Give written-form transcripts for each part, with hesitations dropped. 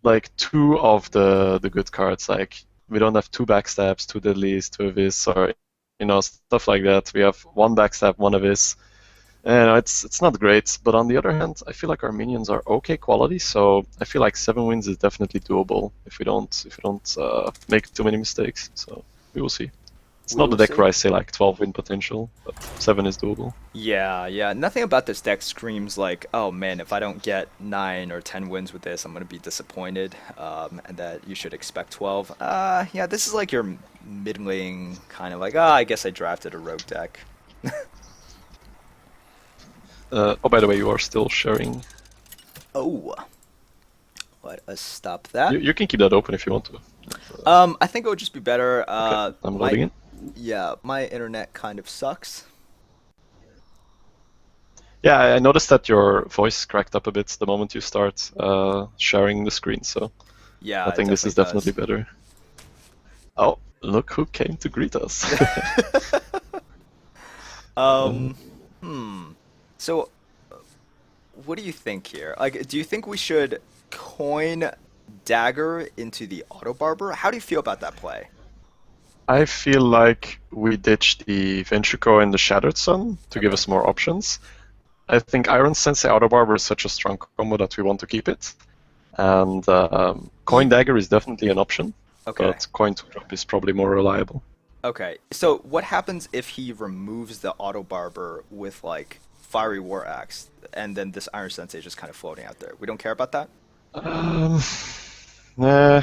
like two of the good cards. Like we don't have two backstabs, two deadlies, two avis, or stuff like that. We have one backstab, one avis. And it's not great, but on the other hand, I feel like our minions are okay quality, so I feel like 7 wins is definitely doable if we don't make too many mistakes. So we will see. It's We not the will deck see. where I say like 12 win potential, but 7 is doable. Yeah. Nothing about this deck screams like, oh man, if I don't get 9 or 10 wins with this, I'm gonna be disappointed. And that you should expect 12. Yeah, this is like your middling kind of like, I guess I drafted a rogue deck. Oh, by the way, you are still sharing. Oh, let us stop that. You can keep that open if you want to. I think it would just be better. Okay, I'm loading it. Yeah, my internet kind of sucks. Yeah, I noticed that your voice cracked up a bit the moment you start sharing the screen, so Yeah, I it think this is definitely definitely better. Oh, look who came to greet us. does. Uh, Um, hmm. So, what do you think here? Like, do you think we should coin Dagger into the Auto Barber? How do you feel about that play? I feel like we ditched the Ventrico and the Shattered Sun to give Okay. us more options. I think Iron Sensei Auto Barber is such a strong combo that we want to keep it. And Coin Ye- Dagger is definitely an option, Okay. but Coin to Drop is probably more reliable. Okay. So, what happens if he removes the Auto Barber with like Fiery War Axe, and then this Iron Sensei is just kind of floating out there? We don't care about that. Um, nah,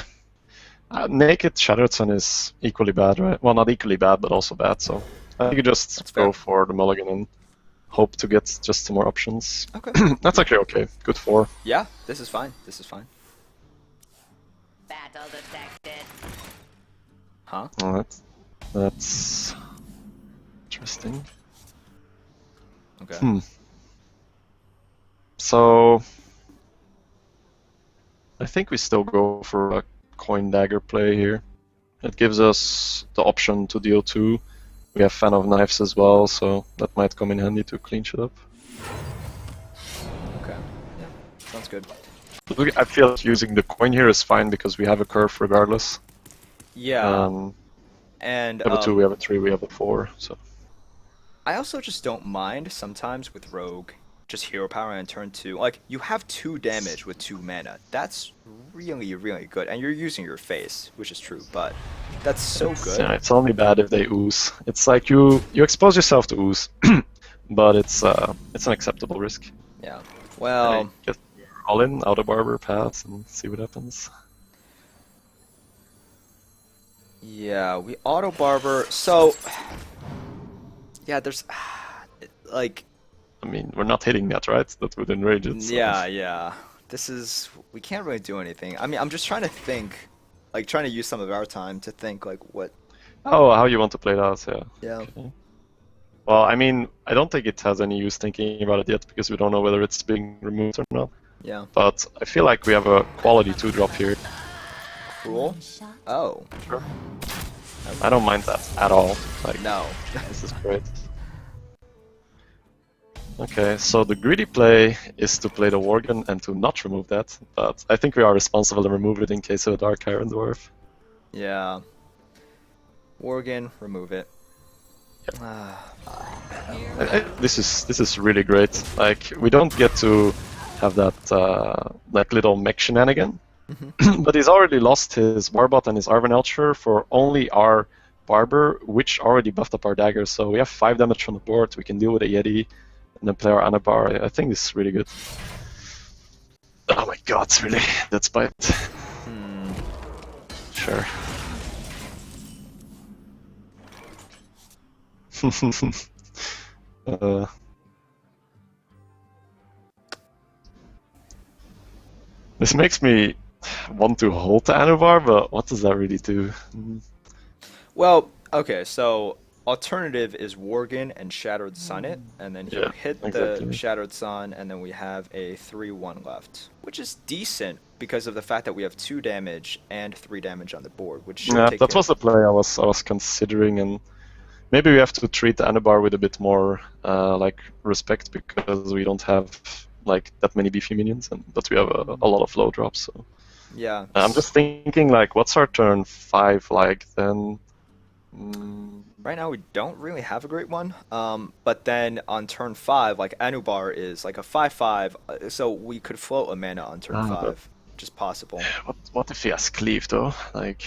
Naked Shattered Sun is equally bad, right? Well, not equally bad, but also bad, so I think you just That's fair. go for the mulligan and hope to get just some more options. Okay. That's actually okay. Good for. Yeah, this is fine. This is fine. Battle detected. Huh? Alright. That's interesting. Okay. So I think we still go for a coin dagger play here. It gives us the option to deal 2. We have Fan of Knives as well, so that might come in handy to clean shit up. Okay. Yeah. Sounds good. Look, I feel like using the coin here is fine because we have a curve regardless. Yeah. We And have a 2, we have a 3, we have a 4, so. I also just don't mind sometimes with Rogue, just hero power and turn 2. Like, you have 2 damage with 2 mana. That's really, really good. And you're using your face, which is true, but that's so good. Yeah, it's only bad if they ooze. It's like you expose yourself to ooze, but it's an acceptable risk. Yeah. Well, Just all in, out of barber, pass, and see what happens. yeah, we auto barber. So, yeah, there's like, I mean, we're not hitting that, right? That would enrage it. So. yeah. This is we can't really do anything. I mean, I'm just trying to think, like trying to use some of our time to think like what. Oh, how you want to play that? Yeah. Yeah. Okay. Well, I mean, I don't think it has any use thinking about it yet because we don't know whether it's being removed or not. Yeah. But I feel like we have a quality 2-drop here. Cool. Oh. Sure. I don't mind that at all. Like, No. this is great. Okay, so the greedy play is to play the Worgen and to not remove that, but I think we are responsible to remove it in case of a Dark Iron Dwarf. Yeah. Worgen, remove it. This is really great. Like, we don't get to have that like little mech shenanigan, but he's already lost his Warbot and his Arvenelcher for only our Barber, which already buffed up our dagger, so we have 5 damage from the board, we can deal with a Yeti, and then play our Anabar. I think this is really good. Oh my god, really? That's bite. Sure. uh, this makes me want to hold the Anuvar, but what does that really do? Well, okay, so alternative is Worgen and Shattered Sun it, and then he'll Yeah, hit the exactly. Shattered Sun, and then we have a 3/1 left, which is decent because of the fact that we have 2 damage and 3 damage on the board, which should Yeah, take that care. was the play I was considering, and maybe we have to treat the Anubar with a bit more like respect because we don't have like that many beefy minions, but we have a lot of low drops. So Yeah. I'm just thinking, like, what's our turn 5 like then? Right now we don't really have a great one. But then on turn 5, like Anubar is like a 5/5, so we could float a mana on turn But 5, which is possible. what if he has cleave though? Like,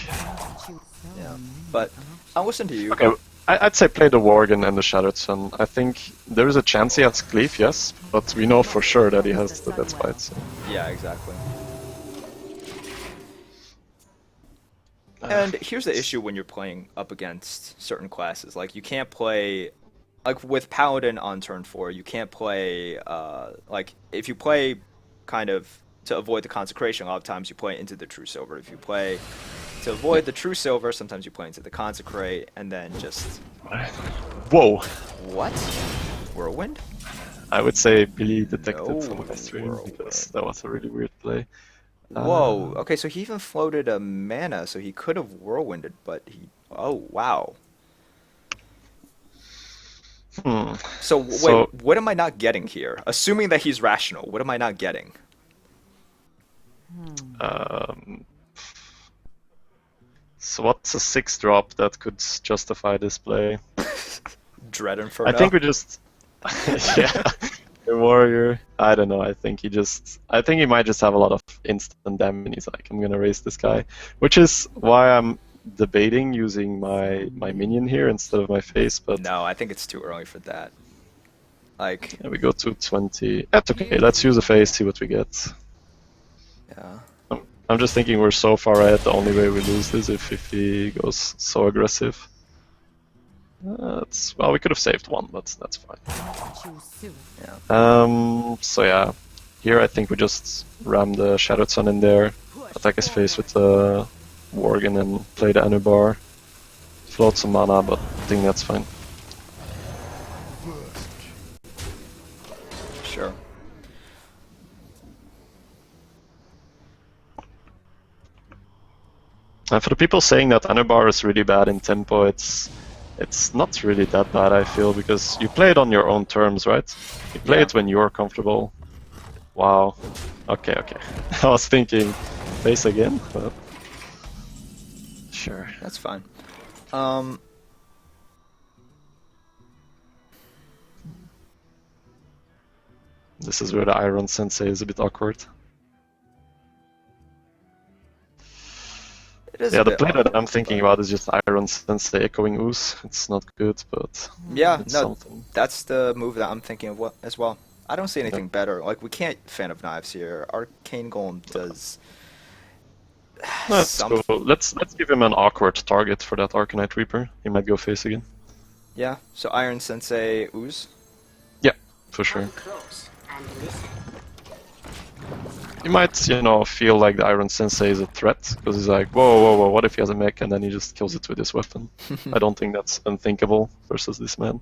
Yeah. But I'll listen to you. okay, I'd say play the Worgen and the Shattered Sun. I think there is a chance he has cleave, yes, but we know for sure that he has the Death Bite. So. Yeah, exactly. And here's the issue when you're playing up against certain classes. Like you can't play, like with Paladin on turn 4, you can't play, like if you play kind of to avoid the consecration, a lot of times you play into the True Silver. If you play to avoid the True Silver, sometimes you play into the Consecrate, and then just... Whoa! What? Whirlwind? I would say Billy detected No some of the stream Whirlwind. because that was a really weird play. Whoa. Okay, so he even floated a mana, so he could have whirlwinded, but he. Oh wow. So wait, So, what am I not getting here? Assuming that he's rational, what am I not getting? um, so what's a 6-drop that could justify this play? Dread Inferno. I think we just, yeah, the warrior. I don't know. I think he might just have a lot of instant damage. And he's like, I'm gonna raise this guy, which is why I'm debating using my minion here instead of my face. But No, I think it's too early for that. Like, yeah, we go to 20. That's okay. Let's use a face, see what we get. yeah. I'm just thinking we're so far ahead. The only way we lose this if he goes so aggressive. Well, we could have saved one, but that's fine. Yeah. So yeah, here I think we just ram the Shadowed Sun in there, attack his face with the Worgen and play the Anubar. Float some mana, but I think that's fine. Sure. And for the people saying that Anubar is really bad in tempo, it's not really that bad, I feel, because you play it on your own terms, right? You play it when you're comfortable. Wow. Okay. I was thinking face again, but sure. That's fine. This is where the Iron Sensei is a bit awkward. It is Yeah, a the bit play that awkward, I'm thinking about is just Iron Sensei echoing Ooze. It's not good, but yeah, it's no, something. that's the move that I'm thinking of as well. I don't see anything better. Like, we can't Fan of Knives here. Arcane Golem does Let's something. go. Let's give him an awkward target for that Arcanite Reaper. He might go face again. Yeah, so Iron Sensei Ooze. Yeah, for sure. He might, feel like the Iron Sensei is a threat, because he's like, whoa, what if he has a mech, and then he just kills it with his weapon. I don't think that's unthinkable versus this man.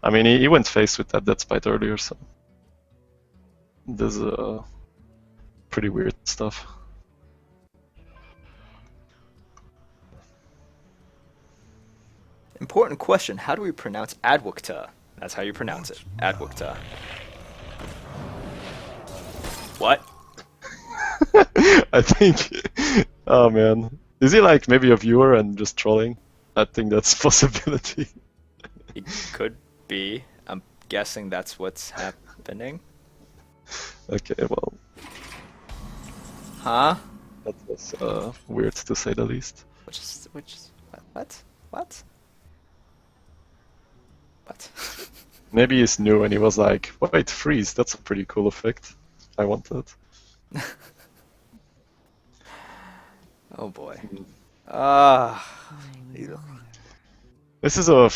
I mean, he went face with that Death Spite earlier, so... This is pretty weird stuff. Important question, how do we pronounce Adwukta? That's how you pronounce it, Adwukta. What? I think... Oh man. Is he like maybe a viewer and just trolling? I think that's a possibility. It could be. I'm guessing that's what's happening. Okay, well... Huh? That was weird to say the least. What? What? Maybe he's new and he was like, wait, freeze, that's a pretty cool effect. I want that. Oh boy. This is a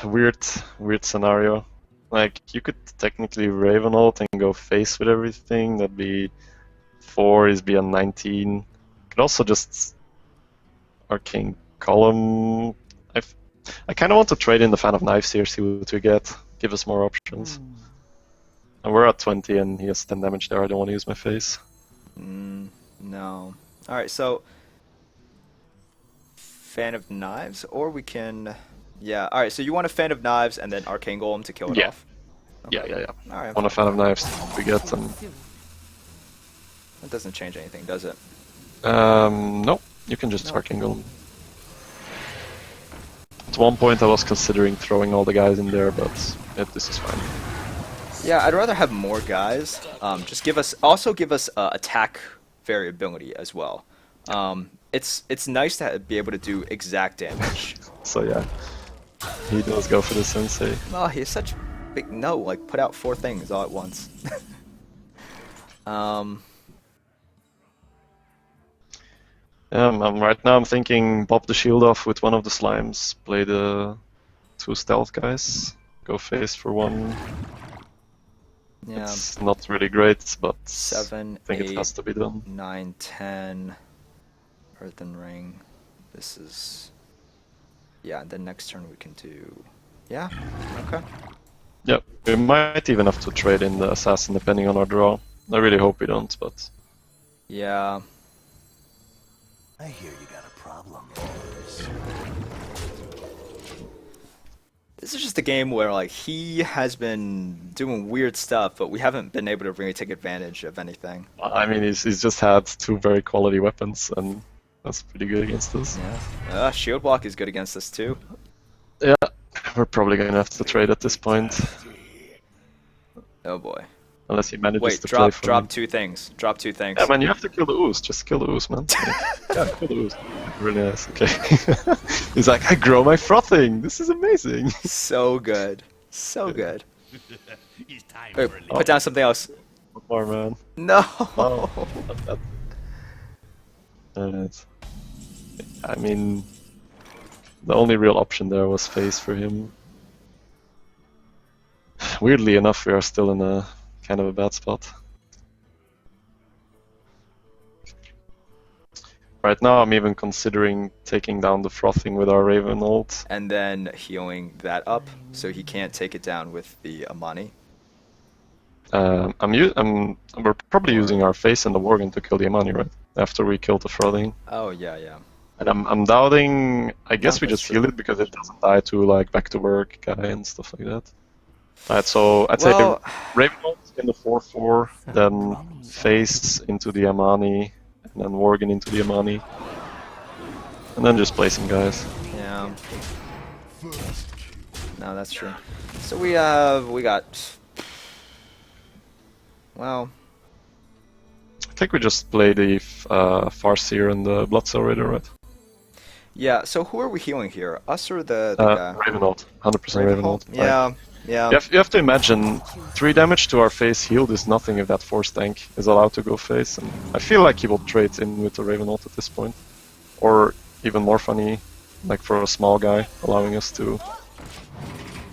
weird scenario. Like, you could technically Ravenhold and go face with everything. That'd be 4, is be a 19. Could also just Arcane Column. I kind of want to trade in the Fan of Knives here, see what we get. Give us more options. And we're at 20 and he has 10 damage there. I don't want to use my face. No. Alright, so... Fan of Knives, or we can... Yeah, alright, so you want a Fan of Knives and then Arcane Golem to kill it off? Okay. Yeah. Alright. On a Fan of Knives, we get them. That doesn't change anything, does it? No, you can just Arcane Golem. At one point I was considering throwing all the guys in there, but this is fine. Yeah, I'd rather have more guys. Just give us attack variability as well. It's nice to be able to do exact damage. So yeah, he does go for the Sensei. Oh, he's such big no, like put out 4 things all at once. Right now I'm thinking pop the shield off with one of the slimes, play the 2 stealth guys, go face for 1. Yeah. It's not really great, but 7, I think 8, it has to be done. 9, 10. Earthen Ring. This is... Yeah, the next turn we can do... Yeah, okay. Yep, we might even have to trade in the assassin depending on our draw. I really hope we don't, but... Yeah. I hear you got a problem. This is just a game where like he has been doing weird stuff, but we haven't been able to really take advantage of anything. I mean, he's just had 2 very quality weapons, and that's pretty good against us. Yeah. Shield block is good against us too. Yeah, we're probably gonna have to trade at this point. Oh boy. Unless he manages Wait, to play for drop me. 2 things. Drop 2 things. Yeah, man, you have to kill the ooze. Just kill the ooze, man. Yeah, kill the ooze. Really nice. Okay. He's like, I grow my frothing. This is amazing. So good. So good. It's time Wait, for a put down something else. One more, man. No. Oh, Alright. I mean, the only real option there was face for him. Weirdly enough, we are still in a kind of a bad spot. Right now, I'm even considering taking down the frothing with our Raven ult. And then healing that up so he can't take it down with the Amani. We're probably using our face and the Worgen to kill the Amani, right? After we kill the frothing. Oh yeah, yeah. And I'm doubting. I guess we that's just true. heal it because it doesn't die to like back to work guy and stuff like that. Alright, so I'd Well- say Raven ult in the 4/4, then face into the Amani, and then Worgen into the Amani, and then just play some guys. Yeah. No, that's true. So we got. Well, I think we just play the Farseer and the Blood Cell right? yeah. So who are we healing here? Us or the guy? Raven ult, 100% Raven ult. Yeah, yeah. You have to imagine 3 damage to our face healed is nothing if that force tank is allowed to go face, and I feel like he will trade in with the Raven ult at this point. Or even more funny, like for a small guy, allowing us to,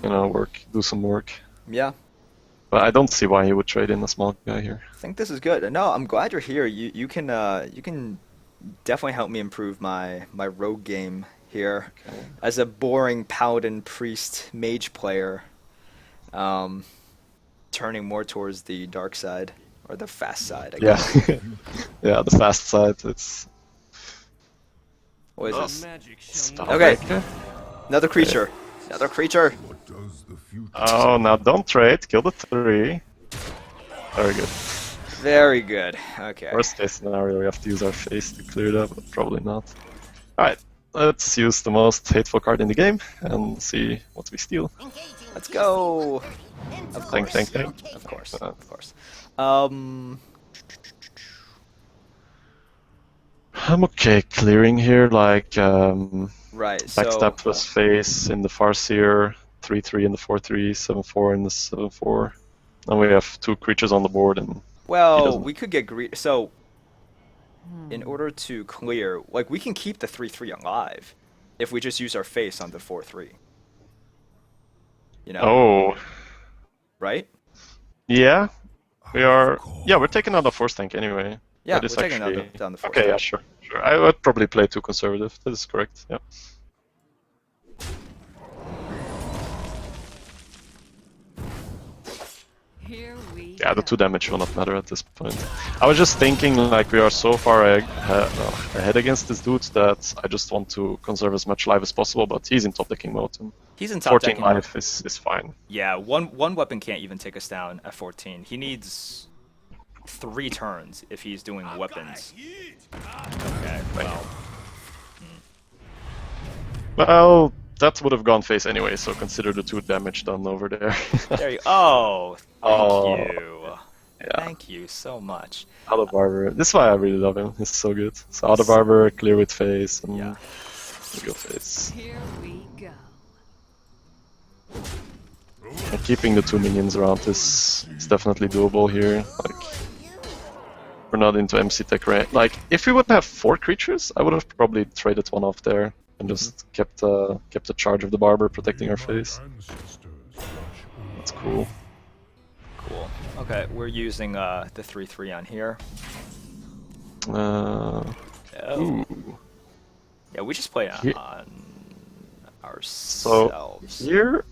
you know, do some work. Yeah. But I don't see why he would trade in a small guy here. I think this is good. No, I'm glad you're here. You can definitely help me improve my rogue game here. As a boring paladin priest mage player, turning more towards the dark side or the fast side, I guess. Yeah, yeah, the fast side. It's What is this? magic Stop Okay. it. Another creature. Another creature. Oh, now don't trade. Kill the 3. Very good. Very good. Okay. Worst case scenario, we have to use our face to clear it up, but probably not. Alright, let's use the most hateful card in the game and see what we steal. Let's go. Of Thank, course. thank. Of course. Uh, Of course. I'm okay clearing here, like Right. So. backstab plus face in the Farseer, 3/3 in the 4/3, 7/4 in the 7/4. And we have 2 creatures on the board, and he Well, doesn't. we could get So, in order to clear, like, we can keep the 3/3 alive if we just use our face on the 4/3. You know? Oh, Right? yeah, we are. Yeah, we're taking out the force tank anyway. Yeah, That is we're taking actually... down the force Okay, yeah, tank. sure. I would probably play too conservative. That is correct. Yeah. Here we Yeah, the go. 2 damage will not matter at this point. I was just thinking, like, we are so far ahead against this dude that I just want to conserve as much life as possible, but he's in top decking mode. And He's in top 14 decking. life is fine. Yeah, one weapon can't even take us down at 14. He needs 3 turns if he's doing weapons. Well, that would have gone face anyway, so consider the 2 damage done over there. There you. Oh, thank Oh, you. yeah. Thank you so much. Auto Barber. This is why I really love him. He's so good. So Auto Barber, clear with face, and Yeah. we go face. Here we go. And keeping the 2 minions around is definitely doable here. Like, we're not into MC Tech range. Like, if we would have 4 creatures, I would have probably traded one off there and just kept the charge of the Barber protecting our face. That's cool. Cool. Okay, we're using the 3/3 on here. Oh. Ooh. Yeah, we just play Here- on So ourselves. here,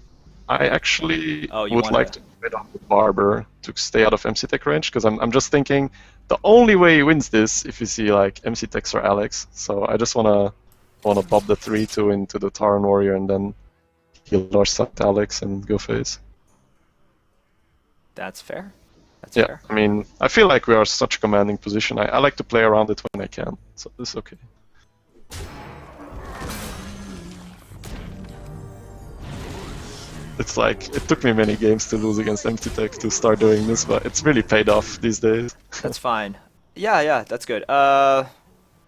I actually Oh, you would wanna- like to trade off the Barber to stay out of MC Tech range, because I'm just thinking the only way he wins this if you see like MC Techs or Alex. So I just wanna bob the 3/2 into the Taran Warrior and then heal our side Alex and go face. That's fair. That's Yeah, fair. I mean, I feel like we are such a commanding position. I like to play around it when I can, so this is okay. It's like, it took me many games to lose against MC Tech to start doing this, but it's really paid off these days. That's fine. Yeah, that's good.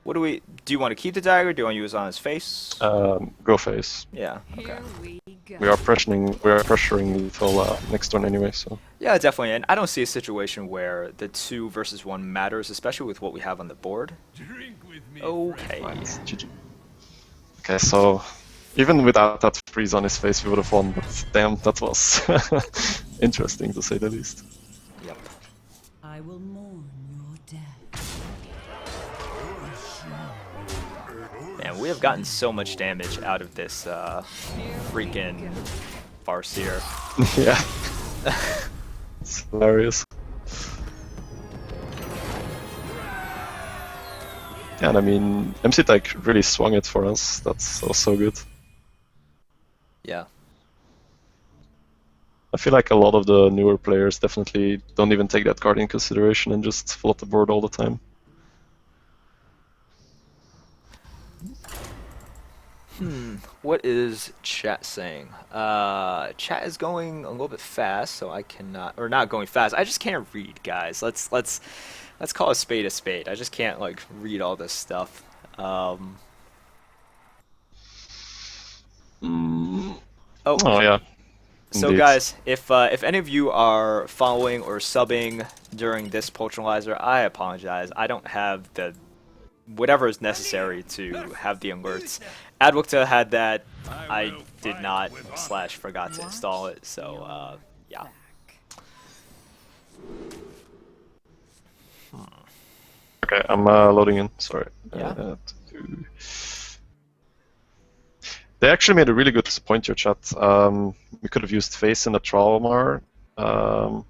What do you want to keep the dagger? Do you want to use it on his face? Go face. Yeah, okay. Here we go. We are pressuring lethal next turn anyway, so. Yeah, definitely. And I don't see a situation where the 2 versus 1 matters, especially with what we have on the board. Okay. Nice. GG. Okay, so even without that freeze on his face, we would have won, but damn, that was interesting to say the least. Yep. I will mourn your death. Man, we have gotten so much damage out of this freaking Farseer. Yeah. It's hilarious. Yeah, and I mean, MC Tech really swung it for us. That's also good. Yeah. I feel like a lot of the newer players definitely don't even take that card in consideration and just float the board all the time. What is chat saying? Chat is going a little bit fast, so I cannot, or not going fast. I just can't read, guys. Let's call a spade a spade. I just can't like read all this stuff. Oh Oh, yeah. so Indeed. guys, if any of you are following or subbing during this Poltralizer, I apologize. I don't have the whatever is necessary to have the alerts. Adwicta had that. I did not / forgot to install it. So yeah. Okay, I'm loading in. Sorry. Yeah. They actually made a really good point here, chat. We could have used face in the Traumar to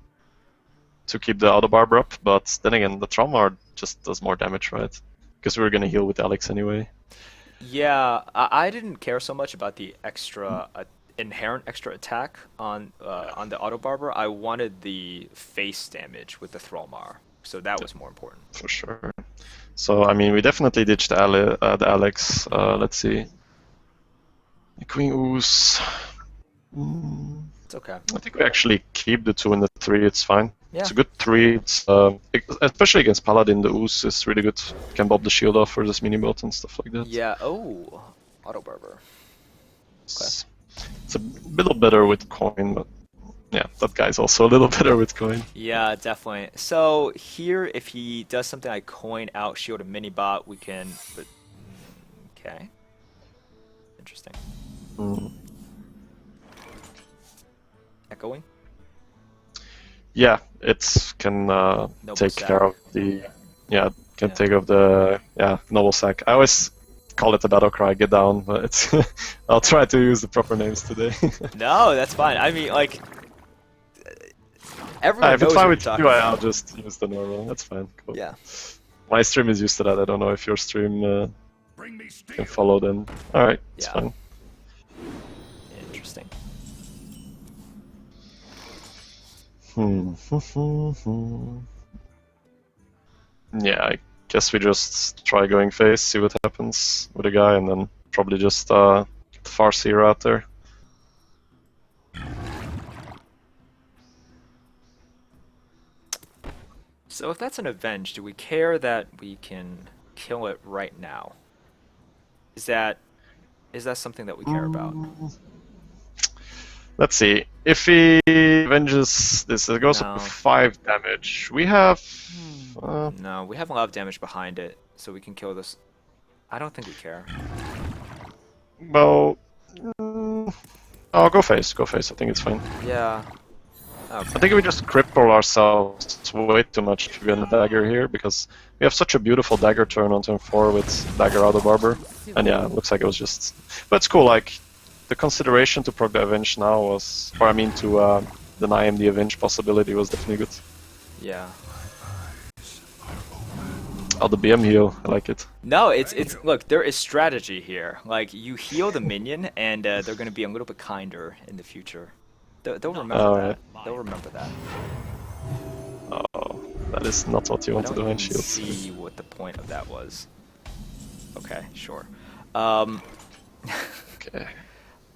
keep the auto barber up, but then again, the Traumar just does more damage, right? Because we were gonna heal with Alex anyway. Yeah, I didn't care so much about the extra inherent extra attack on the auto barber. I wanted the face damage with the Thrallmar, so that was more important. For sure. So, I mean, we definitely ditched the Alex. Let's see. Queen Ooze. It's okay. I think we actually keep the 2 and the 3, it's fine. Yeah. It's a good 3. It's, especially against Paladin, the Ooze is really good. Can bob the shield off for this mini bot and stuff like that. Yeah. Oh, auto barber. It's a little better with coin, but yeah, that guy's also a little better with coin. Yeah, definitely. So here, if he does something like coin out shield a mini bot, we can. But, okay. Interesting. Echoing. Yeah, it can take sack. care of the take of the noble sack. I always call it a battle cry, get down, but it's I'll try to use the proper names today. No, that's fine. I mean, like everyone If knows it's fine what with you're you, talking I'll about. just use the normal. That's fine. Cool. Yeah. My stream is used to that. I don't know if your stream can follow then. All right, it's Yeah. fine. Interesting. Yeah, I guess we just try going face, see what happens with a guy, and then probably just the Farseer out there. So if that's an Avenge, do we care that we can kill it right now? Is that something that we care about? Let's see. If he avenges this, it goes up No. to 5 damage. We have. No, we have a lot of damage behind it, so we can kill this. I don't think we care. Well. Oh, go face. Go face. I think it's fine. Yeah. Okay. I think we just cripple ourselves way too much if we're gonna dagger here, because we have such a beautiful dagger turn on turn 4 with dagger out of Barber. And yeah, it looks like it was just. But it's cool, like, the consideration to proc the Avenge now was. Or I mean, to deny him the Avenge possibility was definitely good. Yeah. Oh, the BM heal. I like it. No, it's look, there is strategy here. Like, you heal the minion, and they're going to be a little bit kinder in the future. They'll remember that. They'll remember that. Oh, that is not what you I want to don't do in even shields. see what the point of that was. Okay, sure. Okay.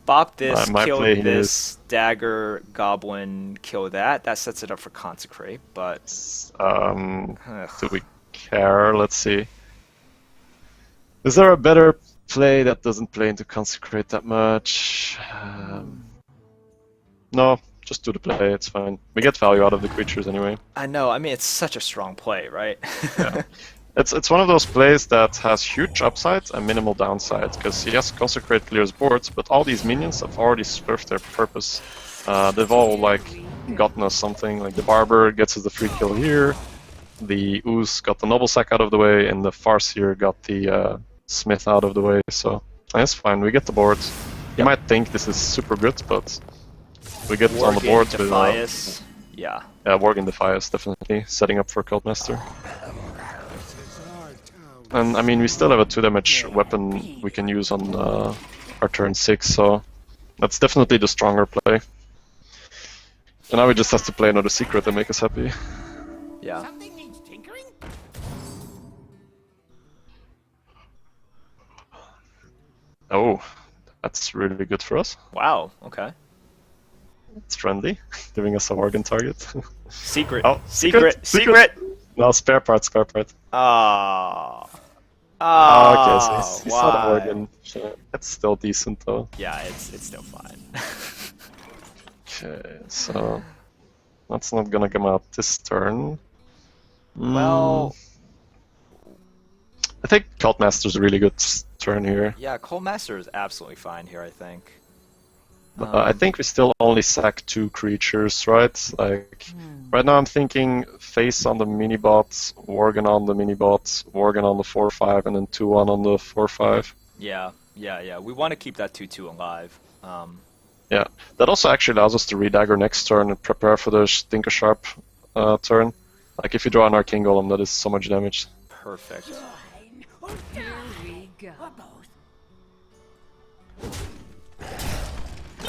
Bop this, My kill play here this, dagger, goblin, kill that. That sets it up for consecrate, but Do we care? Let's see. Is there a better play that doesn't play into consecrate that much? No, just do the play. It's fine. We get value out of the creatures anyway. I know. I mean, it's such a strong play, right? Yeah. It's one of those plays that has huge upsides and minimal downsides, because yes, consecrate clears boards, but all these minions have already served their purpose. They've all like gotten us something. Like the Barber gets us the free kill here, the Ooze got the Noble Sack out of the way, and the Farseer got the Smith out of the way. So that's fine. We get the boards. You might think this is super good, but we get on the board with Defias. Yeah. Worgen Defias, definitely setting up for Cult Master. And I mean, we still have a 2 damage weapon we can use on our turn 6, so that's definitely the stronger play. And now we just have to play another secret and make us happy. Yeah. Something needs tinkering? Oh, that's really good for us. Wow. Okay. It's friendly, giving us a Worgen target. Secret. Oh, Secret. secret! No, spare part, spare part. Ah. Okay, so he's not a why? Worgen. Sure. It's still decent though. Yeah, it's still fine. Okay, so that's not gonna come out this turn. Well, I think Cult Master's a really good turn here. yeah, Cold Master is absolutely fine here, I think. I think we still only sack 2 creatures, right? Like, right now I'm thinking Face on the mini-bot, Worgen on the mini-bot, Worgen on the 4-5, and then 2-1 on the 4-5. Yeah. We want to keep that 2/2 alive. Yeah, that also actually allows us to redagger next turn and prepare for the Tinker Sharp turn. Like, if you draw an Arcane Golem, that is so much damage. Perfect. Here we go.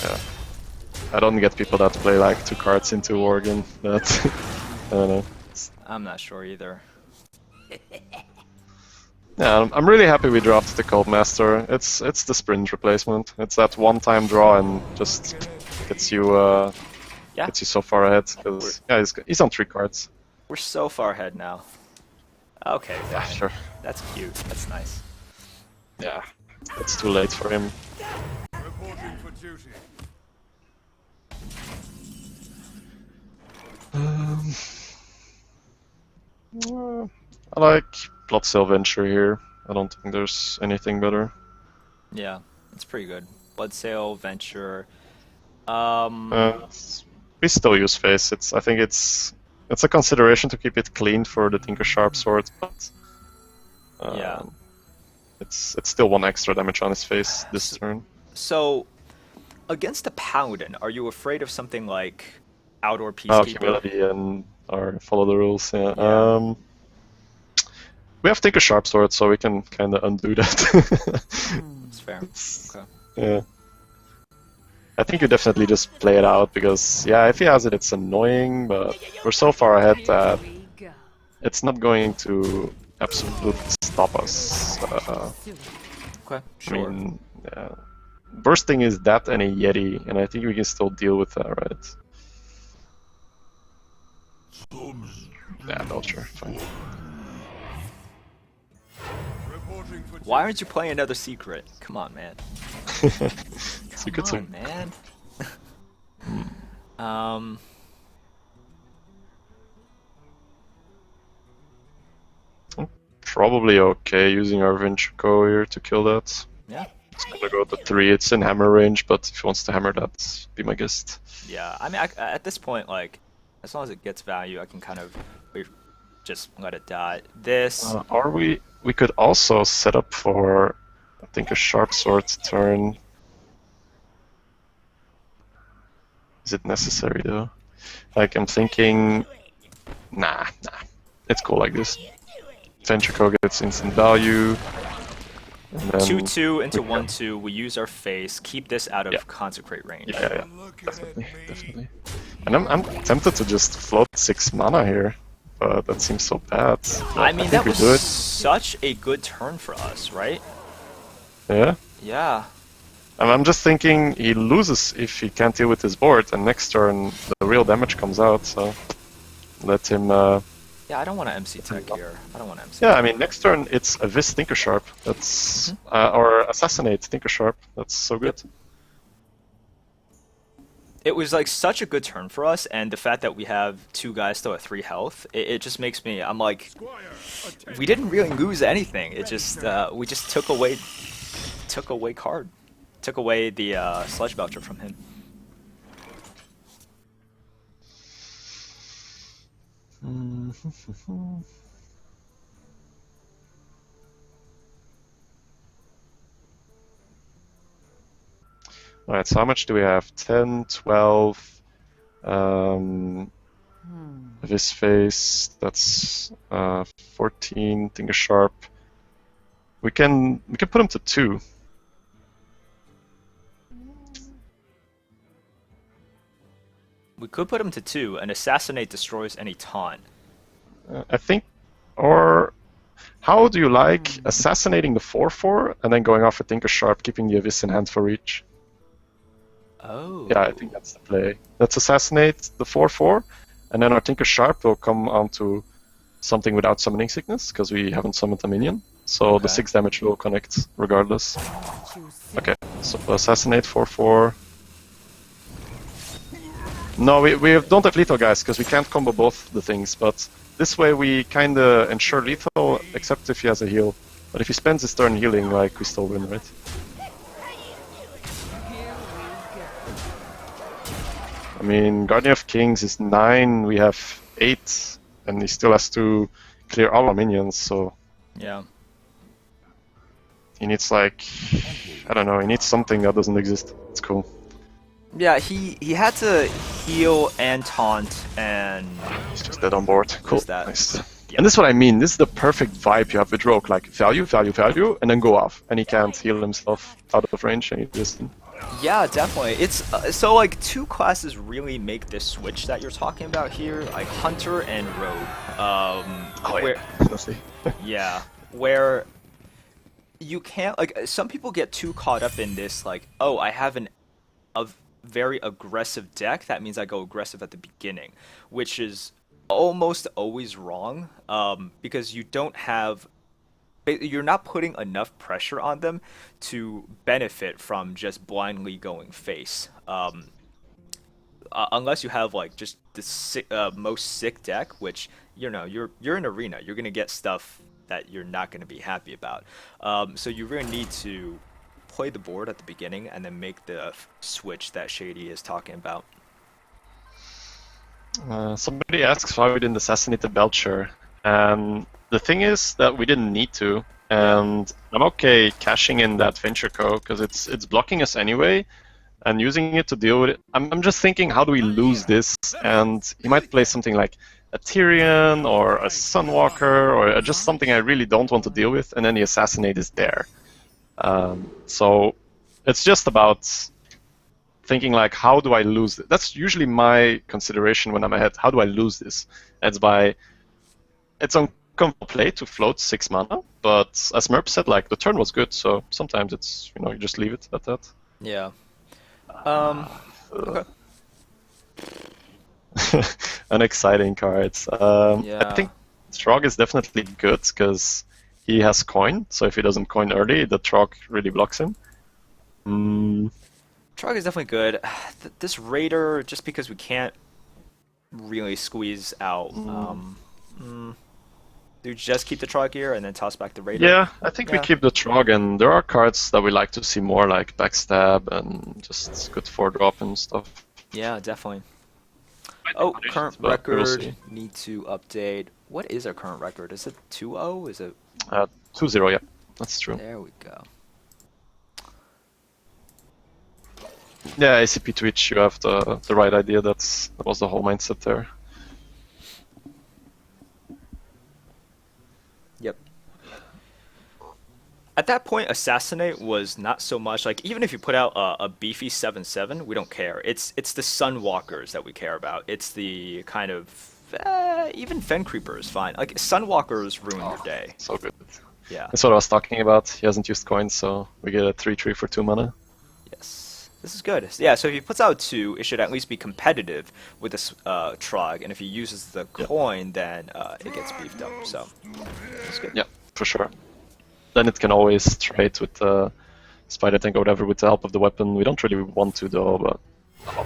Yeah. I don't get people that play like 2 cards into Worgen, but I don't know. I'm not sure either. Yeah, I'm really happy we dropped the Cold Master. It's the sprint replacement. It's that one-time draw and just gets you gets you so far ahead. 'Cause, yeah, he's on 3 cards. We're so far ahead now. Okay, Yeah, fine. sure. That's cute. That's nice. Yeah, it's too late for him. Reporting for duty. I like Bloodsail Venture here. I don't think there's anything better. Yeah, it's pretty good. Bloodsail, Venture. We still use Face. I think it's a consideration to keep it clean for the Tinker Sharp sword, but Yeah. it's still 1 extra damage on his face this turn. So, against a Paladin, are you afraid of something like Outdoor Oh, Peacekeeper? humility and or follow the rules. Yeah. Yeah. We have Tinker Sharp sword, so we can kind of undo that. That's fair. Okay. Yeah. I think you definitely just play it out because, yeah, if he has it, it's annoying, but we're so far ahead that Here we go. it's not going to absolutely stop us. Okay. I Sure. mean, yeah. Bursting is that and a Yeti, and I think we can still deal with that, right? Yeah, Belcher, fine. Why aren't you playing another secret? Come on, man. Secrets Come are on, man. probably okay using our Vinchuko here to kill that. Yeah. It's gonna go to 3, it's in hammer range, but if he wants to hammer that, be my guest. Yeah, I mean, at this point, like, as long as it gets value, I can kind of just let it die. This. Or we could also set up for, I think, a sharp sword turn. Is it necessary though? Like, I'm thinking, nah. It's cool like this. Ventrico gets instant value. And then 2/2 into 1/2. We use our face. Keep this out of consecrate range. Yeah, definitely. And I'm tempted to just float 6 mana here, but that seems so bad. I mean, that we was do it. such a good turn for us, right? Yeah. Yeah. And I'm just thinking he loses if he can't deal with his board, and next turn the real damage comes out. So let him. Yeah, I don't want to MC tech here. I don't want to MC. Yeah, I mean, next turn it's a Vis Tinker Sharp. That's or Assassinate Tinker Sharp. That's so good. It was like such a good turn for us, and the fact that we have 2 guys still at 3 health, it just makes me. I'm like, we didn't really lose anything. It just we just took away card, took away the Sludge Belcher from him. Alright, so how much do we have? 10, 12, Vis Face, that's 14, Tinker Sharp. We can put him to 2. We could put him to 2, and Assassinate destroys any taunt. I think, or how do you like assassinating the 4/4 and then going off a Tinker Sharp, keeping the Abyss in hand for reach? Oh. Yeah, I think that's the play. Let's assassinate the 4/4, and then our Tinker Sharp will come onto something without summoning sickness, because we haven't summoned a minion. So the 6 damage will connect regardless. Okay, so assassinate 4/4. No, we don't have lethal, guys, because we can't combo both the things, but this way we kinda ensure lethal, except if he has a heal. But if he spends his turn healing, like, we still win, right? I mean, Guardian of Kings is 9, we have 8, and he still has to clear all our minions, so... Yeah. He needs, like... I don't know, he needs something that doesn't exist. It's cool. Yeah, he had to heal and taunt, and... He's just dead on board. Cool, that? nice. Yeah. And this is what I mean, this is the perfect vibe you have with Rogue, like value, value, value, and then go off. And he can't heal himself out of range, and he just... Yeah, definitely. It's so like 2 classes really make this switch that you're talking about here, like Hunter and Rogue. Where, yeah, where you can't, like, some people get too caught up in this, like, oh, I have a very aggressive deck, that means I go aggressive at the beginning, which is almost always wrong, because you're not putting enough pressure on them to benefit from just blindly going face. Unless you have like just the most sick deck, which you're in arena, you're gonna get stuff that you're not gonna be happy about. So you really need to play the board at the beginning and then make the switch that Shady is talking about. Somebody asks why we didn't assassinate the Belcher, and the thing is that we didn't need to, and I'm okay cashing in that Venture Co because it's blocking us anyway, and using it to deal with it. I'm just thinking, how do we lose this? And he might play something like a Tyrion or a Sunwalker or just something I really don't want to deal with, and then the assassinate is there. So it's just about thinking like, how do I lose it? That's usually my consideration when I'm ahead. How do I lose this? It's uncomfortable play to float 6 mana, but as Merp said, like, the turn was good, so sometimes it's, you just leave it at that. Yeah. Okay. An exciting card. I Yeah. think Trog is definitely good because he has coin. So if he doesn't coin early, the Trog really blocks him. Mm, Trog is definitely good. This Raider, just because we can't really squeeze out. Do you just keep the Trog here and then toss back the Raider? yeah, I think we Yeah. keep the Trog, and there are cards that we like to see more, like Backstab and just good 4-drop and stuff. Yeah, definitely. Might be Oh, conditions, current but we will record. see. Need to update. What is our current record? Is it 2-0? Is it? 2-0, yeah, that's true. There we go. Yeah, ACP Twitch, you have the right idea. That was the whole mindset there. Yep. At that point, Assassinate was not so much like even if you put out a beefy 7/7, we don't care. It's the Sunwalkers that we care about. It's the kind of even Fen Creeper is fine. Like Sunwalkers ruin your day. So good. Yeah. That's what I was talking about. He hasn't used coins, so we get a 3/3 for 2 mana. Yes. This is good. Yeah, so if he puts out 2, it should at least be competitive with this Trog, and if he uses the coin, then it gets beefed up. So that's good. Yeah, for sure. Then it can always trade with the Spider Tank or whatever with the help of the weapon. We don't really want to though, but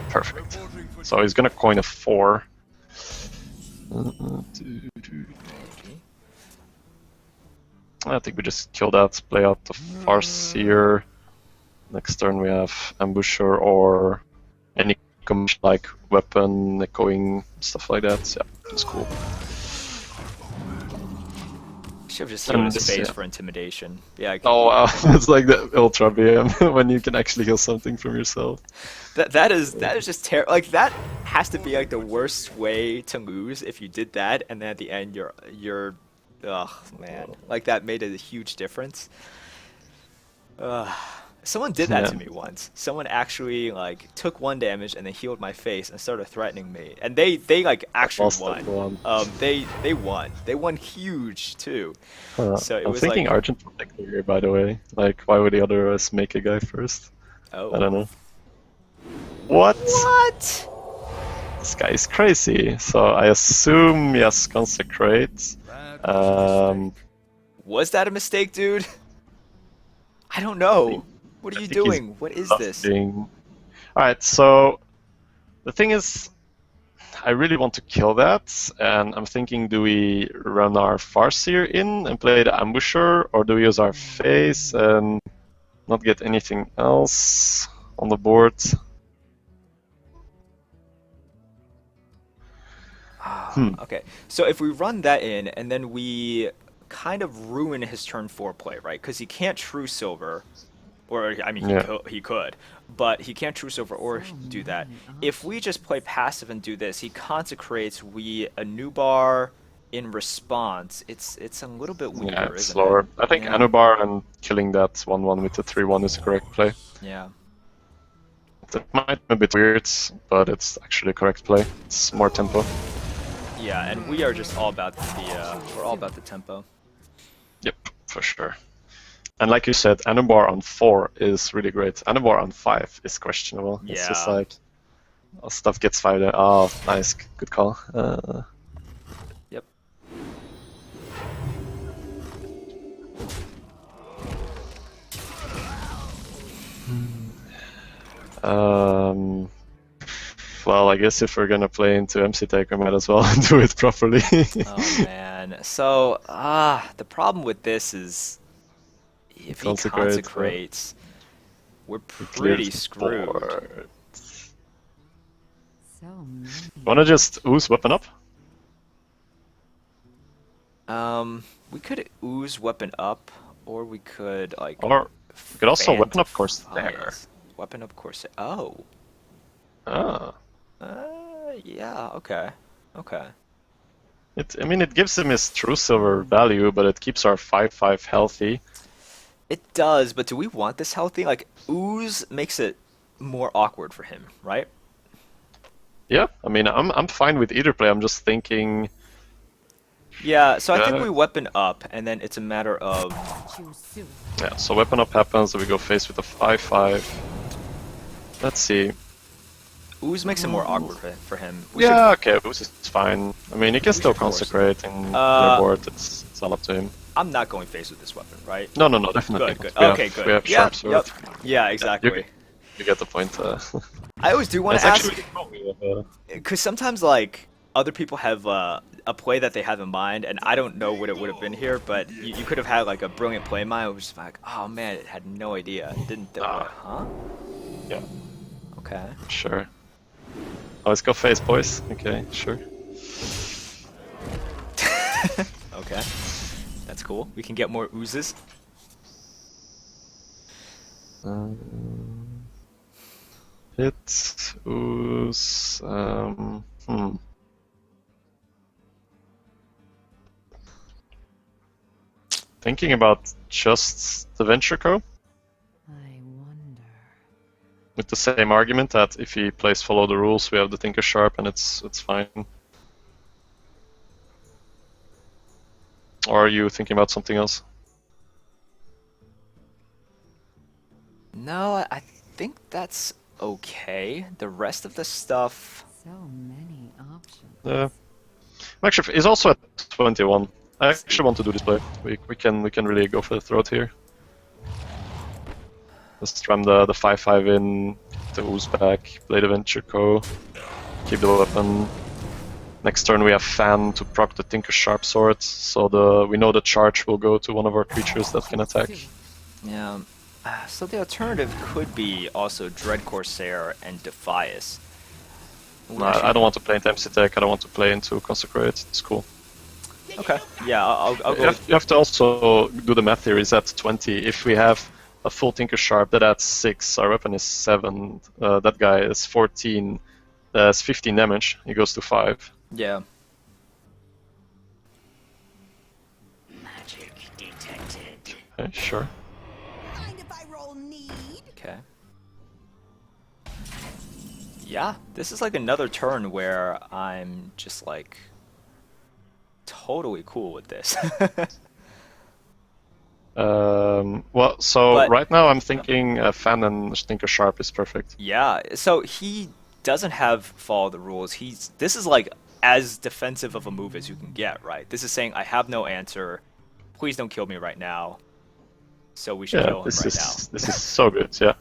perfect. So he's gonna coin a 4. I think we just kill that, play out the Farseer. Next turn we have Ambusher or any like weapon, echoing, stuff like that. Yeah, that's cool. Should have just healed his this, face yeah. for intimidation. Yeah. Oh wow, it's like the Ultra BM when you can actually heal something from yourself. That is just terrible. Like that has to be like the worst way to lose if you did that, and then at the end you're, ugh man, like that made a huge difference. Someone did that to me once. Someone actually like took 1 damage and then healed my face and started threatening me, and they like actually Lost won. that one. They won. They won huge too. So it I'm was thinking like, Argent Protector here, by the way. Like, why would the other of us make a guy first? oh, I don't know. What? what? This guy is crazy. So I assume yes, Consecrate. Was that a mistake, dude? I don't know. What are I you think he's doing? What is this? Alright, so the thing is, I really want to kill that, and I'm thinking, do we run our Farseer in and play the Ambusher, or do we use our face and not get anything else on the board? Okay, so if we run that in and then we kind of ruin his turn 4 play, right? Because he can't True Silver, or I mean Yeah. he could, but he can't True Silver or do that. If we just play passive and do this, he consecrates. We Anubar in response. It's a little bit weaker, Yeah, it's isn't slower. it? I think Yeah. Anubar and killing that 1/1 with the 3/1 is the correct play. Yeah. It might be a bit weird, but it's actually the correct play. It's more tempo. Yeah, and we are just all about we're all about the tempo. Yep, for sure. And like you said, Anubar on 4 is really great. Anubar on 5 is questionable. It's just Yeah. like, stuff gets 5 there. Oh, nice, good call. Yep. Well, I guess if we're gonna play into MC Tech, we might as well do it properly. Oh man. So the problem with this is if he consecrates, we're pretty screwed. Board. So many. Wanna just ooze weapon up? We could ooze weapon up, or we could like. Or we could also weapon up Fant course Fire. there. Weapon up course. Oh. Ah. Yeah. Okay. Okay. I mean, it gives him his true silver value, but it keeps our 5/5 healthy. It does, but do we want this healthy? Like ooze makes it more awkward for him, right? Yeah, I mean, I'm fine with either play. I'm just thinking. Yeah. So I think Yeah. we weapon up, and then it's a matter of Choose soon. Yeah, so weapon up happens, so we go face with a 5/5. Let's see. Ooze makes it more awkward for him. Yeah, okay, Ooze is fine. I mean, he can still should force it. consecrate in your board. It's all up to him. I'm not going face with this weapon, right? No, definitely. Good. We Okay, have, good. We have Yeah, sharp sword. Yeah, exactly. You get the point. I always do want It's to ask, actually because sometimes like other people have a play that they have in mind, and I don't know what it would have been here, but you could have had like a brilliant play in mind. It was just like, oh man, it had no idea. It didn't. Huh? yeah, Okay. sure. Oh, let's go face, boys. Okay, sure. Okay. That's cool. We can get more oozes. Hit, ooze. Thinking about just the Venture Co. I wonder. With the same argument that if he plays follow the rules, we have the Tinker Sharp and it's fine. Or are you thinking about something else? No, I think that's okay. The rest of the stuff. So many options. Yeah. Actually, he's also at 21. I actually want to do this play. We can really go for the throat here. Just ram the 5/5 in, the ooze back, play the Venture Co, keep the weapon. Next turn we have Fan to proc the Tinker Sharp Sword, so we know the charge will go to one of our creatures that can attack. Yeah. So the alternative could be also Dread Corsair and Defias. I don't want to play into MC Tech, I don't want to play into Consecrate, it's cool. Okay. Yeah, I'll go. You have to also do the math here, is at 20. If we have a full Tinker Sharp, that adds 6, our weapon is 7, that guy is 14, that's 15 damage, he goes to 5. Yeah. Magic detected. Okay, sure. Mind if I roll need? Okay. Yeah, this is like another turn where I'm just like totally cool with this. Well, so But- right now I'm thinking Fan and Tinker Sharp is perfect. Yeah, so he doesn't have follow the rules. This is like as defensive of a move as you can get, right? This is saying I have no answer. Please don't kill me right now. So we should Yeah, kill him this right is so good. Yeah,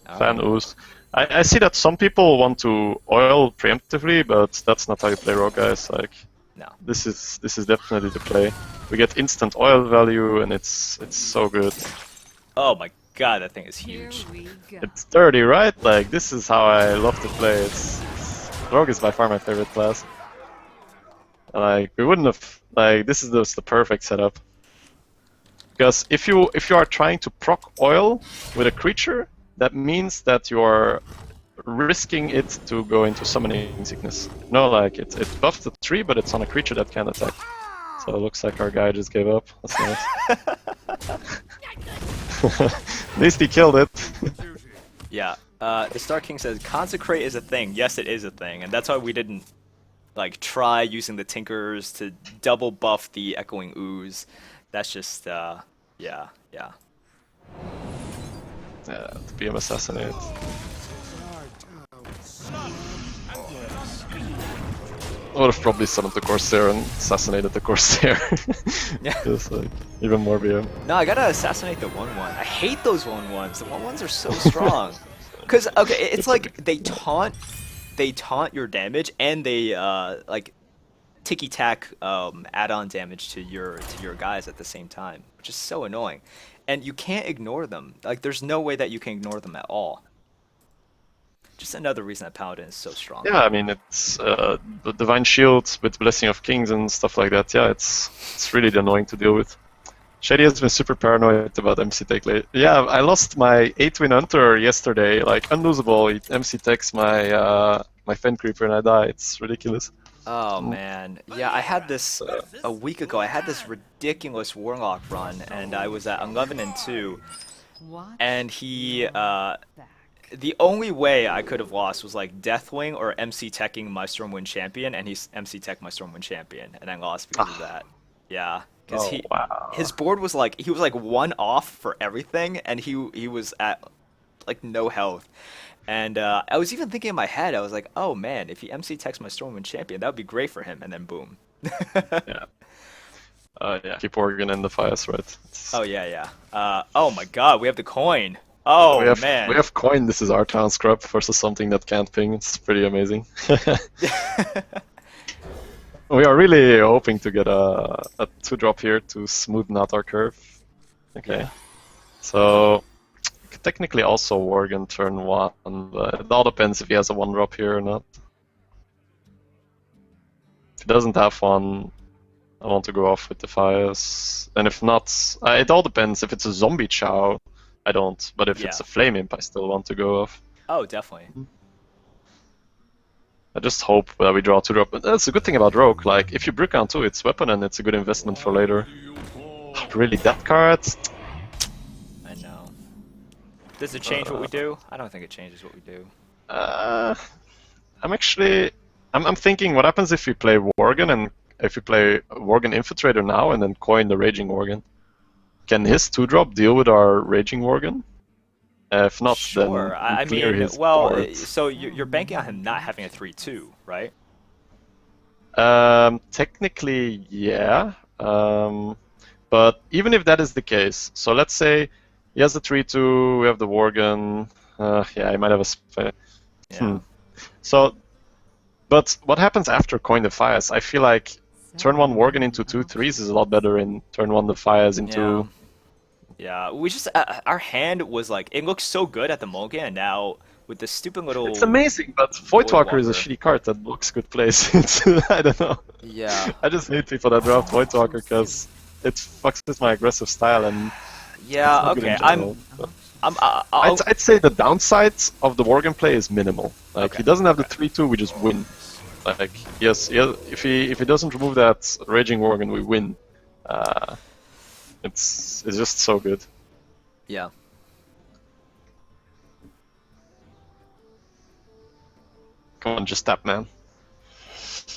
now. Fan ooze. I see that some people want to oil preemptively, but that's not how you play rogue, guys. Like, No. this is definitely the play. We get instant oil value, and it's so good. Oh my god, that thing is Here huge. we go. It's dirty, right? Like, this is how I love to play. Rogue is by far my favorite class. Like, we wouldn't have, like, this is just the perfect setup. Because if you are trying to proc oil with a creature, that means that you are risking it to go into summoning sickness. No, like, it buffed the tree, but it's on a creature that can attack. So it looks like our guy just gave up. That's nice. At least he killed it. Yeah. The Star King says consecrate is a thing. Yes, it is a thing, and that's why we didn't like try using the Tinkers to double buff the Echoing Ooze. That's just yeah. Yeah, to be assassinated. I would have probably summoned the Corsair and assassinated the Corsair. Yeah. Just like, even more BM. No, I gotta assassinate the 1/1. I hate those 1/1s. The 1/1s are so strong. Cause okay, it's like they taunt your damage and they like ticky tack add-on damage to your guys at the same time, which is so annoying. And you can't ignore them. Like there's no way that you can ignore them at all. Just another reason that Paladin is so strong. Yeah, I mean, it's the Divine Shield with Blessing of Kings and stuff like that. Yeah, it's really annoying to deal with. Shady has been super paranoid about MC Tech lately. Yeah, I lost my 8-win Hunter yesterday, like unlosable. It MC Techs my my Fen Creeper and I die. It's ridiculous. Oh man, yeah, I had this a week ago. I had this ridiculous Warlock run, and I was at 11-2, Watch and he back. the only way I could have lost was like Deathwing or MC Teching my Stormwind Champion, and he's MC Tech my Stormwind Champion, and I lost because of that. Yeah, because Wow. his board was like he was like 1 off for everything, and he was at like no health, And I was even thinking in my head, I was like, oh man, if he MC techs my Stormwind champion, that would be great for him. And then boom. Yeah. Yeah. Keep Worgen in the fires, right? Oh yeah, yeah. Oh my God, we have the coin. We Oh have man. we have coin. This is our town scrub versus something that can't ping. It's pretty amazing. We are really hoping to get a 2-drop here to smoothen out our curve. Okay. Yeah. So could technically also Worgen turn 1, but it all depends if he has a 1-drop here or not. If he doesn't have one, I want to go off with the fires. And if not, it all depends. If it's a zombie chow, I don't. But if it's Yeah. a flame imp, I still want to go off. Oh, definitely. I just hope that we draw 2-drop. But that's a good thing about Rogue. Like, if you brick on 2 its weapon, and it's a good investment for later. Really, that card? I know. Does it change what we do? I don't think it changes what we do. I'm thinking, what happens if we play Worgen and if we play Worgen Infiltrator now and then coin the Raging Worgen? Can his 2-drop deal with our Raging Worgen? If not, Sure. then I clear mean, his well, board. so you're banking on him not having a 3-2, right? Technically, yeah. But even if that is the case, so let's say he has the 3-2, we have the Worgen. Yeah, he might have a spell. Yeah. So, but what happens after Coin the Fires? I feel like turn 1 Worgen into 2/3s is a lot better in turn 1 the Fires into. Yeah, we just our hand was like it looks so good at the mulligan, and now with this stupid little. It's amazing, but Voidwalker is a Voidwalker. shitty card that blocks good plays. I don't know. Yeah. I just hate people that draft Voidwalker because it fucks with my aggressive style and. Yeah. It's not good Okay. in general, but- I'll, I'd say the downside of the Worgen play is minimal. Like Okay, he doesn't have the 3-2, we just win. Like yes, if he doesn't remove that Raging Worgen, we win. It's just so good. Yeah. Come on, just tap, man.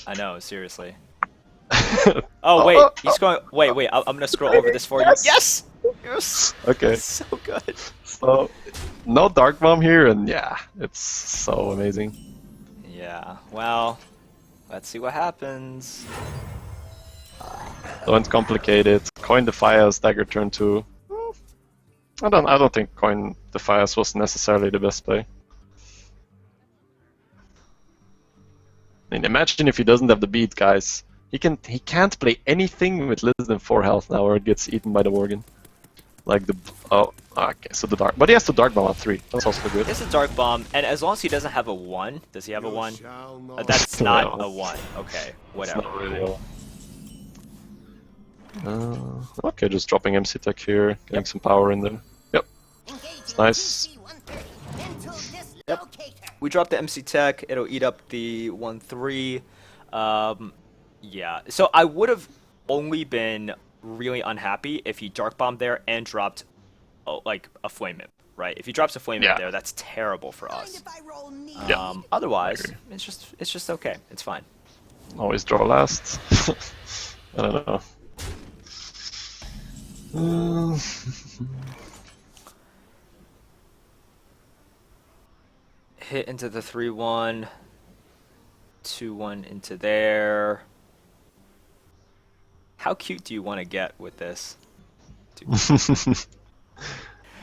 I know. Seriously. Oh wait, he's going. Wait. I'm gonna scroll over this for you. Yes. Yes. Okay, So good. so no Dark Bomb here, and yeah, it's so amazing. Yeah. Well, let's see what happens. Don't complicate it. Coin the Fires, Dagger turn 2. I don't think Coin the Fires was necessarily the best play. I mean, imagine if he doesn't have the beat, guys. He can't play anything with less than 4 health now, or it gets eaten by the Worgen. Like the okay, so the dark, but he has the Dark Bomb at 3. That's also good. It's a dark bomb, and as long as he doesn't have a 1, does he have a 1? That's not No. a 1. Okay, It's whatever. not really okay, just dropping MC Tech here, getting some power in there. Yep, it's nice. Yep. We drop the MC Tech, it'll eat up the 1-3. Yeah, so I would have only been really unhappy if he Dark Bombed there and dropped like a Flame Imp, right? If he drops a Flame Imp Yeah. there, that's terrible for us. Yeah, Otherwise, I agree. it's just okay. It's fine. Always draw last. I don't know. Hit into the 3-1, 2-1 into there. How cute do you want to get with this?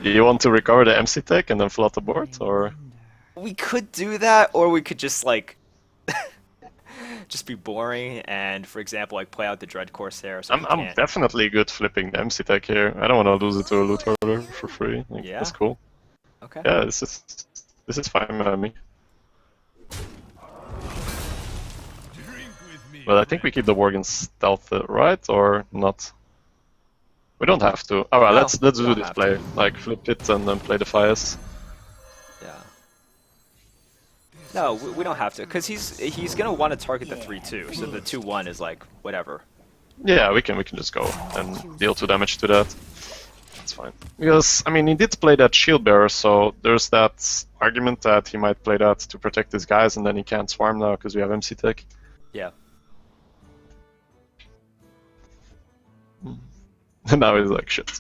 You want to recover the MC Tech and then flood the board, or? We could do that, or we could just like just be boring and, for example, like play out the Dread Corsair. So I'm definitely good flipping the MC Tech here. I don't want to lose it to a loot hoarder for free. Like, Yeah? that's cool. Okay. Yeah, this is fine by me. But I think we keep the Worgen stealth, right, or not? We don't have to. Alright, No, let's we do don't this have play. to. Like flip it and then play the fires. Yeah. No, we don't have to, because he's gonna want to target the 3-2, so the 2-1 is like whatever. Yeah, we can just go and deal 2 damage to that. That's fine. Because I mean, he did play that shield bearer, so there's that argument that he might play that to protect his guys, and then he can't swarm now because we have MC Tech. Yeah. And now he's like, shit.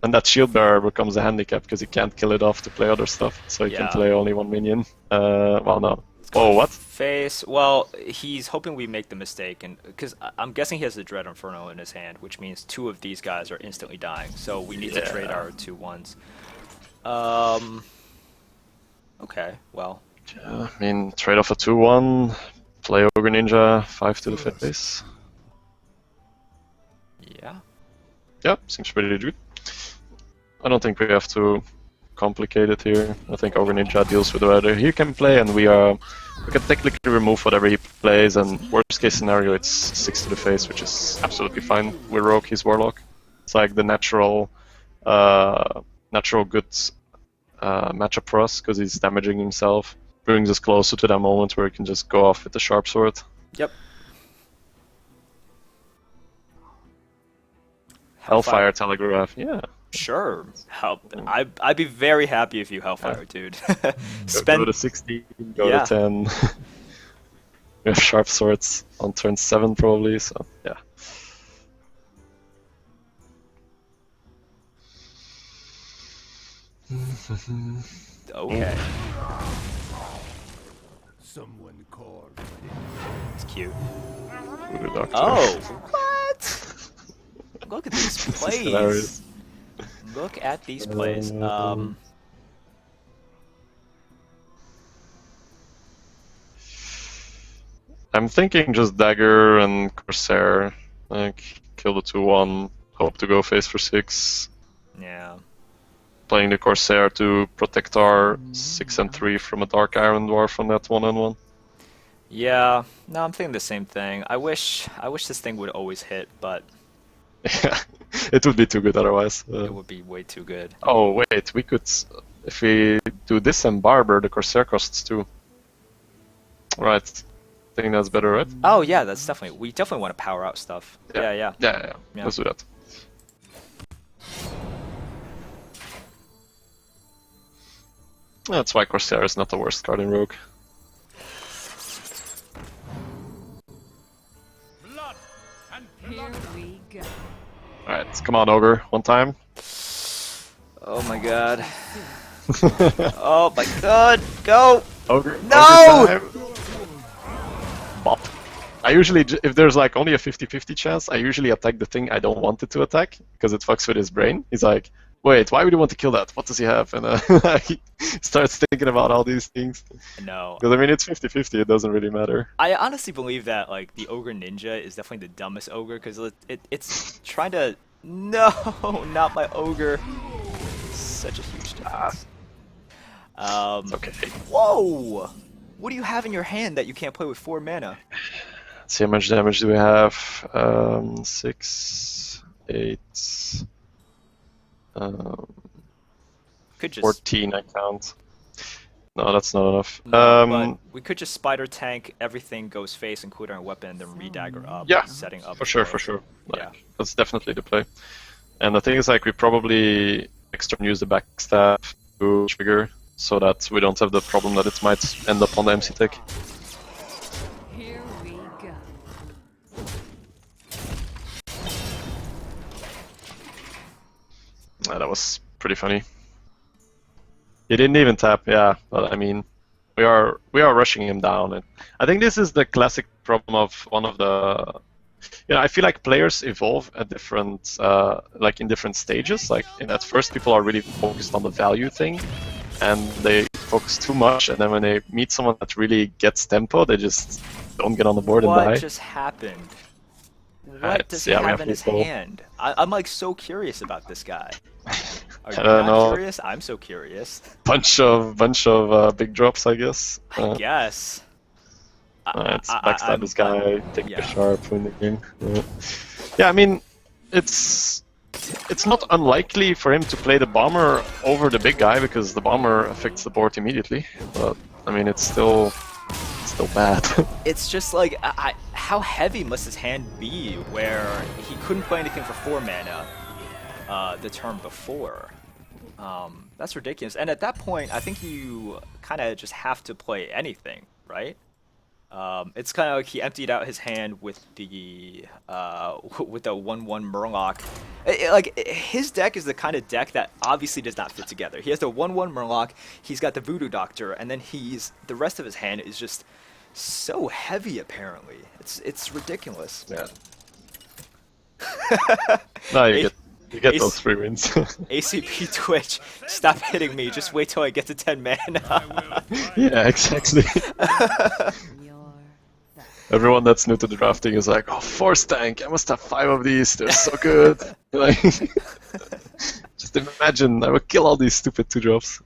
And that shield bearer becomes a handicap because he can't kill it off to play other stuff, so he can play only one minion. Well, no. Oh, what? Face. Well, he's hoping we make the mistake, and because I'm guessing he has the Dread Inferno in his hand, which means 2 of these guys are instantly dying. So we need to trade our 2/1s. Okay. Well. Yeah, I mean, trade off a 2/1, play Ogre Ninja, 5 to the face. Yeah. Yeah, seems pretty good. I don't think we have to complicate it here. I think Ogre Ninja deals with whatever he can play, and we can technically remove whatever he plays, and worst case scenario it's 6 to the face, which is absolutely fine with Rogue, he's Warlock. It's like the natural good matchup for us, because he's damaging himself, brings us closer to that moment where he can just go off with the sharp sword. Yep. Hellfire Telegraph, yeah. Sure. Help. I'd be very happy if you Hellfire, dude. Go to 16, go to 10. We have sharp swords on turn 7 probably, so yeah. Okay. Someone called. It's cute. Voodoo Doctor. Oh, what? Look at these plays. Hilarious. Look at these plays. I'm thinking just Dagger and Corsair. Like, kill the 2/1, hope to go face for 6. Yeah. Playing the Corsair to protect our 6 and 3 from a Dark Iron Dwarf on that 1-on-1. Yeah. No, I'm thinking the same thing. I wish this thing would always hit, but Yeah, it would be too good otherwise. it would be way too good. Oh wait, we could, if we do this and Barber, the Corsair costs 2. Right, I think that's better, right? Oh yeah, that's definitely. We definitely want to power out stuff. Yeah. Yeah. Let's do that. That's why Corsair is not the worst card in Rogue. Here we go. Alright, come on, Ogre, one time. Oh my god. Oh my god. Go. Ogre. No! Ogre time. Bop. I usually, if there's like only a 50-50 chance, I usually attack the thing I don't want it to attack, because it fucks with his brain. He's like, wait, why would you want to kill that? What does he have? And he starts thinking about all these things. No. Because I mean, it's 50-50, it doesn't really matter. I honestly believe that like the Ogre Ninja is definitely the dumbest ogre because it's trying to. No, not my ogre. Such a huge difference. Okay. Whoa! What do you have in your hand that you can't play with 4 mana? Let's see how much damage do we have. 6, 8, Could just 14 I count. No, that's not enough. no, but we could just spider tank. Everything goes face, including our weapon, and then redagger up. Yeah, setting up for sure, play. for sure. Like, Yeah. that's definitely the play. And the thing is, like, we probably next turn use the backstab to trigger, so that we don't have the problem that it might end up on the MC tech. Here we go. That was pretty funny. He didn't even tap, yeah, but I mean, we are rushing him down, and I think this is the classic problem of one of the. I feel like players evolve at different, like in different stages. Like at first, people are really focused on the value thing, and they focus too much. And then when they meet someone that really gets tempo, they just don't get on the board and die. What just happened? What does he have in his hand? I'm like so curious about this guy. Are you I don't not know. curious? I'm so curious. Bunch of big drops, I guess. I guess. It's backstab this guy, take yeah. the sharp, win the game. Yeah, I mean, it's not unlikely for him to play the bomber over the big guy because the bomber affects the board immediately. But I mean, it's still bad. It's just like, how heavy must his hand be where he couldn't play anything for 4 mana the turn before? That's ridiculous. And at that point, I think you kind of just have to play anything, right? It's kind of like he emptied out his hand with the with the 1/1 Murloc. Like his deck is the kind of deck that obviously does not fit together. He has the 1/1 Murloc, he's got the Voodoo Doctor, and then the rest of his hand is just so heavy. Apparently, it's ridiculous. Yeah. No, you get Ace- those 3 wins. ACP Twitch, stop hitting me. Just wait till I get to 10 mana. Yeah, exactly. You're back. Everyone that's new to the drafting is like, oh, Force Tank, I must have 5 of these, they're so good. Like, just imagine, I would kill all these stupid 2-drops.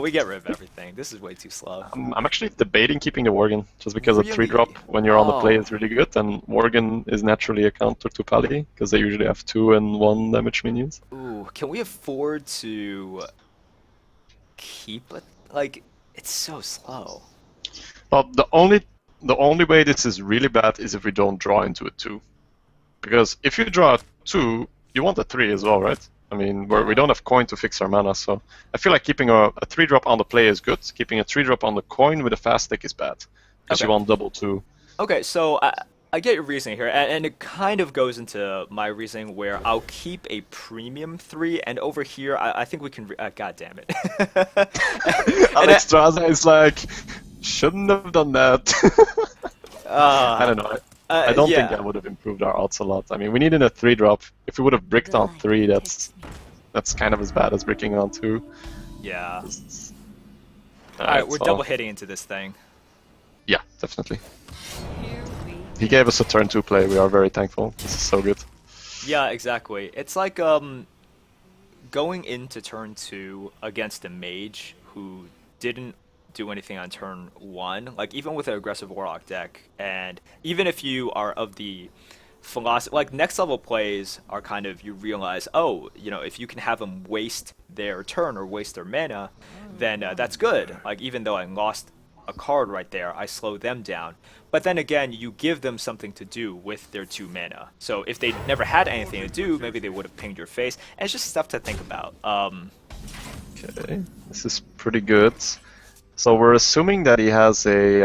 We get rid of everything. This is way too slow. I'm actually debating keeping the Worgen, just because Really? a 3-drop when you're on the play Oh. is really good, and Worgen is naturally a counter to Pally, because they usually have 2 and 1 damage minions. Ooh, can we afford to keep it? Like, it's so slow. Well, the only way this is really bad is if we don't draw into a 2. Because if you draw a 2, you want a 3 as well, right? I mean, we don't have coin to fix our mana, so I feel like keeping a 3-drop on the play is good. Keeping a 3-drop on the coin with a fast stick is bad. Because Okay. you want double 2. Okay, so I get your reasoning here, and it kind of goes into my reasoning where I'll keep a premium 3, and over here I think we can. God damn it! And Alex Straza is like, shouldn't have done that. I don't know. I don't think that would have improved our odds a lot. I mean, we needed a 3-drop. If we would have bricked on 3, that's kind of as bad as bricking on 2. Yeah. It's- Alright, we're so- double hitting into this thing. Yeah, definitely. Here we He gave us a turn 2 play. We are very thankful. This is so good. Yeah, exactly. It's like going into turn 2 against a mage who didn't do anything on turn 1, like even with an aggressive Warlock deck, and even if you are of the philosophy, like next level plays are kind of, you realize, oh, you know, if you can have them waste their turn or waste their mana, then that's good. Like even though I lost a card right there, I slow them down. But then again, you give them something to do with their 2 mana. So if they never had anything to do, maybe they would have pinged your face. And it's just stuff to think about. Okay, this is pretty good. So we're assuming that he has a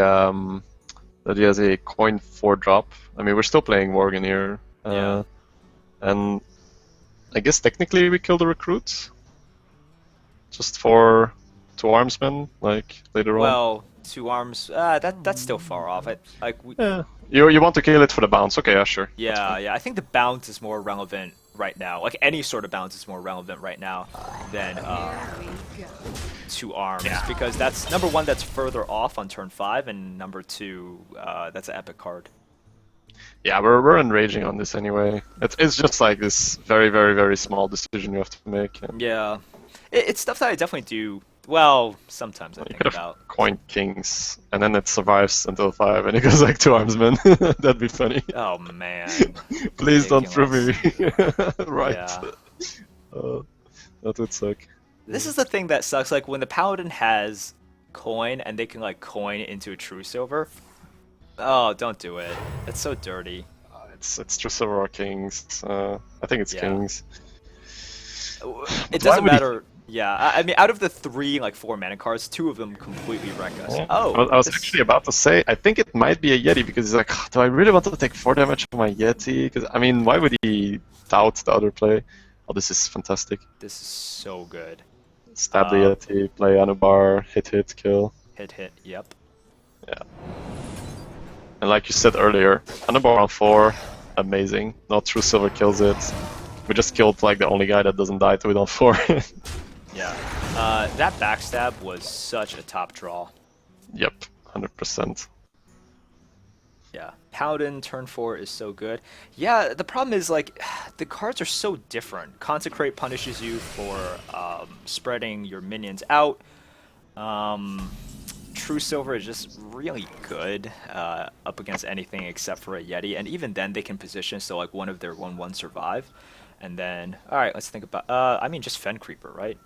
coin 4-drop. I mean, we're still playing Worgen here. Yeah. And I guess technically we kill the recruit. Just for 2 armsmen, like later on. Well, 2 arms, that's still far off. Yeah. You want to kill it for the bounce? Okay, yeah, sure. Yeah. I think the bounce is more relevant right now. Like any sort of bounce is more relevant right now than go. 2 arms, because that's number 1, that's further off on turn 5, and number 2, that's an epic card. Yeah, we're enraging on this anyway. It's just like this very, very, very small decision you have to make. And Yeah, it's stuff that I definitely do. Well, sometimes I you think could have about. coined kings, and then it survives until 5, and it goes like 2 armsmen. That'd be funny. Oh man. Please don't prove me right. Yeah. That would suck. This is the thing that sucks. Like when the paladin has coin and they can like coin into a true silver. Oh, don't do it. That's so dirty. It's just silver or kings. I think it's Yeah. kings. It Why doesn't would he- matter. Yeah, I mean, out of the 3 like 4 mana cards, 2 of them completely wreck us. Yeah. Oh, I was this- actually about to say, I think it might be a Yeti, because he's like, do I really want to take 4 damage on my Yeti? Because, I mean, why would he doubt the other play? Oh, this is fantastic. This is so good. Stab the Yeti, play Anubar, hit, kill. Hit. Yep. Yeah. And like you said earlier, Anubar on 4, amazing. Not True Silver kills it. We just killed like the only guy that doesn't die to it on 4. Yeah. That backstab was such a top draw. Yep, 100%. Yeah. Paladin turn 4 is so good. Yeah, the problem is like the cards are so different. Consecrate punishes you for spreading your minions out. True Silver is just really good up against anything except for a Yeti, and even then they can position so like one of their 1/1 survive. And then, all right, let's think about. I mean, just Fen Creeper, right?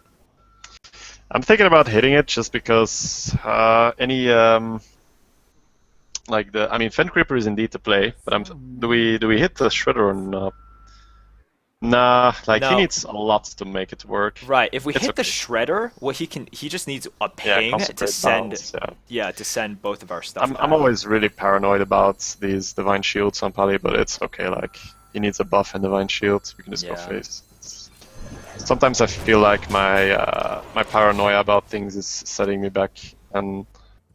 I'm thinking about hitting it just because any Fen Creeper is indeed to play, but do we hit the Shredder or not? Nah, like he No. needs a lot to make it work. Right. If we It's hit the okay. shredder, what he just needs a Yeah, ping to consecrate send, balance, yeah. yeah, to send both of our stuff I'm back. always really paranoid about these divine shields on Pali, but it's okay. Like he needs a buff and divine shield. We can just go Yeah. face. Sometimes I feel like my paranoia about things is setting me back, and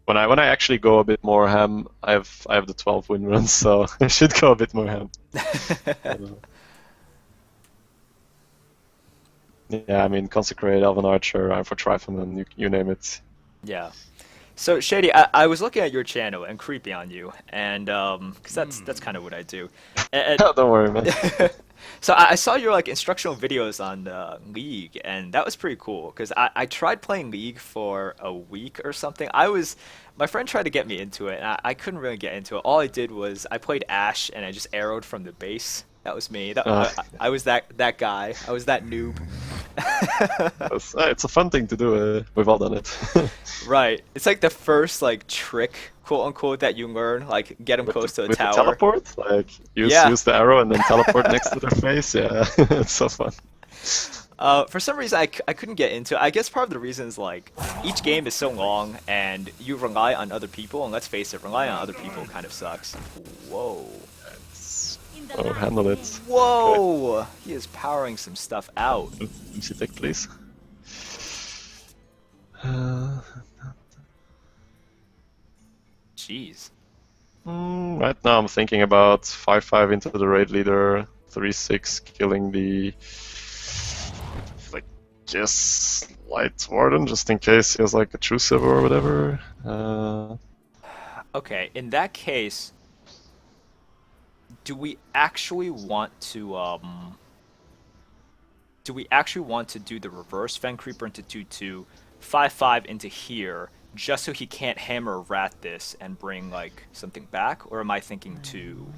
when I actually go a bit more ham, I have the 12 win runs, so I should go a bit more ham. Yeah, I mean consecrate, Elven Archer, I'm for Trifleman, you name it. Yeah. So Shady, I was looking at your channel and creepy on you, and 'cause that's kind of what I do. And, Don't worry, man. so I saw your like instructional videos on League, and that was pretty cool. Because I tried playing League for a week or something. My friend tried to get me into it, and I couldn't really get into it. All I did was I played Ashe, and I just arrowed from the base. That was me. I was that guy. I was that noob. It's a fun thing to do. We've all done it. Right. It's like the first like trick, quote unquote, that you learn. Like get them close to a With the tower. teleport, like Yeah. use the arrow and then teleport next to their face. Yeah, it's so fun. For some reason, I couldn't get into it. I guess part of the reason is like each game is so long and you rely on other people. And let's face it, relying on other people kind of sucks. Whoa. Oh, handle it. Whoa! He is powering some stuff out. MC tech, please. Jeez. Right now I'm thinking about 5-5 into the raid leader, 3-6 killing the like just light warden just in case he has like a intrusive or whatever. Okay, in that case, do we actually want to do the reverse Fen Creeper into 2/2, 5/5 into here, just so he can't hammer rat this and bring like something back, or am I thinking too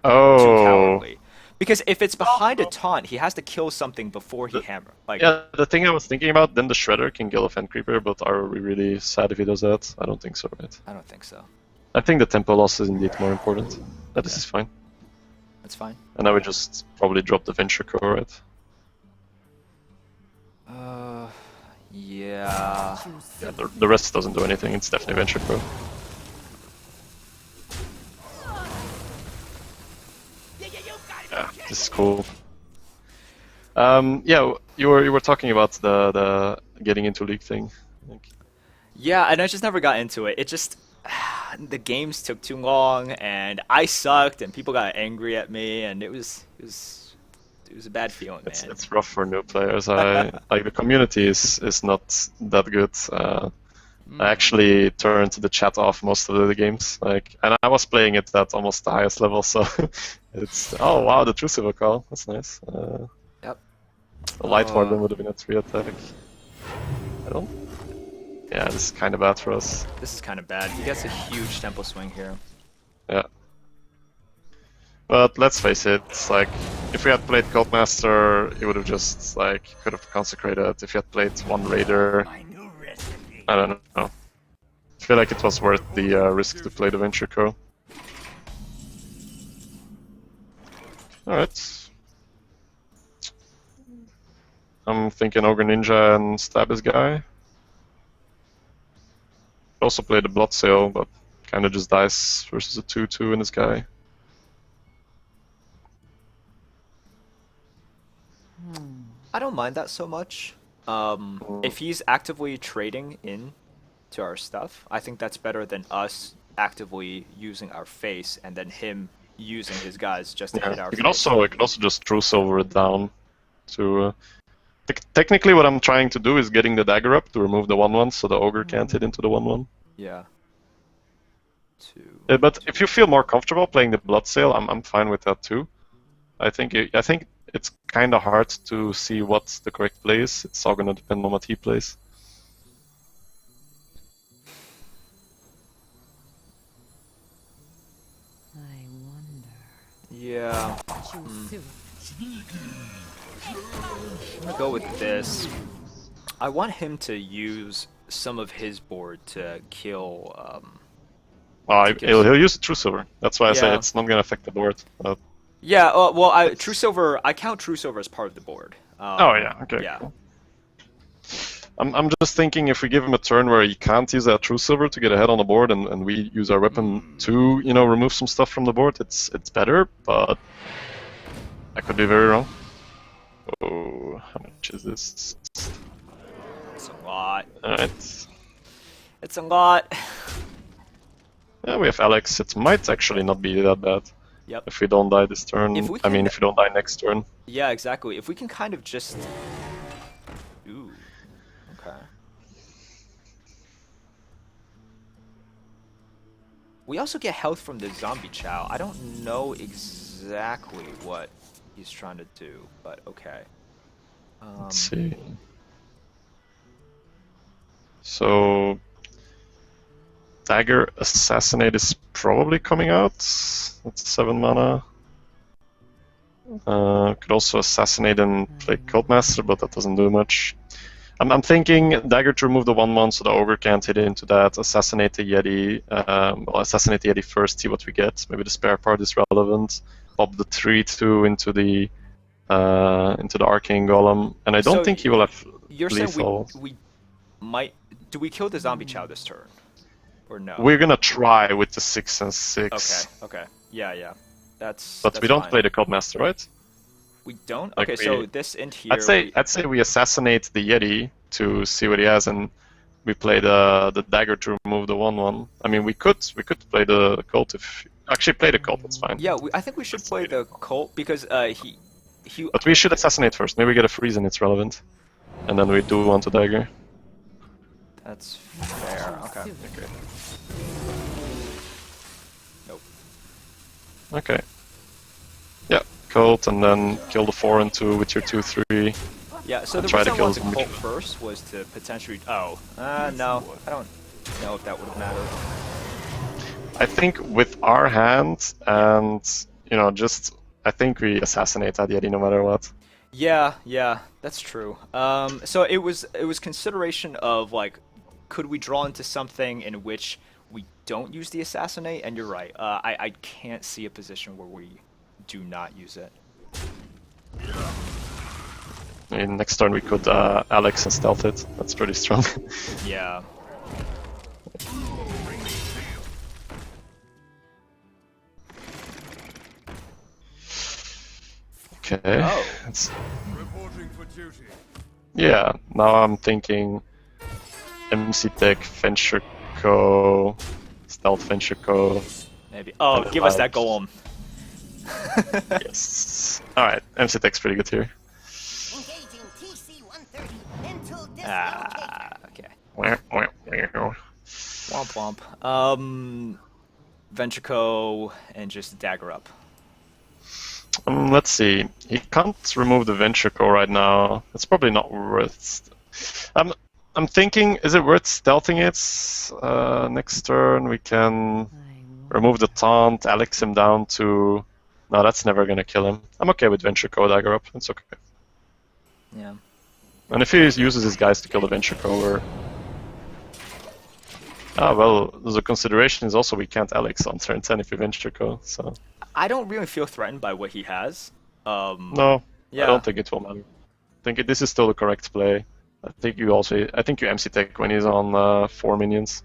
Oh, cowardly? Because if it's behind a taunt, he has to kill something before he hammer. Like, yeah. The thing I was thinking about, then the Shredder can kill a Fen Creeper, but are we really sad if he does that? I don't think so, right? I don't think so. I think the tempo loss is indeed more important. But this is fine. That's fine. And I would just probably drop the Venture Core, right? Yeah. Yeah, the rest doesn't do anything, it's definitely Venture Core. Yeah, this is cool. Yeah, you were talking about the getting into League thing. Yeah, and I just never got into it. It just the games took too long, and I sucked, and people got angry at me, and it was a bad feeling, man. It's rough for new players. Like the community is not that good. I actually turned the chat off most of the games, like, and I was playing it at almost the highest level, so it's wow, the Trucible call, that's nice. Yep. The Light Warden would have been a 3 attack. I don't. Yeah, this is kind of bad for us. This is kind of bad. He gets a huge tempo swing here. Yeah. But let's face it, it's like if we had played Cultmaster, he would have just like could have consecrated. If he had played one Raider, I don't know. I feel like it was worth the risk to play the Venture Co. Alright. I'm thinking Ogre Ninja and stab his guy. Also play the Blood Sail, but kinda just dies versus a 2/2 in this guy. I don't mind that so much. If he's actively trading in to our stuff, I think that's better than us actively using our face and then him using his guys just to hit our You face. can also just true silver it down to. Technically, what I'm trying to do is getting the dagger up to remove the 1/1, so the ogre can't hit into the 1/1. Yeah. But if you feel more comfortable playing the Blood Sail, I'm fine with that too. I think it's kind of hard to see what's the correct play is. It's all gonna depend on what he plays. I wonder. Yeah. Choose I'm gonna go with this. I want him to use some of his board to kill. He'll use True Silver. That's why I say Yeah. it's not gonna affect the board. But Yeah, well, True Silver, I count True Silver as part of the board. Oh yeah, okay. Yeah. Cool. I'm just thinking if we give him a turn where he can't use that True Silver to get ahead on the board, and we use our weapon to, you know, remove some stuff from the board, it's better. But I could be very wrong. Oh, how much is this? It's a lot. All right. It's a lot. Yeah, we have Alex. It might actually not be that bad. Yep. If we don't die this turn. If we I mean, can- if we don't die next turn. Yeah, exactly. If we can kind of just... Ooh. Okay. We also get health from the zombie chow. I don't know exactly what he's trying to do, but okay. Let's see. So, Dagger Assassinate is probably coming out. That's 7 mana. Could also Assassinate and play Cultmaster, but that doesn't do much. I'm thinking Dagger to remove the 1/1 so the Ogre can't hit into that. Assassinate the Yeti. Well, Assassinate the Yeti first, see what we get. Maybe the spare part is relevant. Pop the 3/2 into the Arcane Golem. And I don't So think he will have You're lethal. saying we might... Do we kill the zombie chow this turn? Or no? We're gonna try with the 6 and 6. Okay. Yeah. That's But we don't fine. play the Cultmaster, right? We don't? Like Okay, so this end here... I'd say we assassinate the Yeti to see what he has, and we play the dagger to remove the 1/1. I mean, we could play the cult if actually play the cult. That's fine. Yeah, I think we should play the cult because he But we should assassinate first. Maybe we get a freeze and it's relevant, and then we do want the dagger. That's fair. Okay. Nope. Okay. Yeah, cult, and then kill the 4 and 2 with your 2/3. Yeah. So I'll the try reason to I kill wanted to zombie cult chow. first was to potentially. No, I don't know if that would have mattered. I think with our hand and just I think we assassinate that Yeti no matter what. Yeah, that's true. So it was consideration of like, could we draw into something in which we don't use the assassinate? And you're right. I can't see a position where we do not use it. I mean, next turn we could Alex and stealth it. That's pretty strong. Yeah. Okay. Oh. Reporting for duty. Yeah, now I'm thinking MC Tech, Venture Co, Stealth Venture Co. Maybe. Oh, give us that golem. Yes. Alright, MC Tech's pretty good here. Engaging TC-130 until Okay. Womp Womp. Venture Co. and just dagger up. Let's see. He can't remove the Venture Co right now. It's probably not worth. I'm thinking, is it worth stealthing it? Next turn we can remove the taunt, Alex him down to. No, that's never gonna kill him. I'm okay with Venture Co dagger up. It's okay. Yeah. And if he uses his guys to kill the Venture Co, we're. Ah well, the consideration is also we can't Alex on turn 10 if we Venture Co. So. I don't really feel threatened by what he has. No, Yeah. I don't think it will matter. I think this is still the correct play. I think you MC Tech when he's on 4 minions.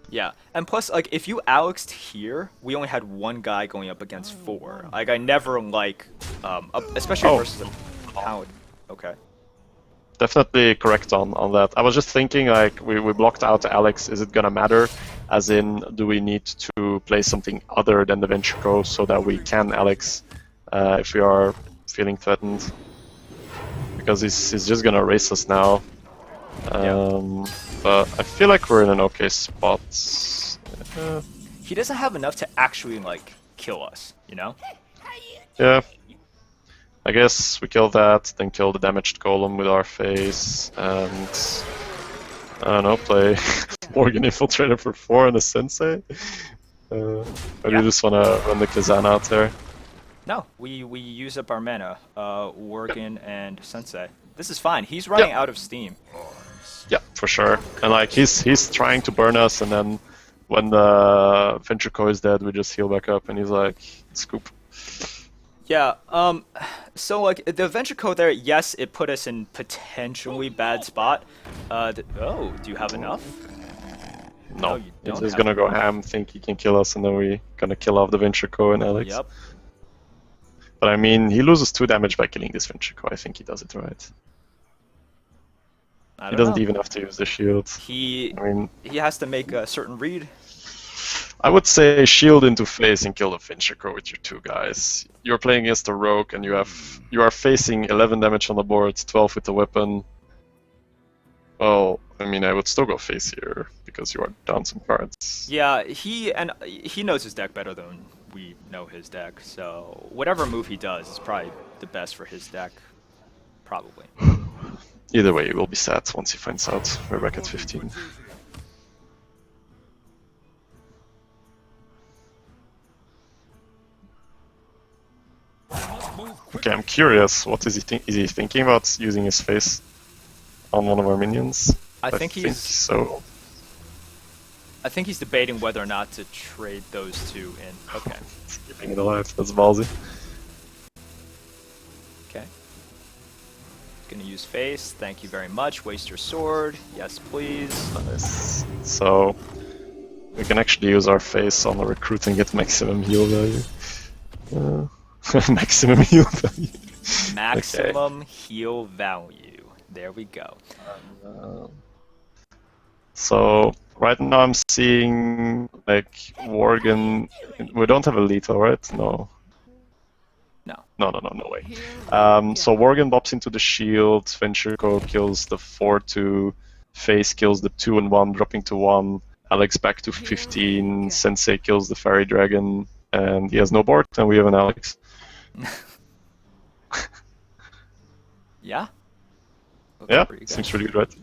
Yeah, and plus, like, if you Alexed here, we only had one guy going up against 4. Like, I never especially Oh. versus a paladin. Okay. Definitely correct on that. I was just thinking, like, we blocked out Alex. Is it gonna matter? As in, do we need to play something other than the Venture Co so that we can Alex if we are feeling threatened? Because he's just gonna race us now. But I feel like we're in an okay spot. He doesn't have enough to actually, like, kill us, you know? Yeah. I guess we kill that, then kill the damaged golem with our face, and I don't know, play Morgan Infiltrator for 4 and a Sensei. Or do you just wanna run the Kazan out there? No, we use up our mana, Worgen and Sensei. This is fine. He's running out of steam. Yeah, for sure. And like he's trying to burn us, and then when the Ventrico is dead, we just heal back up, and he's like, scoop. Yeah, so like the Ventrico there, yes, it put us in potentially bad spot. Oh, do you have enough? No, you he's don't just have gonna go ham, think he can kill us, and then we gonna kill off the Ventrico and Alex. Yep. But I mean, he loses 2 damage by killing this Ventrico. I think he does it right. I He don't doesn't know. even have to use the shield. He I mean, has to make a certain read. I would say shield into face and kill the Ventrico with your 2 guys. You're playing against a rogue, and you are facing 11 damage on the board, 12 with the weapon. Well, I mean, I would still go face here because you are down some cards. Yeah, he knows his deck better than we know his deck. So whatever move he does is probably the best for his deck. Probably. Either way, he will be sad once he finds out we're back at 15. Okay, I'm curious. What is he thinking about using his face on one of our minions? I think he's so. I think he's debating whether or not to trade those two in. Okay. Keeping it alive. That's ballsy. Okay. Gonna use face. Thank you very much. Waste your sword. Yes, please. Nice. So we can actually use our face on the recruit and get maximum heal value. Maximum heal value. Maximum heal value. There we go. So right now I'm seeing like Worgen. We don't have a lethal, right? No. No. No way. So Worgen bops into the shield. Ventrico kills the 4-2. Face kills the 2 and 1, dropping to 1. Alex back to 15. Sensei kills the fairy dragon, and he has no board, and we have an Alex. Yeah. Looks Yeah, pretty good. seems pretty good, right?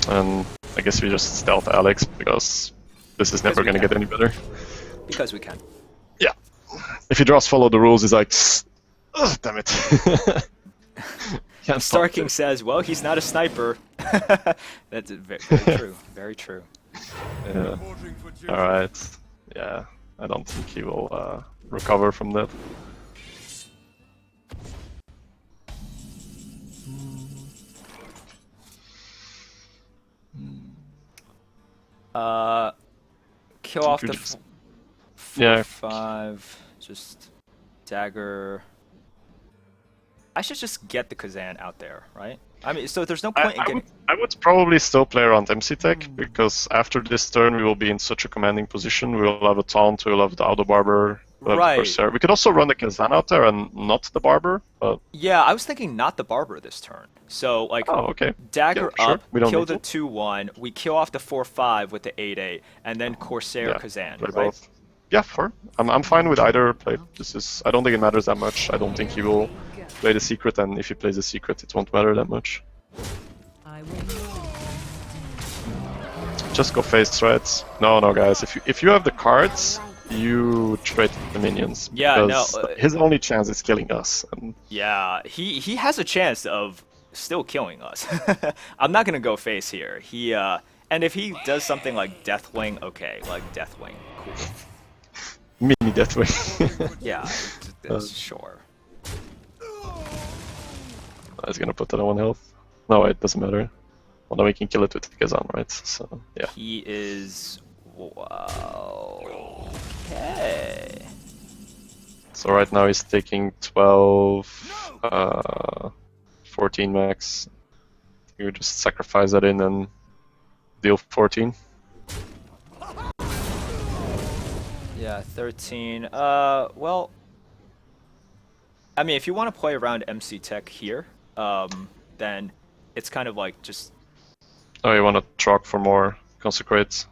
And I guess we just stealth Alex because this is never we going to can. get any better. Because we can. Yeah. If he draws follow the rules, he's like, ugh, damn it. Can't stop Starking it. says, well, he's not a sniper. That's very true. Very true. Yeah. Alright. Yeah. I don't think he will recover from that. Kill off the just- 4/5. Just dagger. I should just get the Kazan out there, right? I mean, so there's no point in getting. I would probably still play around MC Tech because after this turn we will be in such a commanding position. We will have a taunt, we will have the Auto Barber, we'll have Right. the Corsair. We could also run the Kazan out there and not the Barber, but Yeah, I was thinking not the Barber this turn. So like oh, okay. dagger Yeah, sure. up, We don't kill need the to. 2/1. We kill off the 4/5 with the 8/8, and then Corsair Yeah, Kazan, play right? both. Yeah, sure. I'm fine with either play. I don't think it matters that much. I don't think he will play the secret, and if he plays the secret, it won't matter that much. I will. Just go face threats. No, guys. If you have the cards, you trade the minions. Yeah, because no, his only chance is killing us. And Yeah, he has a chance of still killing us. I'm not gonna go face here. And if he does something like Deathwing, okay, like Deathwing, cool. mini Deathwing. Yeah, sure. He's gonna put that on 1 health. No, it doesn't matter. Well, then we can kill it with Kazan, right? So yeah. He is. Wow. Okay. So right now he's taking 12, 14 max. You just sacrifice that in and deal 14. Yeah, 13. Well, I mean, if you want to play around MC Tech here, then it's kind of like just Oh, you want to truck for more consecrate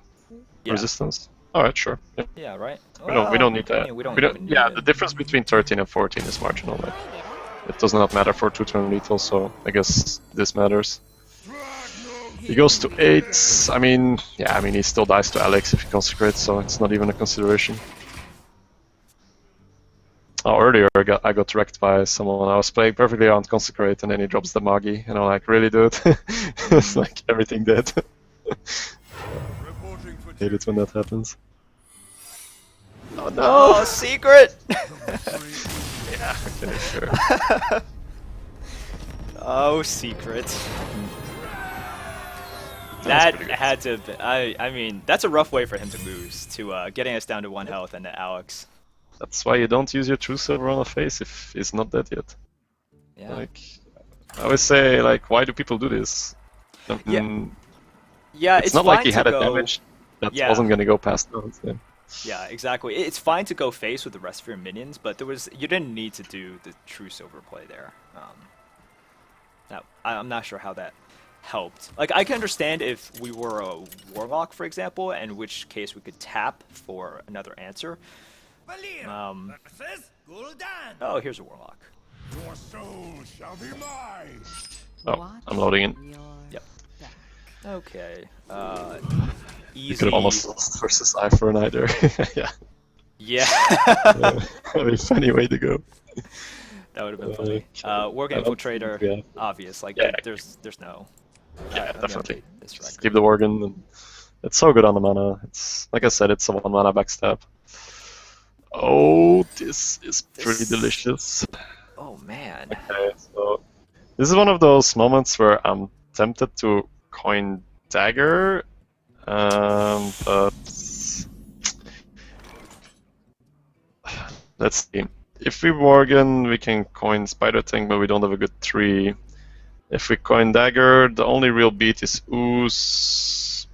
yeah, resistance? Alright, sure. Yeah. yeah, right. We don't need that. Yeah, we don't even need yeah, it. the difference between 13 and 14 is marginal. Like, it does not matter for 2-turn lethal, so I guess this matters. He goes to 8. I mean, yeah, I mean he still dies to Alex if he consecrates, so it's not even a consideration. Oh, earlier I got wrecked by someone. I was playing perfectly on consecrate, and then he drops the Magi, and I'm like, really, dude? It's like everything dead. Hate it when that happens. Oh no! Oh, secret! Yeah, okay, sure. Oh, secret. That's That pretty good. had to. I mean, that's a rough way for him to lose, to getting us down to 1 health and to Alex. That's why you don't use your true silver on a face if he's not dead yet. Yeah. Like, I always say, like, why do people do this? Yeah, It's not like he fine had to a go- damage that Yeah. wasn't gonna go past those. Yeah. Yeah, exactly. It's fine to go face with the rest of your minions, but you didn't need to do the true silver play there. Now, I'm not sure how that helped. Like, I can understand if we were a warlock, for example, in which case we could tap for another answer. Oh, here's a warlock. Your soul shall be mine. Oh, I'm loading in. Yep. Okay. Easy. You could have almost lost versus Eye for an Eye there. Yeah. Yeah. That'd be a funny way to go. That would have been funny. Work I don't think Infiltrator, we have- obvious. Like, Yeah. there's no. Yeah, I'm gonna definitely. take this Just record. keep the Worgen. And it's so good on the mana. It's like I said, it's a 1 mana backstab. Oh, this is pretty This- delicious. Oh man. Okay, so this is one of those moments where I'm tempted to coin Dagger, but let's see. If we Worgen, we can coin Spider Tank, but we don't have a good 3. If we coin Dagger, the only real beat is Ooze.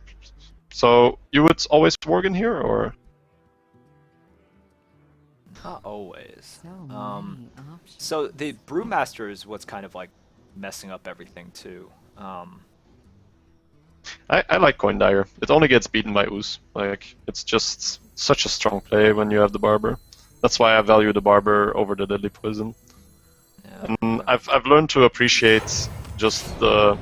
So you would always Worgen here, or? Not always. So Um, many options. So the Brewmaster is what's kind of like messing up everything too. I like Coin Dagger. It only gets beaten by Ooze. Like, it's just such a strong play when you have the Barber. That's why I value the Barber over the Deadly Poison. Yeah. And I've learned to appreciate just the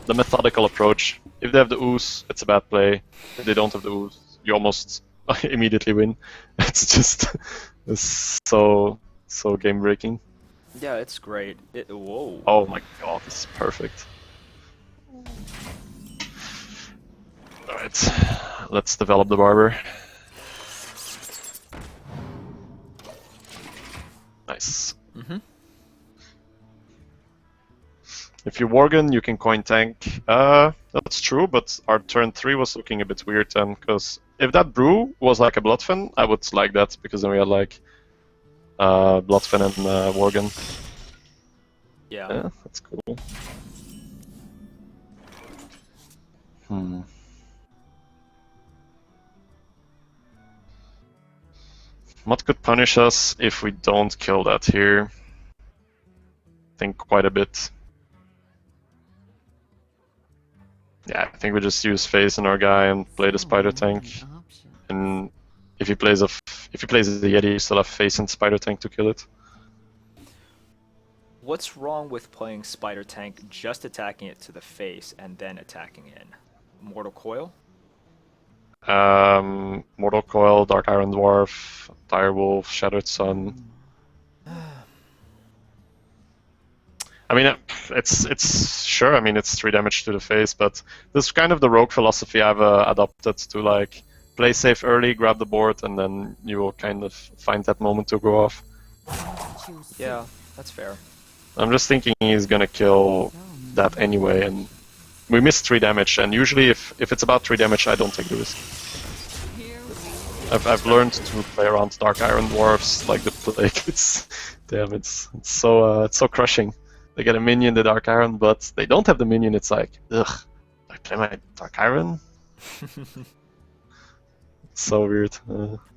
methodical approach. If they have the Ooze, it's a bad play. If they don't have the Ooze, you almost immediately win. It's just it's so game breaking. Yeah, it's great. Whoa. Oh my god, this is perfect. Alright, let's develop the Barber. Nice. Mhm. If you Worgen, you can coin tank. That's true, but our turn 3 was looking a bit weird then, because if that brew was like a Bloodfen, I would like that, because then we had like Bloodfen and Worgen. Yeah. Yeah, that's cool. What could punish us if we don't kill that here? I think quite a bit. Yeah, I think we just use Phase in our guy and play the So Spider many Tank. options. And if he plays the Yeti, you still have Phase and Spider Tank to kill it. What's wrong with playing Spider Tank, just attacking it to the face and then attacking in? Mortal Coil? Mortal Coil, Dark Iron Dwarf, Direwolf, Shattered Sun. I mean, it's sure. I mean, it's 3 damage to the face, but this is kind of the rogue philosophy I've adopted to like play safe early, grab the board, and then you will kind of find that moment to go off. Choose Yeah, that's fair. I'm just thinking he's gonna kill that anyway, and we missed 3 damage. And usually, if it's about 3 damage, I don't take the risk. I've learned to play around Dark Iron Dwarfs like the plague. Damn, it's so crushing. They get a minion, the Dark Iron, but they don't have the minion. It's like, ugh, I play my Dark Iron? It's so weird.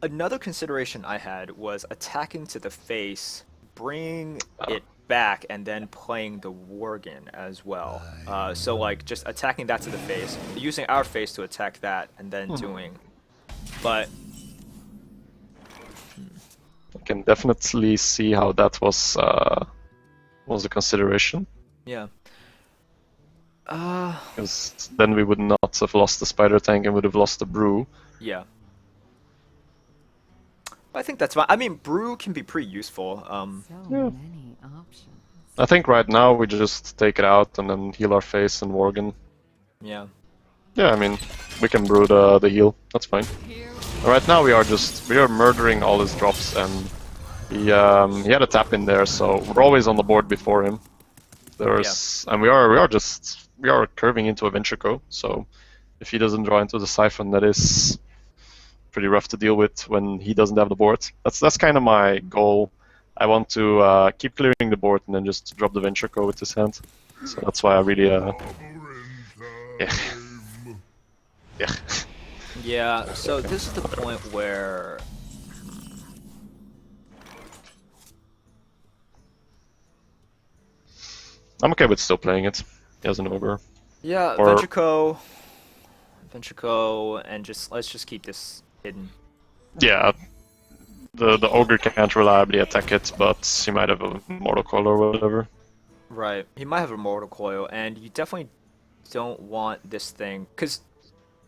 Another consideration I had was attacking to the face, bringing it back, and then playing the Worgen as well. So like just attacking that to the face, using our face to attack that, and then doing. But I can definitely see how that was a consideration. yeah. Because then we would not have lost the spider tank and would have lost the brew. Yeah. I think that's fine. I mean, brew can be pretty useful. So Yeah. many options. I think right now we just take it out and then heal our face and Worgen. Yeah. Yeah, I mean, we can brew the heal. That's fine. Right now we are murdering all his drops, and he had a tap in there, so we're always on the board before him. And we are curving into a Ventrico, so if he doesn't draw into the Siphon, that is pretty rough to deal with when he doesn't have the board. That's kind of my goal. I want to keep clearing the board and then just drop the Ventrico with his hand. So that's why I really yeah. Yeah. Yeah, so this is the point where... I'm okay with still playing it. He has an ogre. Yeah, Or- Ventrico, and let's just keep this hidden. Yeah. The ogre can't reliably attack it, but he might have a mortal coil or whatever. Right. He might have a mortal coil, and you definitely don't want this thing, because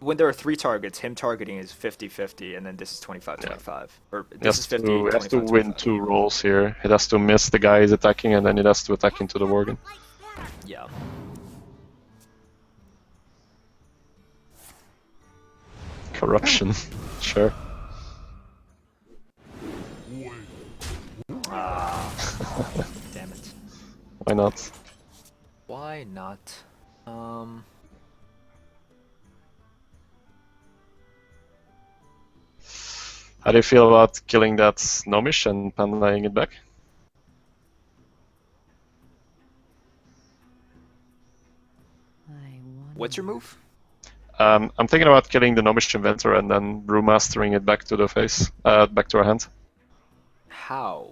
when there are 3 targets, him targeting is 50-50, and then this is 25-25. Or He this has is to, 50, he has to 25-25. win 2 rolls here. It has to miss the guy he's attacking, and then it has to attack into the Worgen. Yeah. Corruption. Sure. Damn it. Why not? Why not? How do you feel about killing that Gnomish and pandaing it back? What's your move? I'm thinking about killing the Gnomish Inventor and then brewmastering it back to the face, back to our hand. How?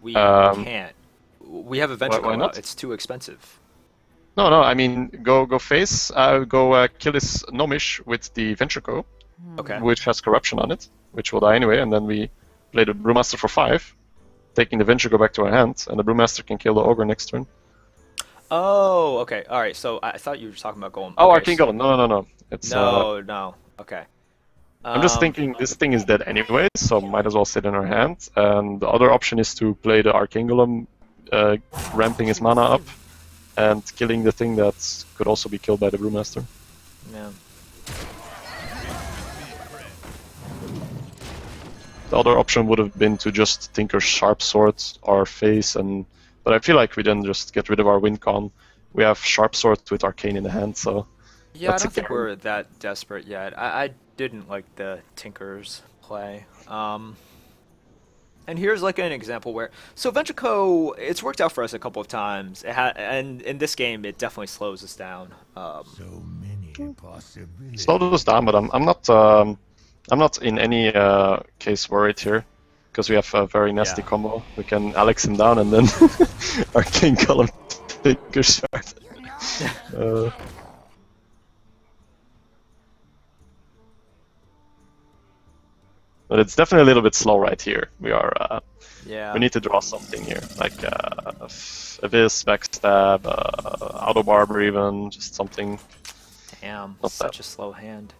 We Um, can't. We have a Ventrico why not? out. It's too expensive. No, I mean, go face, kill this Gnomish with the Ventrico, Okay. which has corruption on it, which will die anyway, and then we play the Brewmaster for 5, taking the Ventrico back to our hand, and the Brewmaster can kill the Ogre next turn. Oh, okay. All right. So I thought you were talking about going. Oh, okay, Arcane Golem, no. It's, No. Okay. I'm just thinking this thing is dead anyway, so might as well sit in our hand, and the other option is to play the Arcane Golem, ramping his mana up, and killing the thing that could also be killed by the Brewmaster. Yeah. The other option would have been to just Tinker's Sharp Sword our face, but I feel like we then just get rid of our win con. We have Sharp Sword with Arcane in the hand, so Yeah, that's I don't think carry. we're that desperate yet. I didn't like the Tinker's play. And here's like an example where Ventrico, it's worked out for us a couple of times. And in this game, it definitely slows us down. So many possibilities. Slow us down, but I'm not in any case worried here, because we have a very nasty Yeah. combo. We can Alex him down and then Arcane Golem Tinker's Shard. But it's definitely a little bit slow right here. Yeah. We need to draw something here, like Abyss, Backstab, Auto Barber even, just something. Damn, Not such bad. a slow hand.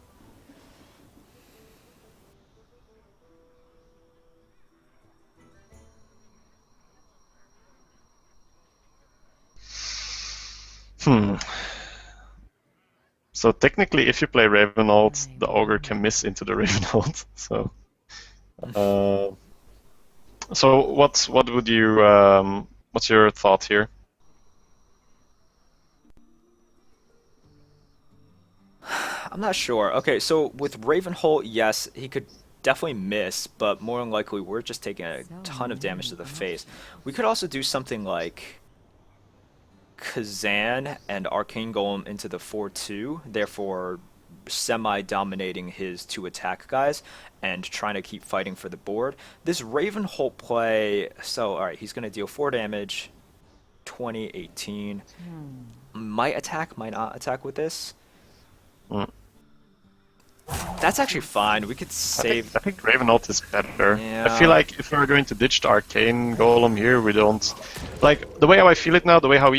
So technically, if you play Ravenhold, the Ogre can miss into the Ravenhold. So what would you what's your thought here? I'm not sure. Okay, so with Ravenholt, yes, he could definitely miss, but more than likely we're just taking a ton of damage to the face. We could also do something like Kazan and Arcane Golem into the 4-2, therefore semi-dominating his 2 attack guys and trying to keep fighting for the board. This Ravenholt play, so alright, he's going to deal 4 damage, 20, 18. Might attack, might not attack with this. That's actually fine. We could save. I think Ravenhold is better. Yeah. I feel like if we're going to ditch the Arcane Golem here, we don't like the way how I feel it now. The way how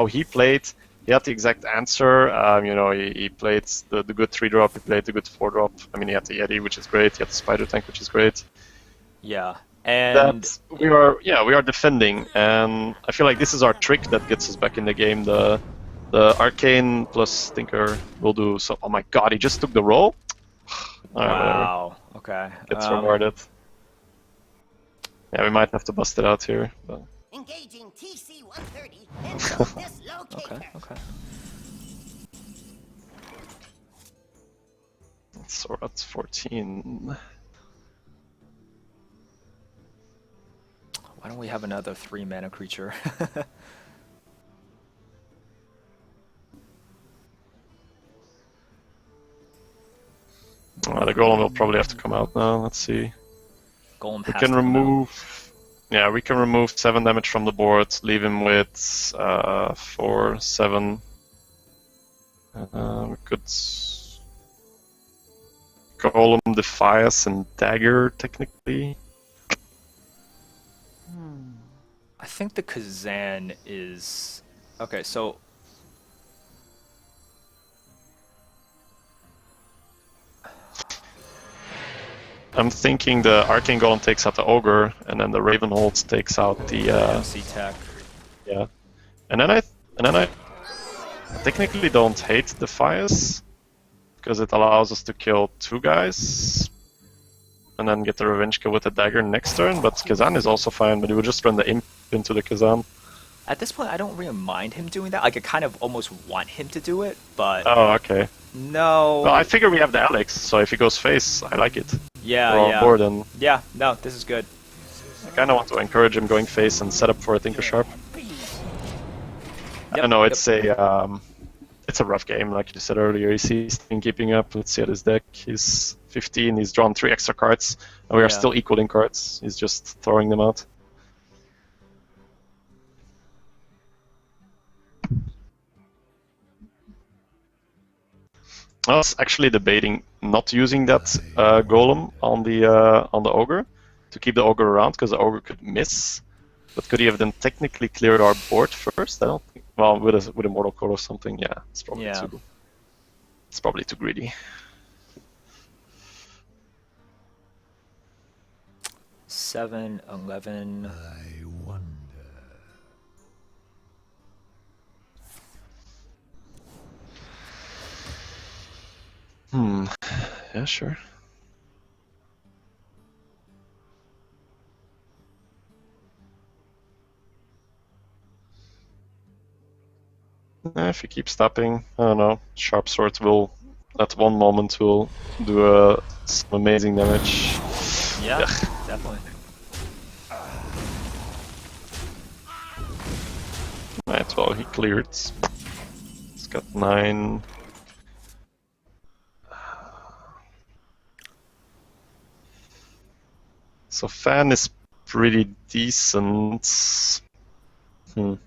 he played, he had the exact answer. You know, he played the good 3-drop, he played the good 4-drop. I mean, he had the Yeti, which is great. He had the Spider Tank, which is great. Yeah, and That we are defending, and I feel like this is our trick that gets us back in the game. The Arcane plus Tinker will do so. Oh my God, he just took the roll. Alright, whatever. wow. Okay. Gets rewarded. Yeah, we might have to bust it out here. But... Engaging TC-130 until dislocator. Okay. Okay. So that's 14. Why don't we have another 3-mana creature? The Golem will probably have to come out now. Let's see. Golem We has can to come out. remove. Yeah, we can remove 7 damage from the board. Leave him with 4, 7. We could Golem, Defias, and Dagger technically. I think the Kazan is... Okay, so... I'm thinking the Arcane Golem takes out the Ogre, and then the Ravenholz takes out the MC Tech. yeah. And then I technically don't hate Defias because it allows us to kill 2 guys and then get the revenge kill with the dagger next turn. But Kazan is also fine, but he would just run the imp into the Kazan. At this point, I don't really mind him doing that. Like, I kind of almost want him to do it, but... Oh, okay. No... Well, I figure we have the Alex, so if he goes face, I like it. Yeah, We're on yeah. board, and Yeah, no, this is good. I kind of want to encourage him going face and set up for a Tinker Sharp. I don't know, it's a rough game, like you said earlier. He's keeping up. Let's see at his deck. He's 15. He's drawn 3 extra cards, and we are still equal in cards. He's just throwing them out. I was actually debating not using that golem on the ogre to keep the ogre around because the ogre could miss. But could he have then technically cleared our board first? I don't think. Well, with a Mortal Coil or something, yeah, it's probably too greedy. 7, 11. I wonder. Yeah, sure. If he keeps stopping, I don't know. Sharp Sword will, at one moment, will do some amazing damage. Yeah, definitely. Right, well, he cleared. He's got 9. So Fan is pretty decent. You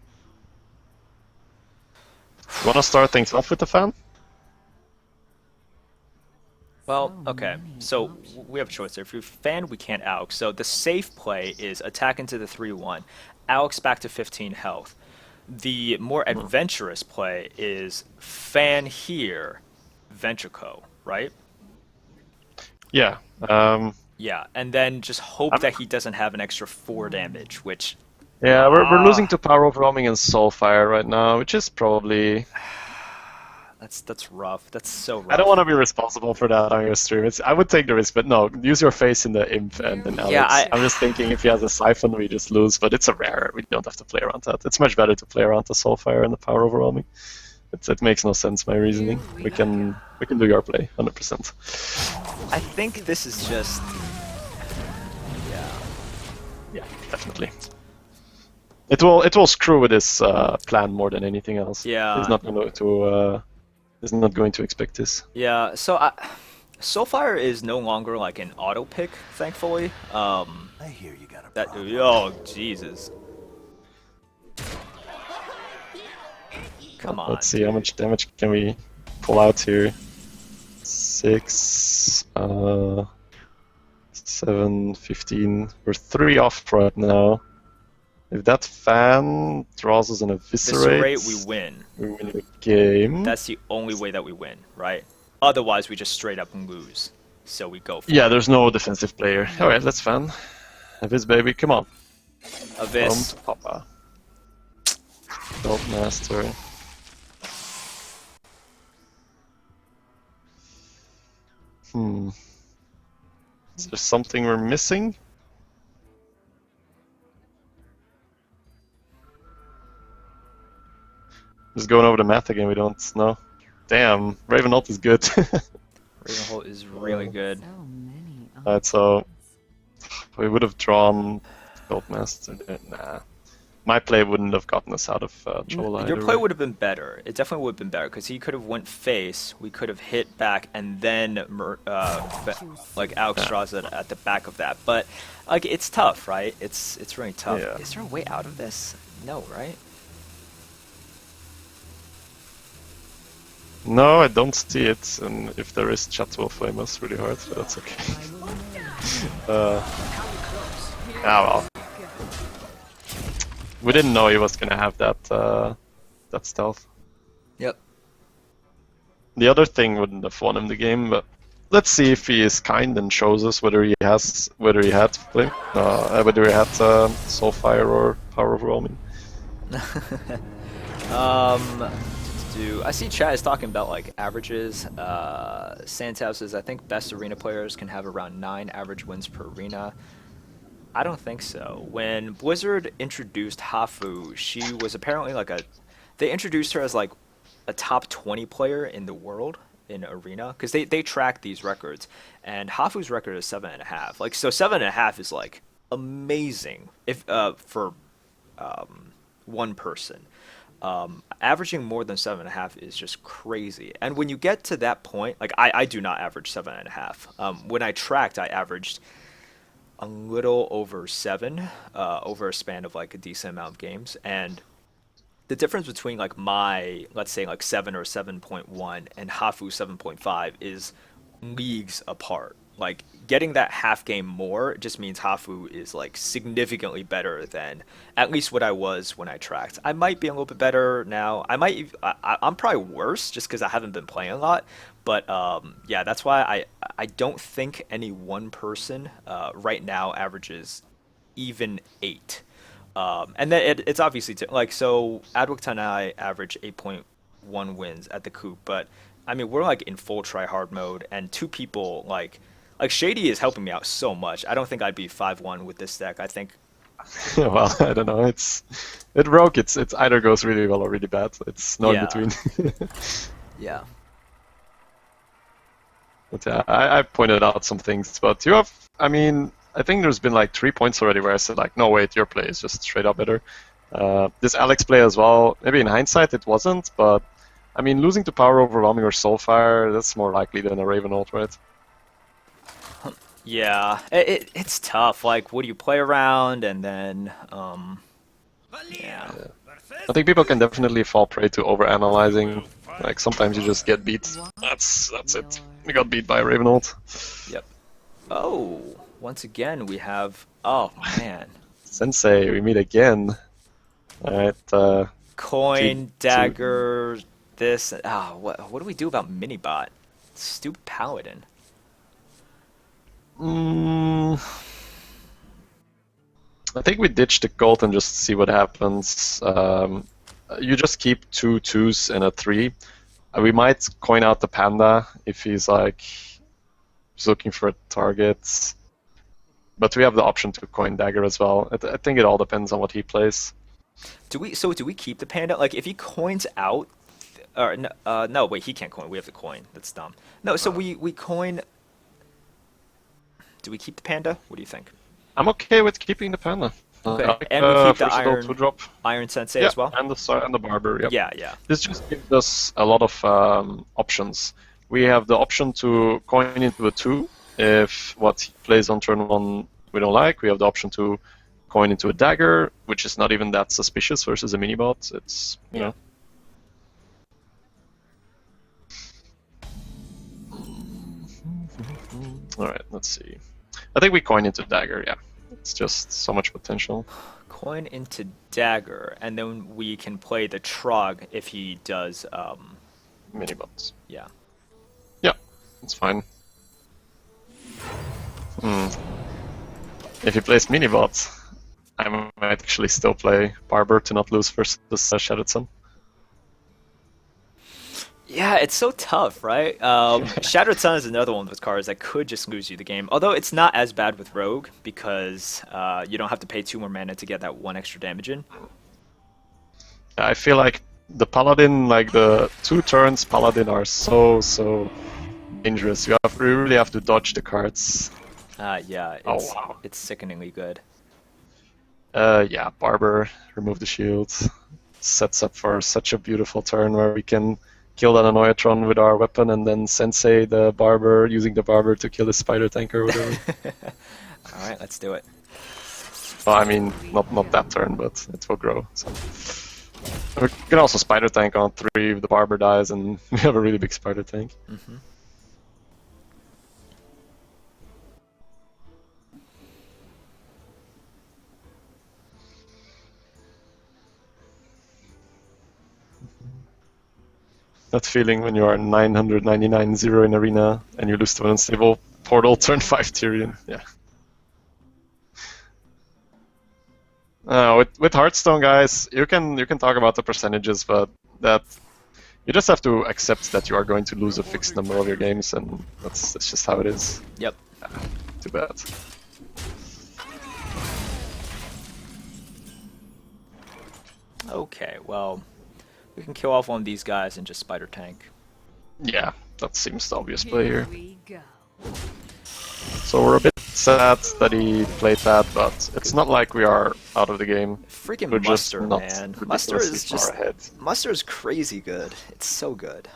wanna start things off with the Fan? Well, okay, so we have a choice there. If we fan, we can't Alex. So the safe play is attack into the 3-1, Alex back to 15 health. The more adventurous play is fan here, Ventrico, right? Yeah. Yeah, and then just hope that he doesn't have an extra 4 damage, which... Yeah, we're losing to Power Overwhelming and Soulfire right now, which is probably... That's rough. That's so rough. I don't want to be responsible for that on your stream. I would take the risk, but no, use your face in the Imp and then Alex. Yeah, I'm just thinking if he has a Siphon, we just lose, but it's a rare. We don't have to play around that. It's much better to play around the Soulfire and the Power Overwhelming. It makes no sense, my reasoning. We can do your play, 100%. I think this is just... Yeah, definitely. It will screw with his plan more than anything else. Yeah. He's not going to expect this. Yeah, so Soulfire is no longer like an auto pick, thankfully. I hear you got a That problem. oh Jesus! Come on. Let's see how much damage can we pull out here. 6, 7, 15. We're 3 off right now. If that fan draws us an Eviscerate, Eviscerate, we win. we win the game. That's the only way that we win, right? Otherwise, we just straight up lose. So we go for Yeah, it. there's no defensive player. Alright, that's fun. Avis, baby, come on. Avis. From Papa. Gold Master. Is there something we're missing? Just going over the math again, we don't know. Damn, Ravenhold is good. Ravenhold is really good. So many. Alright, so we would have drawn Goldmaster. Nah, my play wouldn't have gotten us out of Chola. Your either play way. would have been better. It definitely would have been better because he could have went face. We could have hit back and then like Alex draws it at the back of that. But like it's tough, right? It's really tough. Yeah. Is there a way out of this? No, right? No, I don't see it, and if there is, chat will flame us really hard, but that's okay. Well. We didn't know he was gonna have that that stealth. Yep. The other thing wouldn't have won him the game, but let's see if he is kind and shows us whether he had flame, whether he had Soulfire or Power Overwhelming. I see chat is talking about like averages. Santav says I think best arena players can have around 9 average wins per arena. I don't think so. When Blizzard introduced Hafu, she was apparently like they introduced her as like a top 20 player in the world in arena because they track these records, and Hafu's record is 7.5. Like so, 7.5 is like amazing if for one person. Averaging more than 7.5 is just crazy. And when you get to that point, like I do not average 7.5. When I tracked, I averaged a little over 7 over a span of like a decent amount of games. And the difference between like my, let's say like 7 or 7.1 and Hafu 7.5 is leagues apart. Like getting that half game more just means Hafu is like significantly better than at least what I was when I tracked. I might be a little bit better now. I'm probably worse just because I haven't been playing a lot. But yeah, that's why I don't think any one person right now averages even 8. And then it's obviously like so. Adwick and I average 8.1 wins at the coop, but I mean we're like in full try hard mode, and 2 people like Shady is helping me out so much. I don't think I'd be 5-1 with this deck. I think. Well, I don't know. It's rogue. It's either goes really well or really bad. It's no in between. Yeah. But yeah, I pointed out some things, but you have. I mean, I think there's been like 3 points already where I said like, no wait, your play is just straight up better. This Alex play as well. Maybe in hindsight it wasn't, but I mean, losing to Power Overwhelming or Soulfire, that's more likely than a Ravenhold, right? Yeah, it's tough. Like, what do you play around, and then, yeah. I think people can definitely fall prey to overanalyzing. Like sometimes you just get beat. That's it. We got beat by Ravenhold. Yep. Oh, once again we have. Oh man. Sensei, we meet again. All right. Coin, dagger, this. What do we do about Minibot? Stupid paladin. I think we ditch the gold and just see what happens. You just keep 2 2s and a 3. We might coin out the panda if he's like looking for targets. But we have the option to coin dagger as well. I think it all depends on what he plays. Do we keep the panda? Like if he coins out, or no, wait, he can't coin. We have to coin. That's dumb. No, so we coin. Do we keep the panda? What do you think? I'm okay with keeping the panda. Okay, Like, and we keep the versatile iron, 2-drop. iron sensei as well. And the barber. Yep. Yeah. This just gives us a lot of options. We have the option to coin into a 2 if what he plays on turn 1 we don't like. We have the option to coin into a dagger, which is not even that suspicious versus a minibot. It's you know. All right, let's see. I think we coin into dagger. Yeah, it's just so much potential. Coin into dagger, and then we can play the Trog if he does. Minibots. Yeah. Yeah, that's fine. If he plays minibots, I might actually still play Barber to not lose versus Shattered Sun. Yeah, it's so tough, right? Shattered Sun is another one of those cards that could just lose you the game. Although it's not as bad with Rogue because you don't have to pay 2 more mana to get that 1 extra damage in. I feel like the Paladin, like the 2 turns Paladin are so dangerous. You really have to dodge the cards. Yeah, wow. it's sickeningly good. Yeah, Barber, remove the shields. Sets up for such a beautiful turn where we can kill that Annoyatron with our weapon and then Sensei the Barber, using the Barber to kill the Spider Tank or whatever. Alright, let's do it. Well, I mean, not that turn, but it will grow. So. We can also Spider Tank on 3 if the Barber dies, and we have a really big Spider Tank. Mm-hmm. That feeling when you are 999-0 in arena and you lose to an unstable portal turn 5 Tyrion. Yeah. With Hearthstone, guys, you can talk about the percentages, but that you just have to accept that you are going to lose a fixed number of your games, and that's just how it is. Yep. Too bad. Okay, well, we can kill off one of these guys and just Spider Tank. Yeah, that seems the obvious play here. we go. So we're a bit sad that he played that, but it's not like we are out of the game. Freaking We're just Muster, not man. ridiculously Muster is far just ahead. Muster is crazy good. It's so good.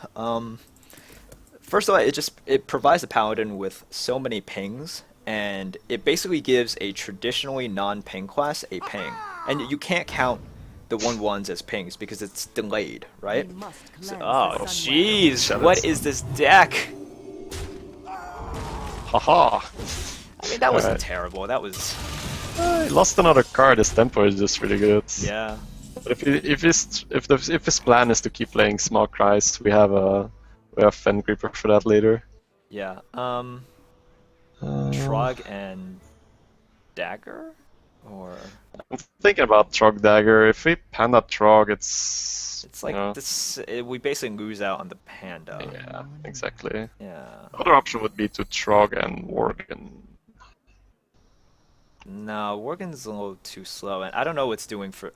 First of all, it provides the paladin with so many pings, and it basically gives a traditionally non-ping class a ping, and you can't count the 1/1s as pings because it's delayed, right? We must cleanse So, the oh, sunwell. jeez, what is this deck? Haha! I mean, that wasn't Alright. terrible. That was, He lost another card. His tempo is just really good. yeah. But if his plan is to keep playing Small Christ, we have Fen Creeper for that later. Yeah. Uh, Trog and Dagger? Or I'm thinking about Trog Dagger. If we pan that Trog, it's like you know, this, we basically lose out on the panda. Yeah, exactly. Yeah. Other option would be to Trog and Worgen. No, Worgen's a little too slow, and I don't know what's doing for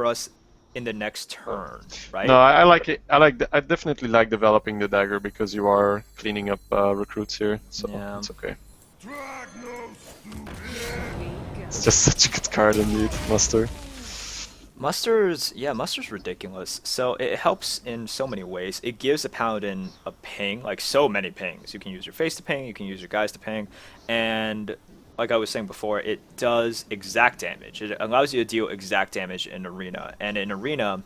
us in the next turn, right? No, I like it. I definitely like developing the dagger because you are cleaning up recruits here, so Yeah. it's okay. We go. It's just such a good card indeed, Muster. Muster's ridiculous. So it helps in so many ways. It gives a paladin a ping, like so many pings. You can use your face to ping, you can use your guys to ping, and like I was saying before, it does exact damage. It allows you to deal exact damage in arena, and in arena,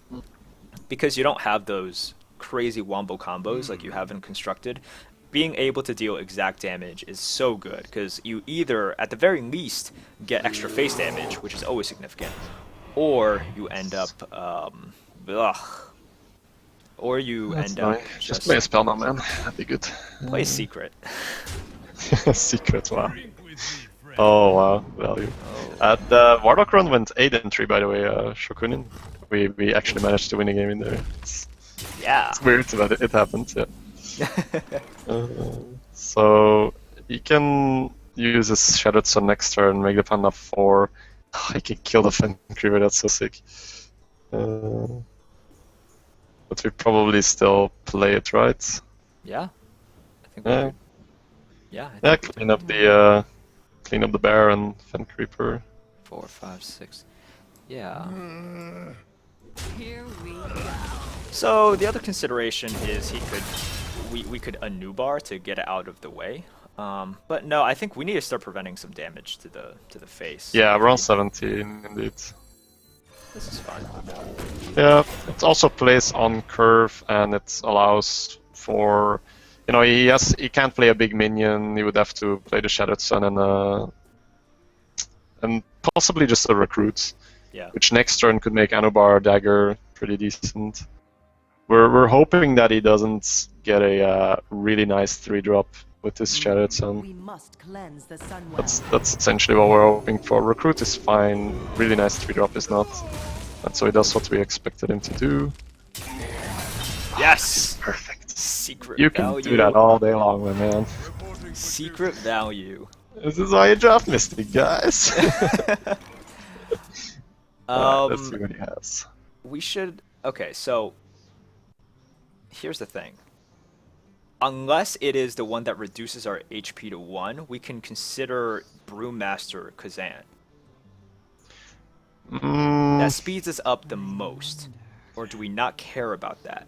because you don't have those crazy wombo combos like you have in constructed, being able to deal exact damage is so good because you either, at the very least, get extra face damage, which is always significant, or you end up, or you That's end up nice. Just play a spell now, man. That'd be good. play secret. Secret, wow. Oh wow, value. The Warlock run went 8-3 by the way, Shokunin. We actually managed to win a game in there. Yeah. It's weird, but it happened, yeah. So you can use his Shattered Sun next turn, make the panda 4. I can kill the Fen Creeper, that's so sick. But we probably still play it, right? Yeah. I think Yeah. we yeah. I Yeah, think clean up the bear and Fen Creeper. 4, 5, 6. Yeah. Here we go. So the other consideration is we could Anubar to get it out of the way. But no, I think we need to start preventing some damage to the face. Yeah, we're on 17 indeed. This is fine. Yeah, it also plays on curve and it allows for, you know, he can't play a big minion. He would have to play the Shattered Sun and possibly just a recruit, Yeah. which next turn could make Anubar Dagger pretty decent. We're hoping that he doesn't get a really nice 3-drop with his Shadowed Sun. We must cleanse the sun well. That's essentially what we're hoping for. Recruit is fine, really nice 3-drop is not. And so he does what we expected him to do. Yes! Perfect. Secret You can value. do that all day long, my man. Secret value. This is why you draft Mystic, guys. Let's see what he has. We should... Okay, so... Here's the thing. Unless it is the one that reduces our HP to 1, we can consider Brewmaster Kazan. That speeds us up the most. Or do we not care about that?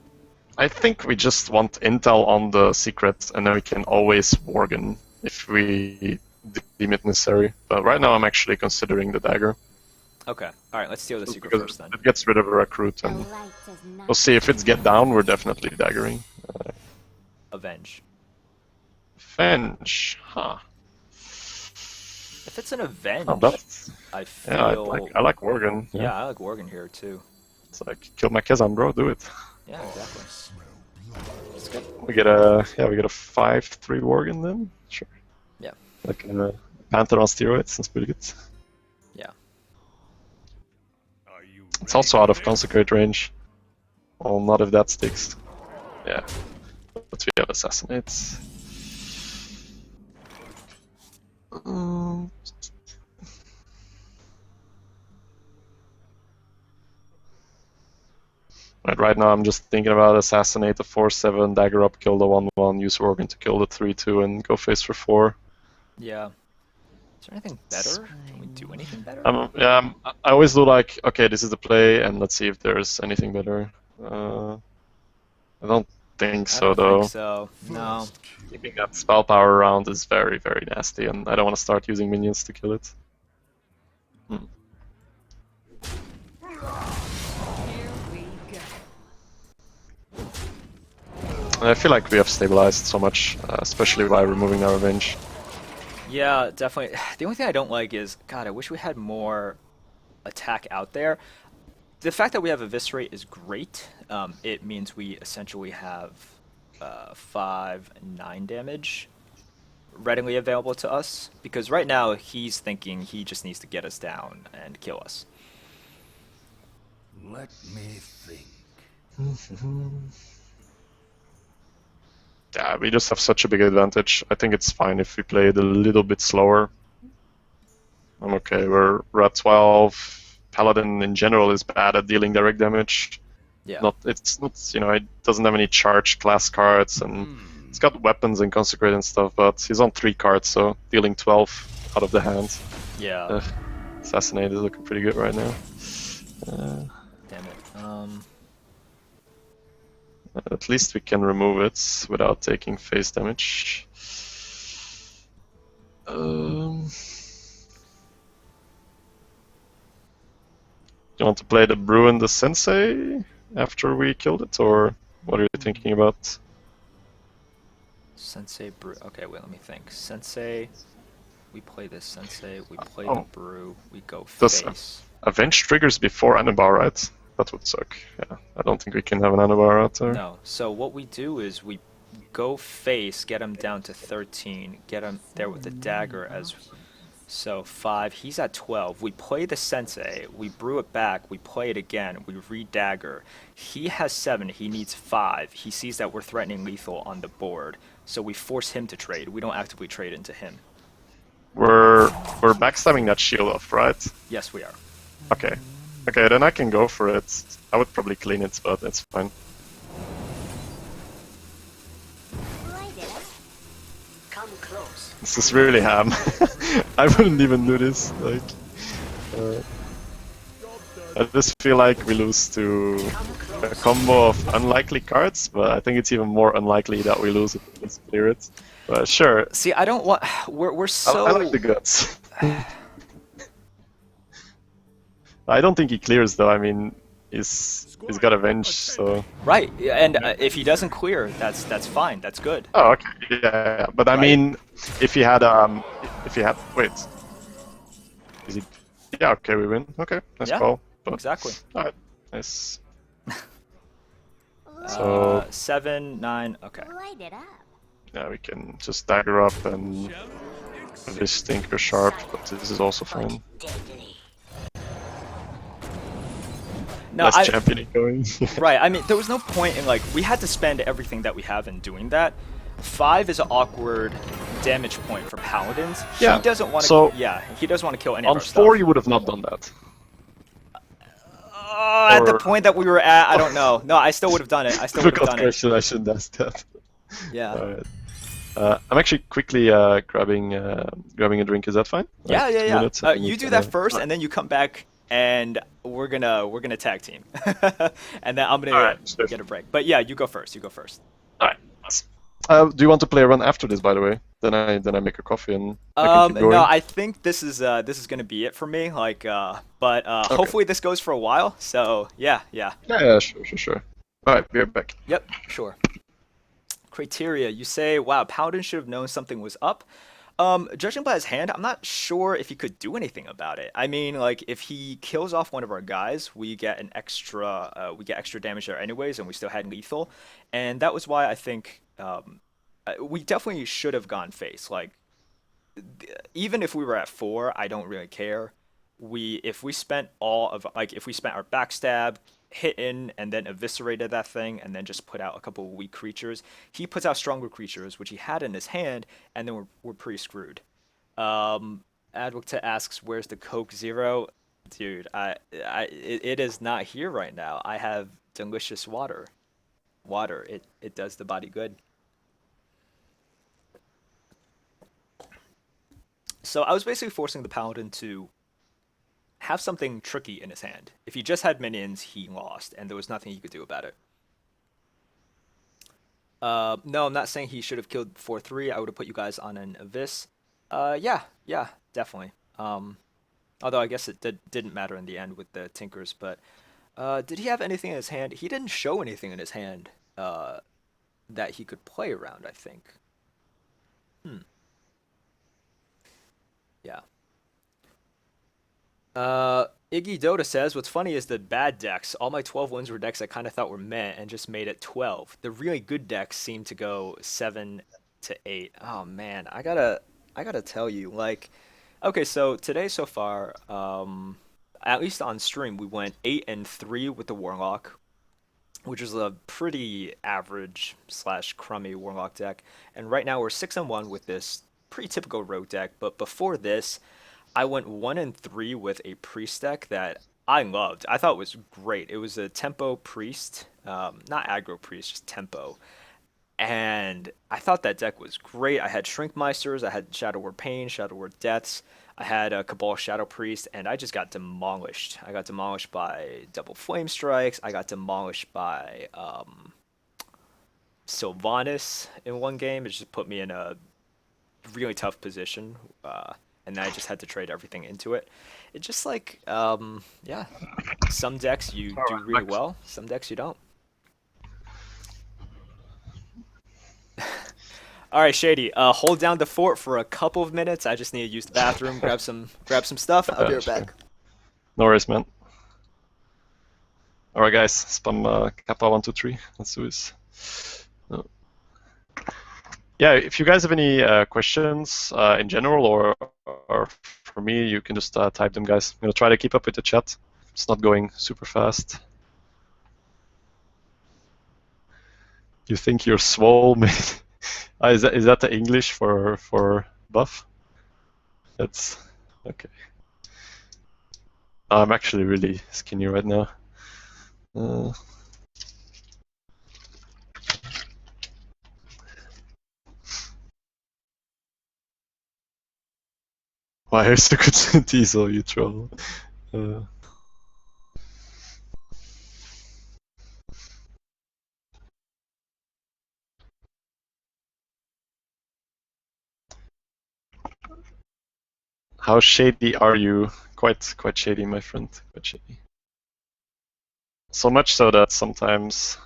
I think we just want intel on the secret, and then we can always Worgen if we deem it necessary. But right now I'm actually considering the dagger. Okay, alright, let's steal the secret Because first then. it gets rid of a recruit, The and light does not we'll see if it's get down, we're definitely daggering. Avenge. Avenge, huh. If it's an Avenge, Oh, that's, I feel... yeah, I like Worgen. Yeah, I like Worgen here too. It's like, kill my Kazan, bro, do it. Yeah, exactly. It's good. We get a 5/3 Worgen then? Sure. Yeah. Like a Panther on steroids, that's pretty good. Yeah. It's also out of Consecrate range. Well, not if that sticks. Yeah. But we have Assassinates. Right now I'm just thinking about Assassinate the 4/7, dagger up, kill the 1/1, use Organ to kill the 3/2, and go face for 4. Yeah. Is there anything better? Can we do anything better? I always do like, okay, this is the play, and let's see if there's anything better. I don't think so, I don't though. think so. No. Keeping that spell power around is very, very nasty, and I don't want to start using minions to kill it. Here we go. I feel like we have stabilized so much, especially by removing our revenge. Yeah, definitely. The only thing I don't like is, God, I wish we had more attack out there. The fact that we have Eviscerate is great. It means we essentially have 5/9 damage readily available to us. Because right now, he's thinking he just needs to get us down and kill us. Let me think. Yeah, we just have such a big advantage. I think it's fine if we play it a little bit slower. I'm okay, we're at 12. Paladin in general is bad at dealing direct damage. Yeah. It's not, it doesn't have any charge class cards, and it's got weapons and consecrate and stuff, but he's on 3 cards, so dealing 12 out of the hand. Yeah. Assassinate is looking pretty good right now. Damn it. At least we can remove it without taking face damage. You want to play the Brew and the Sensei after we killed it, or what are you thinking about? Sensei Brew. Okay, wait, let me think. Sensei. We play this Sensei. We play Oh. the Brew. We go Does face. Avenge triggers before Anabar, right? That would suck. Yeah, I don't think we can have an Anabar out there. No. So what we do is we go face, get him down to 13, get him there with the dagger as... So 5, he's at 12. We play the Sensei, we brew it back, we play it again, we re-dagger. He has 7, he needs 5. He sees that we're threatening lethal on the board, so we force him to trade. We don't actively trade into him. We're backstabbing that shield off, right? Yes, we are. Okay. Okay, then I can go for it. I would probably clean it, but that's fine. light it up. Come close. This is really ham. I wouldn't even do this. Like, I just feel like we lose to a combo of unlikely cards, but I think it's even more unlikely that we lose if we can clear it. But sure. See, I don't want... We're so... I like the guts. I don't think he clears though. I mean, he's got Avenge, so. Right, and if he doesn't clear, that's fine. That's good. Oh, okay. Yeah. But I mean, if he had wait, is he Yeah, okay, we win. Okay, nice Yeah, call. But, exactly. Alright, nice. Light, So, 7, 9. Okay. light it up. yeah, we can just dagger up and this Tinker Sharp, but this is also fine. Deadly. No, Less championing going. right. I mean, there was no point in like we had to spend everything that we have in doing that. 5 is an awkward damage point for paladins. Yeah, He doesn't want to. so- Yeah, he doesn't want to kill any of On our 4, stuff. you would have not done that. At the or- point that we were at, I don't know. No, I still would have done it. I still would have Difficult done it. question, I shouldn't ask that. Yeah. Alright. I'm actually quickly grabbing a drink. Is that fine? Yeah, Like, yeah, 2 yeah. minutes, and then You we do can, that first, and then you come back, and we're gonna tag team, and then I'm gonna Alright, sure. get a break. But yeah, you go first. You go first. Alright. Do you want to play a run after this, by the way? Then I make a coffee and I can keep going. No, I think this is gonna be it for me. Like, but hopefully this goes for a while. So yeah. Yeah, sure. Alright, be right back. Yep, sure. Criteria. You say, wow, Paladin should have known something was up. Judging by his hand, I'm not sure if he could do anything about it. I mean, like, if he kills off one of our guys, we get extra damage there anyways, and we still had lethal. And that was why I think we definitely should have gone face. Like, even if we were at 4, I don't really care. If we spent our backstab, hit in, and then eviscerated that thing, and then just put out a couple of weak creatures, he puts out stronger creatures, which he had in his hand, and then we're pretty screwed. Advocate asks, "Where's the Coke Zero?" Dude, it is not here right now. I have delicious water. It does the body good. So I was basically forcing the paladin to have something tricky in his hand. If he just had minions, he lost, and there was nothing he could do about it. No, I'm not saying he should have killed 4-3. I would have put you guys on an Abyss. Yeah, definitely. Although I guess it didn't matter in the end with the Tinkers, but did he have anything in his hand? He didn't show anything in his hand that he could play around, I think. Yeah. Iggy Dota says, what's funny is the bad decks. All my 12 wins were decks I kind of thought were meh and just made it 12. The really good decks seem to go 7 to 8. Oh man, I gotta tell you, like, okay, so today so far, at least on stream, we went 8-3 with the Warlock, which is a pretty average / crummy Warlock deck. And right now we're 6-1 with this pretty typical rogue deck. But before this, I went 1-3 with a priest deck that I loved. I thought it was great. It was a tempo priest, not aggro priest, just tempo. And I thought that deck was great. I had Shrinkmeisters, I had Shadow Word Pain, Shadow Word Deaths, I had a Cabal Shadow Priest, and I just got demolished. I got demolished by double Flame Strikes. I got demolished by Sylvanas in one game. It just put me in a really tough position. And then I just had to trade everything into it. It just like, yeah, some decks you do really well, some decks you don't. All right, Shady, hold down the fort for a couple of minutes. I just need to use the bathroom, grab some stuff. I'll be right Sure. back. No worries, man. Alright, guys, spam Kappa 1, 2, 3. Let's do this. No. Yeah, if you guys have any questions in general or for me, you can just type them, guys. I'm gonna try to keep up with the chat. It's not going super fast. You think you're swole, man? Is that the English for buff? That's okay. I'm actually really skinny right now. Why is the good diesel, you troll? How shady are you? Quite shady, my friend. Quite shady. So much so that sometimes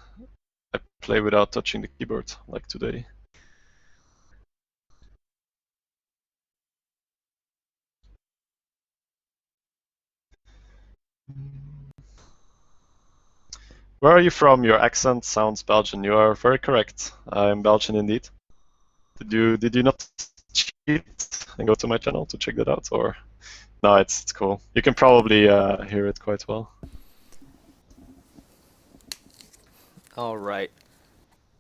I play without touching the keyboard, like today. Where are you from? Your accent sounds Belgian. You are very correct. I'm Belgian indeed. Did you not cheat and go to my channel to check that out, or no? It's cool. You can probably hear it quite well. All right.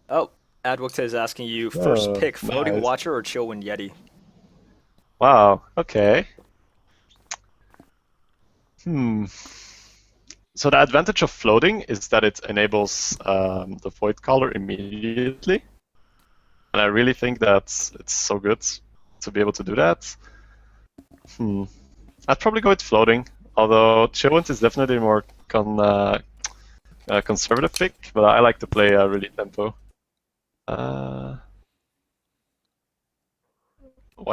Oh, Adwook is asking you first Oh, pick Floating nice. Watcher or Chillwind Yeti. Wow. Okay. Hmm. So the advantage of floating is that it enables the void color immediately, and I really think that it's so good to be able to do that. I'd probably go with floating, although Chillwind is definitely more conservative pick, but I like to play really tempo. Why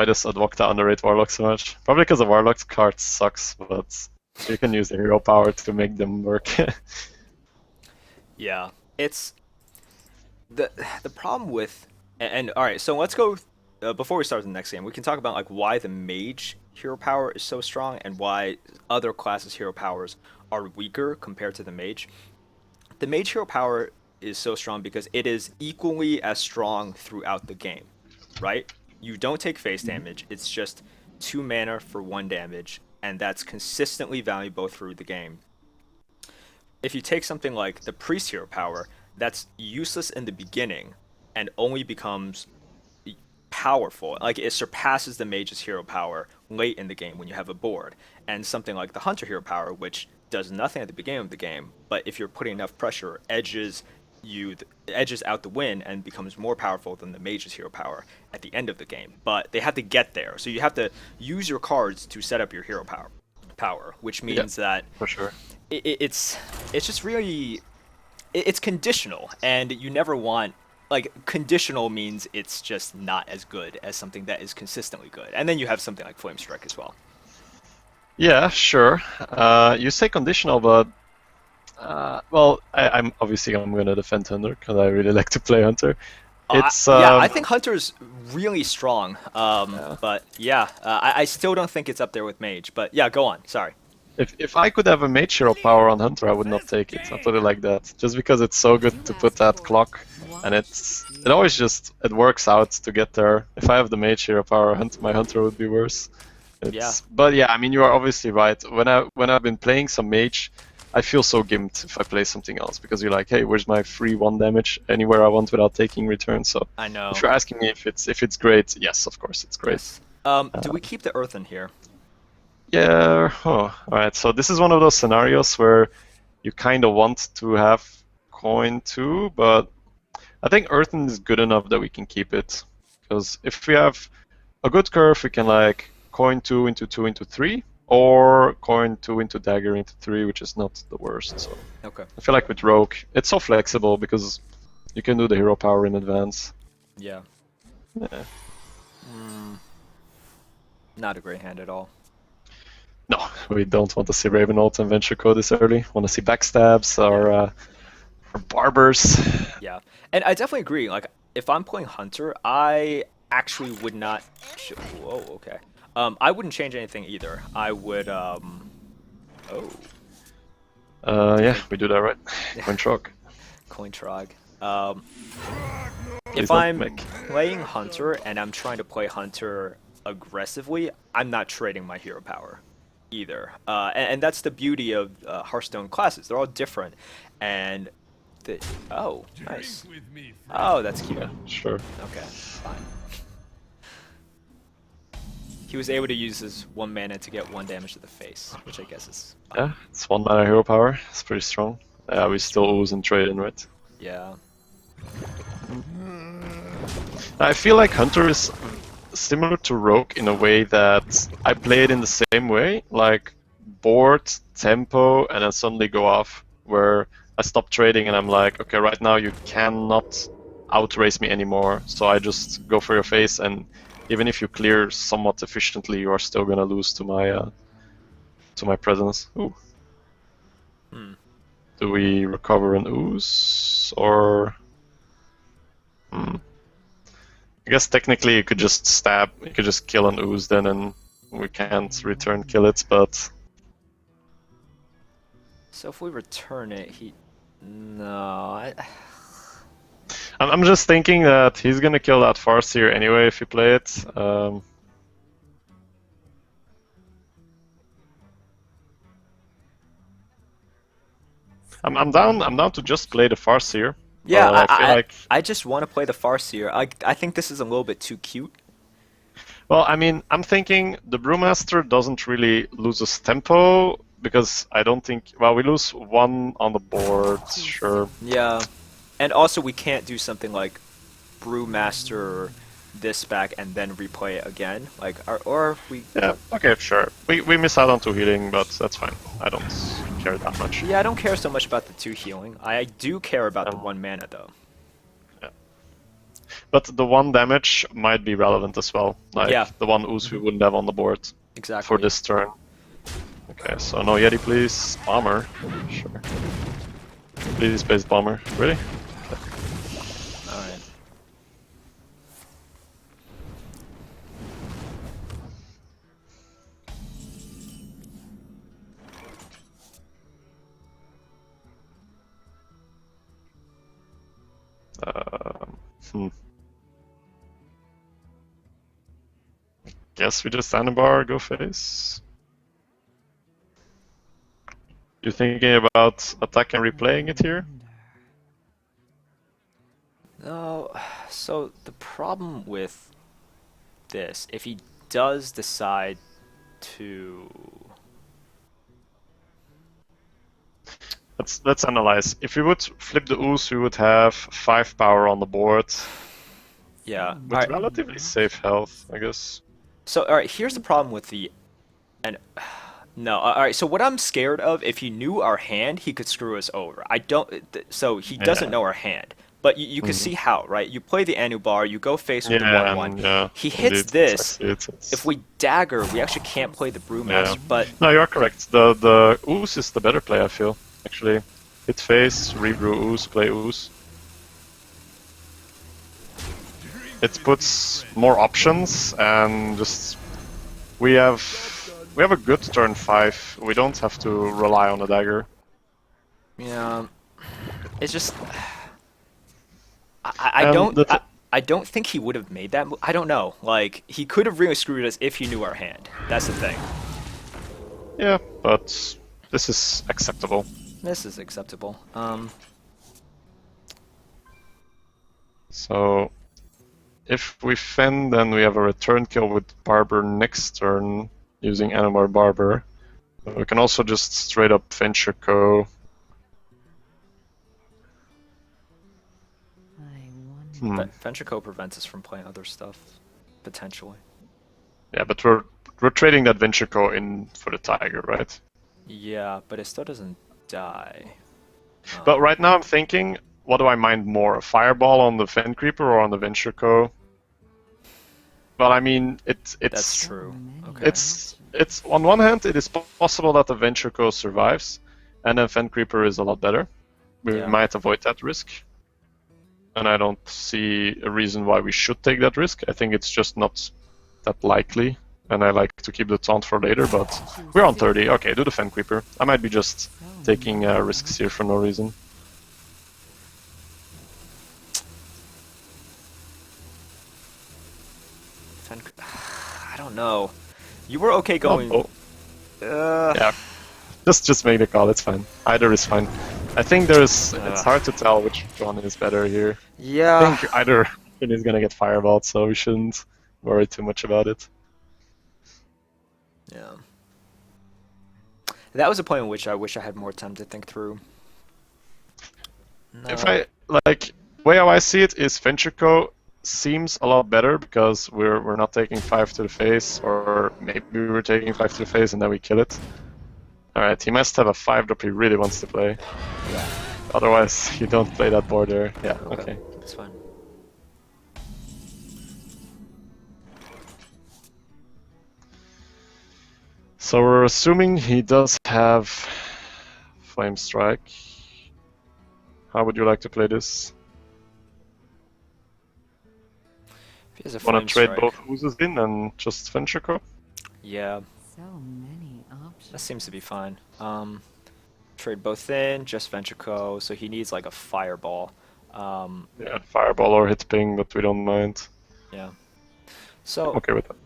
does Advocta underrate Warlock so much? Probably because the Warlock's card sucks, but you can use the hero power to make them work. Yeah, it's the problem with and all right. So let's go before we start the next game. We can talk about like why the mage hero power is so strong and why other classes hero powers are weaker compared to the mage. The mage hero power is so strong because it is equally as strong throughout the game, right? You don't take face damage. It's just 2 mana for 1 damage, and that's consistently valuable through the game. If you take something like the priest hero power, that's useless in the beginning and only becomes powerful. Like it surpasses the mage's hero power late in the game when you have a board. And something like the hunter hero power, which does nothing at the beginning of the game, but if you're putting enough pressure, edges out the win and becomes more powerful than the mage's hero power at the end of the game. But they have to get there, so you have to use your cards to set up your hero power, which means that for sure. it's just really it's conditional, and you never want like conditional means it's just not as good as something that is consistently good. And then you have something like Flame Strike as well. Yeah, sure. You say conditional, but well, I'm gonna defend Hunter because I really like to play Hunter. It's yeah, I think Hunter's really strong. But yeah, I still don't think it's up there with Mage. But yeah, go on. Sorry. If I could have a mage hero power on Hunter, I would not take it. I'll put it like that. Just because it's so good to put that clock, and it always it works out to get there. If I have the mage hero power, my Hunter would be worse. Yeah. But yeah, I mean, you are obviously right. When I've been playing some mage, I feel so gimped if I play something else, because you're like, hey, where's my free 1 damage anywhere I want without taking return? So I know. if you're asking me if it's great, yes, of course it's great. Yes. Do we keep the Earth in here? Yeah. Oh, all right. So this is one of those scenarios where you kind of want to have coin too, but I think Earthen is good enough that we can keep it, because if we have a good curve, we can like coin 2 into 2 into 3, or coin 2 into dagger into 3, which is not the worst. So Okay. I feel like with Rogue, it's so flexible because you can do the hero power in advance. Yeah. Yeah. Not a great hand at all. No, we don't want to see Ravenhold and Venture Code this early. Want to see backstabs or Barbers. Yeah, and I definitely agree. Like, if I'm playing Hunter, I actually would not. Whoa, okay. I wouldn't change anything either. I would. Oh. Yeah, we do that right. Coin Trog. Coin Trog. Please If don't I'm make. playing Hunter and I'm trying to play Hunter aggressively, I'm not trading my hero power either. And that's the beauty of Hearthstone classes. They're all different. And oh, nice. Oh, that's cute. Yeah, sure. Okay, fine. He was able to use his 1 mana to get 1 damage to the face, which I guess is fine. Yeah, it's 1 mana hero power. It's pretty strong. Yeah, we still ooze and trade in, right? Yeah. I feel like Hunter is similar to Rogue in a way that I play it in the same way, like board, tempo, and then suddenly go off, where I stop trading and I'm like, okay, right now you cannot outrace me anymore, so I just go for your face, and even if you clear somewhat efficiently, you are still gonna lose to my presence. Ooh. Do we recover an ooze, or? I guess technically you could just stab, you could just kill an ooze then, and we can't return kill it, but So if we return it, he... No, I'm just thinking that he's gonna kill that Farseer anyway if you play it. I'm down to just play the Farseer. yeah, But I feel like, I just want to play the Farseer. I think this is a little bit too cute. well, I mean, I'm thinking the Brewmaster doesn't really lose his tempo because I don't think, well, we lose one on the board, sure. Yeah, and also we can't do something like Brewmaster this back and then replay it again. Like, or we... Yeah, okay, sure. We miss out on 2 healing, but that's fine. I don't care that much. Yeah, I don't care so much about the 2 healing. I do care about the 1 mana though. Yeah. But the 1 damage might be relevant as well. Like Yeah. the 1 ooze we wouldn't have on the board Exactly. for this turn. Okay, so no Yeti, please. Bomber. Sure. Please, base bomber. Really? Alright. Hmm. Guess we just stand a bar, go face. You thinking about attack and replaying it here? No, so the problem with this, if he does decide to... Let's analyze. If we would flip the ooze, we would have 5 power on the board Yeah. with Alright, relatively safe health, I guess. so alright, here's the problem with the... And no, alright, so what I'm scared of, if he knew our hand, he could screw us over. I don't... So he doesn't Yeah. know our hand. But you can see how, right? You play the Anu bar, you go face with the Yeah, 1-1. yeah. He hits Indeed, this. it's- If we dagger, we actually can't play the Brewmaster, Yeah. but... No, you're correct. The ooze is the better play, I feel. Actually, hit face, rebrew ooze, play ooze. It puts more options and just we have a good turn 5. We don't have to rely on a dagger. Yeah, it's just I And don't I don't think he would have made that move. I don't know. Like he could have really screwed us if he knew our hand. That's the thing. Yeah, but this is acceptable. This is acceptable. So if we fend, then we have a return kill with Barber next turn using Animar Barber. We can also just straight up Venture Co. But Venture Co prevents us from playing other stuff potentially. Yeah, but we're trading that Venture Co in for the Tiger, right? Yeah, but it still doesn't die. But right now I'm thinking, what do I mind more? A Fireball on the Fen Creeper or on the Venture Co? Well, I mean, it's That's true. Okay. it's on one hand, it is possible that the Venture Co survives, and then Fen Creeper is a lot better. We Yeah. might avoid that risk, and I don't see a reason why we should take that risk. I think it's just not that likely, and I like to keep the taunt for later. But we're on 30. Okay, do the Fen Creeper. I might be just taking risks here for no reason. I don't know. You were okay going. Oh, yeah, just make the call. It's fine. Either is fine. I think it's hard to tell which one is better here. Yeah. I think either is gonna get fireballed, so we shouldn't worry too much about it. Yeah. That was a point in which I wish I had more time to think through. No. If I way how I see it is Venture Co seems a lot better because we're not taking 5 to the face, or maybe we're taking 5 to the face and then we kill it. Alright, he must have a 5-drop he really wants to play. Yeah. Otherwise, you don't play that border. Yeah, okay. That's fine. So we're assuming he does have Flame Strike. How would you like to play this? If he has a Wanna flame trade strike. both oozes in and just Venture Co? Yeah, So many options. that seems to be fine. trade both in, just Ventrico, so he needs like a fireball. Yeah, fireball or hit ping, but we don't mind. Yeah. I'm So okay with that.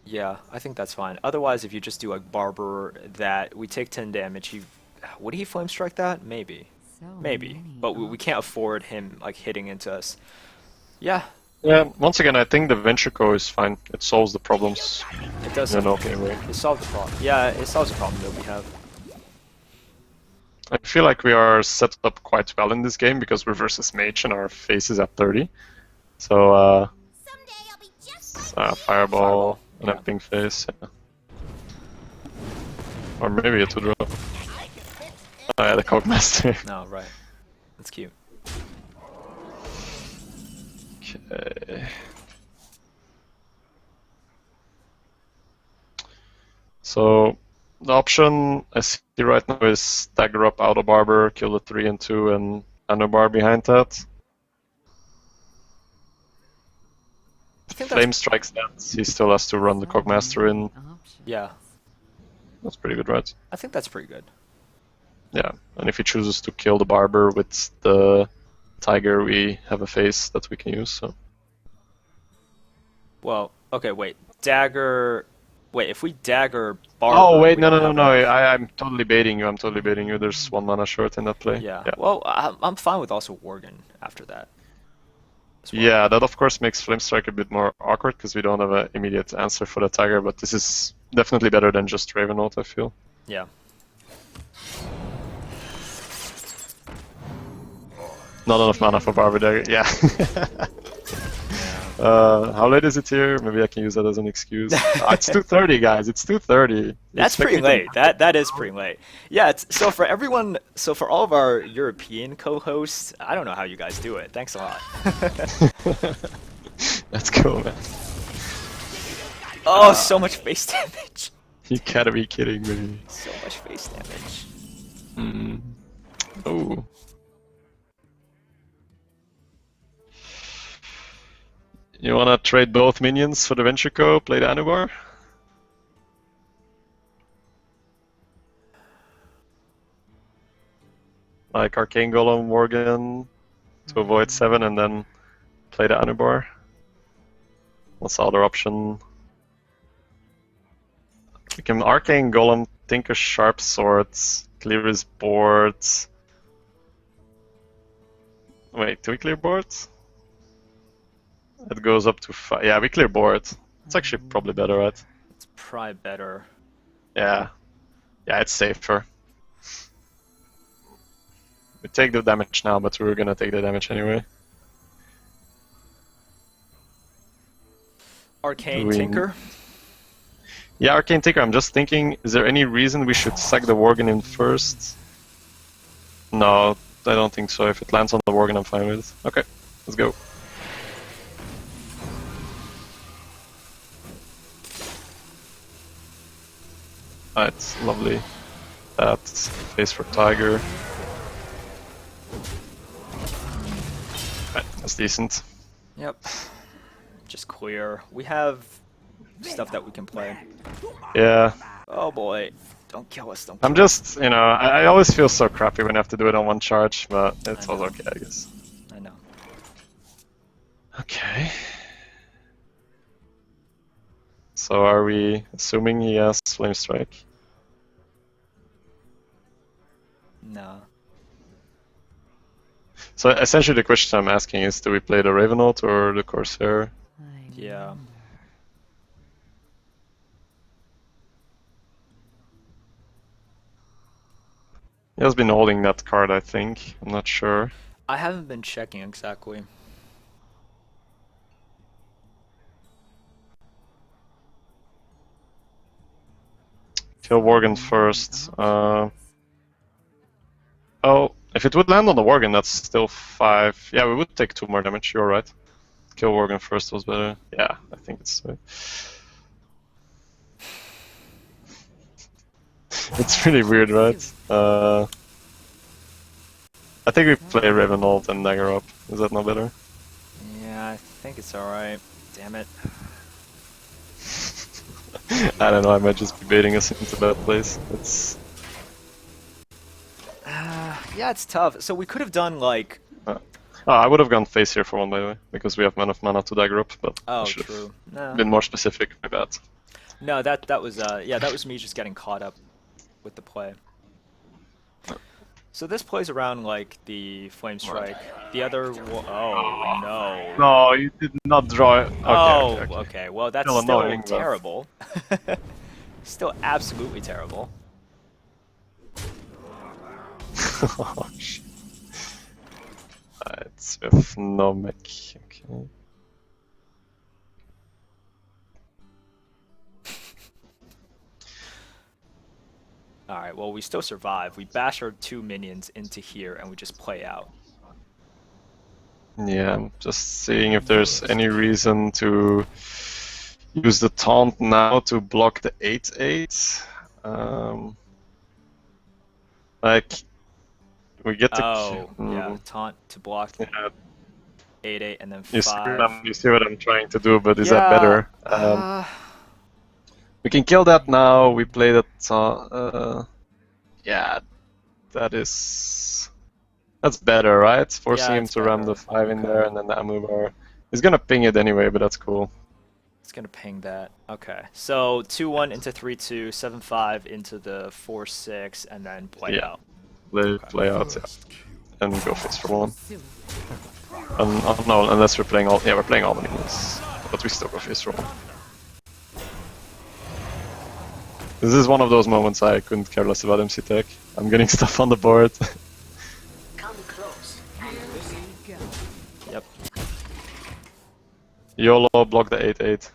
yeah, I think that's fine. Otherwise, if you just do a Barber that we take 10 damage, he would he flame strike that? Maybe, So maybe, many but we can't afford him like hitting into us. Yeah, Yeah, once again, I think the Ventrico is fine. It solves the problems it does. in an okay way. It solves the problem. Yeah, it solves the problem that we have. I feel like we are set up quite well in this game because we're versus Mage and our face is at 30. So, Someday I'll be just like Fireball and yeah. a ping face. Yeah. Or maybe a 2-drop. Oh yeah, the Cogmaster. No, right. That's cute. Okay. So the option I see right now is stagger up Auto Barber, kill the 3 and 2, and Anubar behind that. I think Flame that's strikes that, he still has to run the Cogmaster in. yeah. That's pretty good, right? I think that's pretty good. Yeah, and if he chooses to kill the Barber with the Tiger, we have a face that we can use. So Well, okay, wait. Dagger. Wait, if we dagger Barber. oh wait, we no, don't no, no, have no! enough. I'm totally baiting you. I'm totally baiting you. There's 1 mana short in that play. Yeah. Yeah. Well, I'm fine with also Worgen after that. as well. Yeah, that of course makes Flame Strike a bit more awkward because we don't have an immediate answer for the Tiger, but this is definitely better than just Ravenloft, I feel. Yeah. Not enough mana for Barber Dagger, yeah. How late is it here? Maybe I can use that as an excuse. It's 2:30, guys. It's 2:30. That's pretty late. That is pretty late. Yeah. So for everyone, so for all of our European co-hosts, I don't know how you guys do it. Thanks a lot. Let's go, man. Oh, so much face damage. You gotta be kidding me. So much face damage. Mm. Oh. You wanna trade both minions for the Ventrico, play the Anubar? Like Arcane Golem, Worgen, to avoid 7 and then play the Anubar? What's the other option? We can Arcane Golem, think of Sharp Swords, clear his board. Wait, do we clear board? It goes up to 5. Yeah, we clear board. It's actually probably better, right? It's probably better. Yeah. Yeah, it's safer. We take the damage now, but we were gonna take the damage anyway. Arcane Do we- Tinker. Yeah, Arcane Tinker, I'm just thinking, is there any reason we should sack the Worgen in first? No, I don't think so. If it lands on the Worgen, I'm fine with it. Okay, let's go. Alright, lovely. That's face for Tiger. Right, that's decent. Yep. Just clear. We have stuff that we can play. Yeah, Oh boy. Don't kill us. Don't kill I'm just, you know, I always feel so crappy when I have to do it on one charge, but it's I also know. okay, I guess. us. I know. Okay. So are we assuming he has Flame Strike? No. So essentially the question I'm asking is, do we play the Ravenloft or the Corsair? Yeah. He has been holding that card, I think. I'm not sure. I haven't been checking exactly. Kill Worgen first. Oh, if it would land on the Worgen, that's still 5. Yeah, we would take 2 more damage, you're right. Kill Worgen first was better. Yeah, I think it's... It's really weird, right? I think we play Ravenloft and Dagger up. Is that not better? Yeah, I think it's alright. Damn it. I don't know, I might just be baiting us into that place. It's... Yeah, it's tough. So we could have done like. I would have gone face here for one, by the way, because we have enough mana to dagger up, but I Oh, should true. have No. been more specific. My bad. No, that was yeah, that was me just getting caught up with the play. So this plays around like the Flame Strike. The other oh no. No, you did not draw it. Oh, Okay. okay. Well, that's Still still annoying, but- terrible. Still absolutely terrible. Oh, shit. It's with no mech. Okay. Alright, well, we still survive. We bash our 2 minions into here and we just play out. Yeah, I'm just seeing if there's any reason to use the taunt now to block the 8/8. Like, we get to. Oh, yeah, taunt to block Yeah, 8/8 and then you 5. see what I'm trying to do, but is Yeah, that better? We can kill that now. We play that. Yeah, that's better, right? Forcing Yeah, him it's to ram the better. 5 in Okay. there, and then the ammo bar. He's gonna ping it anyway, but that's cool. It's gonna ping that. Okay, so 2-1 into 3-2, 7-5 into the 4-6, and then play Yeah. out. Play out, yeah, and go face for one. No, unless we're playing all. Yeah, we're playing all the minions, but we still go face for one. This is one of those moments I couldn't care less about MC Tech. I'm getting stuff on the board. Come close. Yep. YOLO, block the 8/8.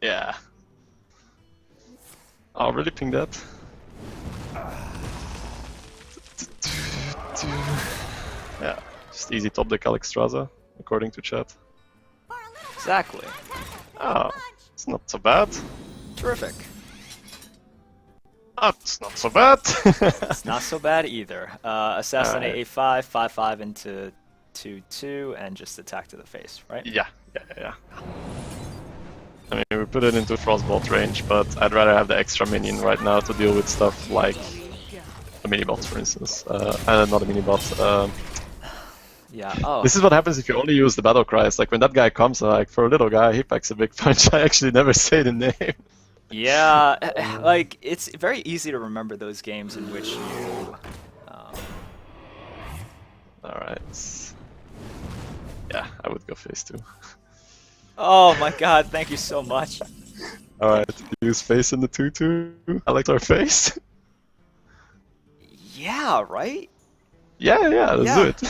Yeah. I'll really ping that. Yeah, just easy top deck Alexstrasza, according to chat. Exactly. Oh, it's not so bad. Terrific. Oh, it's not so bad. It's not so bad either. Assassinate A5, 5-5 into 2-2, and just attack to the face, right? Yeah. I mean, we put it into Frostbolt range, but I'd rather have the extra minion right now to deal with stuff like a mini-bot, for instance. Not a mini-bot. Yeah. Oh. This is what happens if you only use the battle cries. Like when that guy comes, like for a little guy, he packs a big punch. I actually never say the name. Yeah, like it's very easy to remember those games in which you. All right. Yeah, I would go face too. Oh my God! Thank you so much. All right, use face in the 2/2. I like our face. Yeah. Right. Yeah, let's Yeah. do it.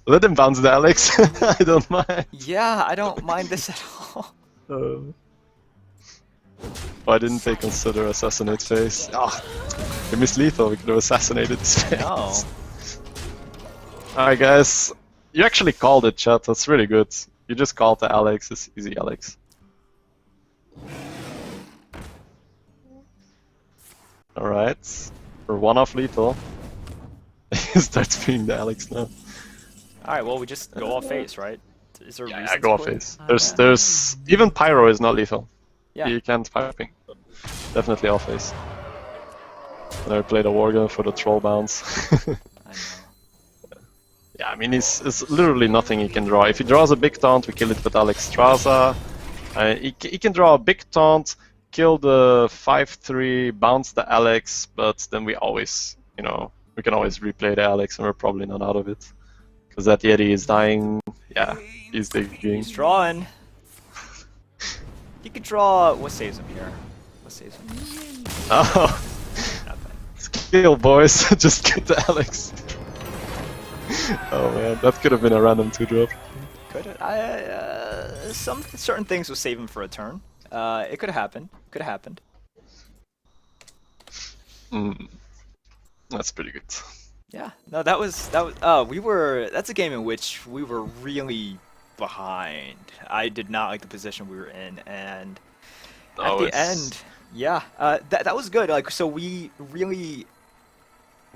Let him bounce the Alex. I don't mind. Yeah, I don't mind this at all. Why didn't they consider assassinate face? Ah, we missed lethal. We could have assassinated this face. No. Alright, guys. You actually called it, chat. That's really good. You just called the Alex. It's easy, Alex. Alright. We're one off lethal. He starts being the Alex now. All right. Well, we just go off face, right? Is there a reason? Yeah, to go off quit? face. There's even Pyro is not lethal. Yeah. You can't piping. Definitely off face. And I played a Wargun for the troll bounce. I know. Yeah, I mean, it's literally nothing he can draw. If he draws a big taunt, we kill it with Alexstrasza. He can draw a big taunt, kill the 5/3, bounce the Alex, but then we always, we can always replay the Alex and we're probably not out of it. Because that Yeti is dying. Yeah, he's digging. He's drawing. He could draw. What saves him here? What saves him? Oh, Nothing. skill, boys. Just get the Alex. Oh man, that could have been a random 2-drop. Could it? Some certain things will save him for a turn. It could have happened. Could have happened. That's pretty good. Yeah. No, that was. That's a game in which we were really behind. I did not like the position we were in, and at the end, yeah, that was good. Like, so we really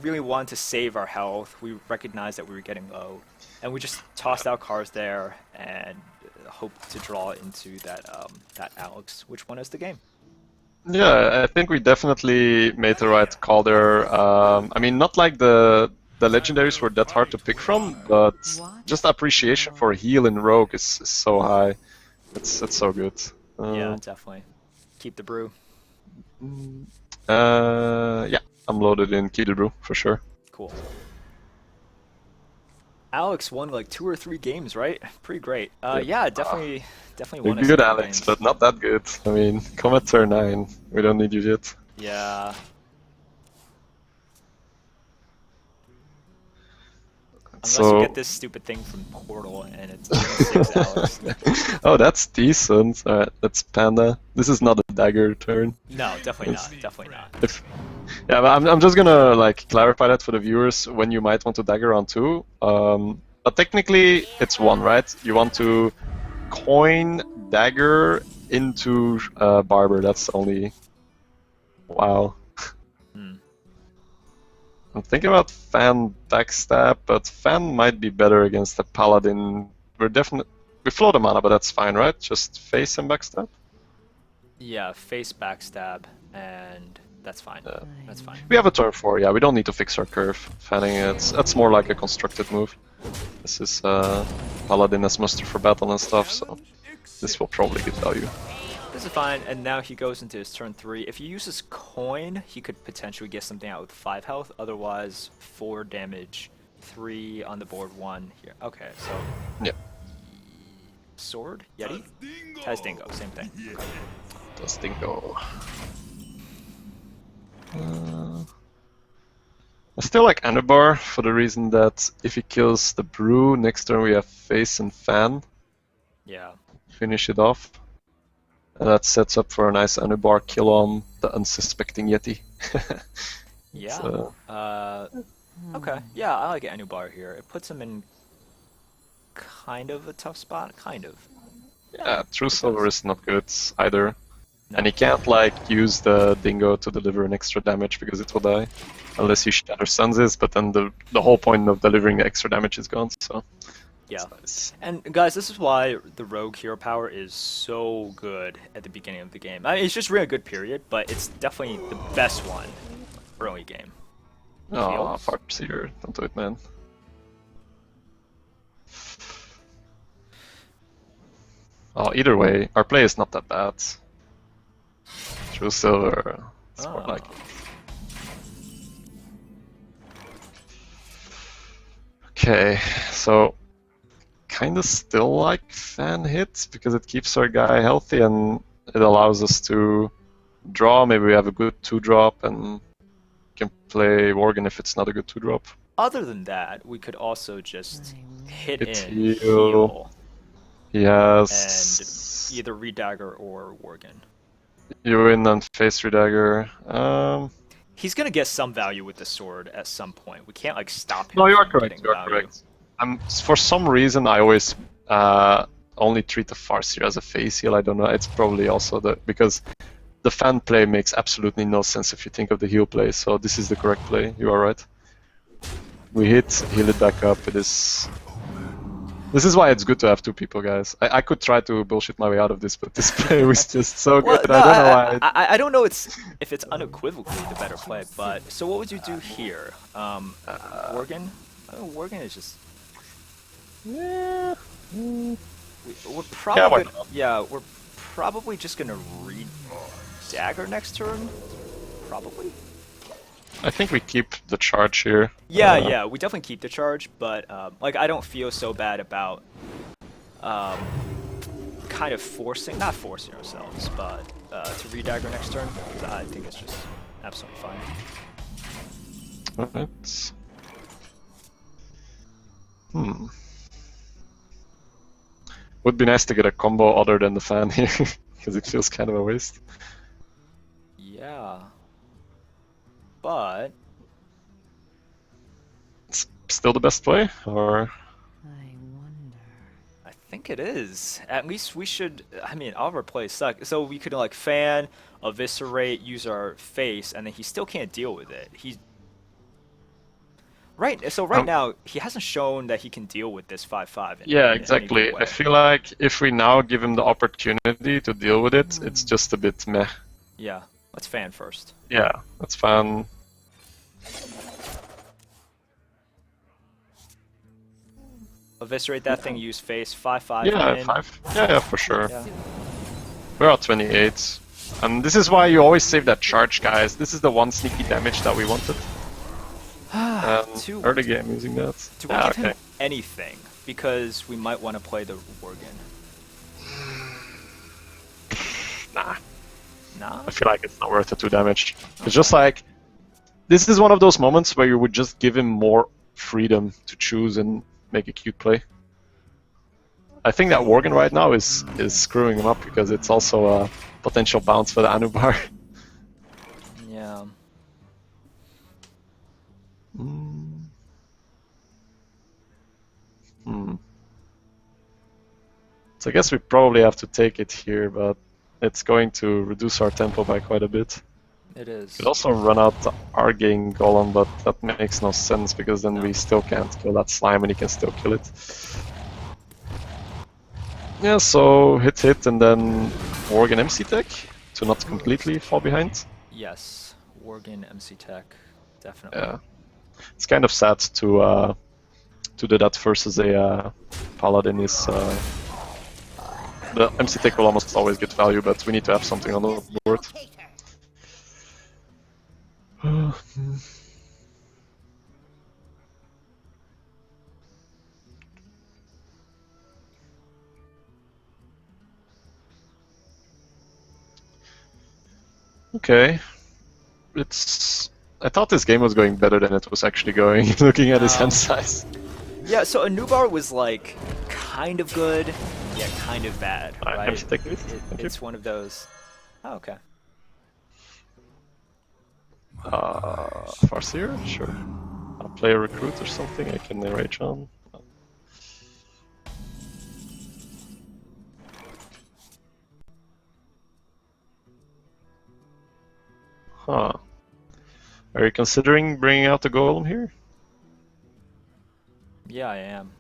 wanted to save our health. We recognized that we were getting low, and we just tossed out cards there and hoped to draw into that Alex, which won us the game. Yeah, I think we definitely made the right call there. I mean, not like the legendaries were that hard to pick from, but just appreciation for heal in Rogue is so high. It's so good. Yeah, definitely. Keep the brew. Yeah, I'm loaded in Keto Brew for sure. Cool. Alex won like 2 or 3 games, right? Pretty great. Yeah, definitely You're won us good, some Alex, games. but not that good. I mean, come at turn 9. We don't need you yet. Yeah. Unless we get this stupid thing from Portal and it's turn 6 Alex. Oh, that's decent. Alright, that's Panda. This is not a dagger turn. No, definitely not. Definitely not. Yeah, but I'm just gonna like clarify that for the viewers when you might want to dagger on 2. But technically it's 1, right? You want to coin dagger into Barber. That's only. Wow. I'm thinking about Fan backstab, but Fan might be better against the Paladin. We float the mana, but that's fine, right? Just face and backstab. Yeah, face backstab, and that's fine. That's fine. We have a turn 4. Yeah, we don't need to fix our curve. Fanning that's more like a constructed move. This is Paladin as muster for battle and stuff, so this will probably get value. This is fine, and now he goes into his turn 3. If he uses coin, he could potentially get something out with 5 health. Otherwise, 4 damage, 3 on the board, 1 here. Okay, so Yeah. sword, Yeti, has Dingo, same thing. Okay. Does Dingo. I still like Anubar for the reason that if he kills the Brew, next turn we have Face and Fan. Yeah. Finish it off. And that sets up for a nice Anubar kill on the unsuspecting Yeti. Yeah. So, Okay. Yeah, I like Anubar here. It puts him in kind of a tough spot. Kind of. yeah, True Silver is not good either. No. And he can't like use the Dingo to deliver an extra damage because it will die. Unless you Shatter Suns is, but then the whole point of delivering the extra damage is gone, so. Yeah. Nice. And guys, this is why the Rogue hero power is so good at the beginning of the game. I mean, it's just really good, period, but it's definitely the best one early game. Oh, Farseer, don't do it, man. Oh, either way, our play is not that bad. True Silver. It's more like. Okay, so kinda still like Fan hits because it keeps our guy healthy and it allows us to draw. Maybe we have a good 2-drop and can play Worgen if it's not a good 2-drop. Other than that, we could also just hit Hit in, heal. heal, Yes. and either Redagger or Worgen. You win and face Redagger. He's gonna get some value with the sword at some point. We can't like stop him. No, you are from correct. getting You are value. correct. For some reason, I always only treat the Farseer as a face heal. I don't know. It's probably also because the Fan play makes absolutely no sense if you think of the heal play. So this is the correct play. You are right. We hit, heal it back up. It is. This is why it's good to have 2 people, guys. I could try to bullshit my way out of this, but this play was just so Well, good. no, I don't know why. I don't know if it's unequivocally the better play, but so what would you do here? Worgen? Worgen is just. Yeah. We're probably why we're probably just gonna read Dagger next turn. Probably. I think we keep the charge here. Yeah, we definitely keep the charge, but like I don't feel so bad about kind of not forcing ourselves, but to read Dagger next turn. I think it's just absolutely fine. Alright. Would be nice to get a combo other than the Fan here, because it feels kind of a waste. Yeah. But It's still the best play, or I wonder. I think it is. At least we should. I mean, all of our plays suck, so we could like fan, eviscerate, use our face, and then he still can't deal with it. Right now he hasn't shown that he can deal with this 5/5. yeah, exactly. I feel like if we now give him the opportunity to deal with it, it's just a bit meh. Yeah, let's fan first. Yeah, that's fine. Eviscerate that thing, use face, 5/5 Yeah, in. 5. Yeah, for sure. Yeah. We're at 28. And this is why you always save that charge, guys. This is the one sneaky damage that we wanted. Do- Early game using that. Do we give him anything? Because we might want to play the Worgen. Nah. Nah? I feel like it's not worth the 2 damage. It's just like, this is one of those moments where you would just give him more freedom to choose and make a cute play. I think that Worgen right now is screwing him up because it's also a potential bounce for the Anubar. Yeah. So I guess we probably have to take it here, but it's going to reduce our tempo by quite a bit. It is. Could also run out the Arcane Golem, but that makes no sense because then we still can't kill that slime and he can still kill it. Yeah, so hit and then Worgen MC Tech to not completely fall behind. Yes, Worgen MC Tech, definitely. Yeah, it's kind of sad to do that versus a Paladin. Is the MC Tech will almost always get value, but we need to have something on the board. Okay, I thought this game was going better than it was actually going, looking at his hand size. Yeah, so Anubar was like kind of good, yet kind of bad, right? MC Tech, please. Thank you. It's one of those. Oh, okay. Farseer? Sure. I'll play a recruit or something I can rage on. Huh. Are you considering bringing out the golem here? Yeah, I am.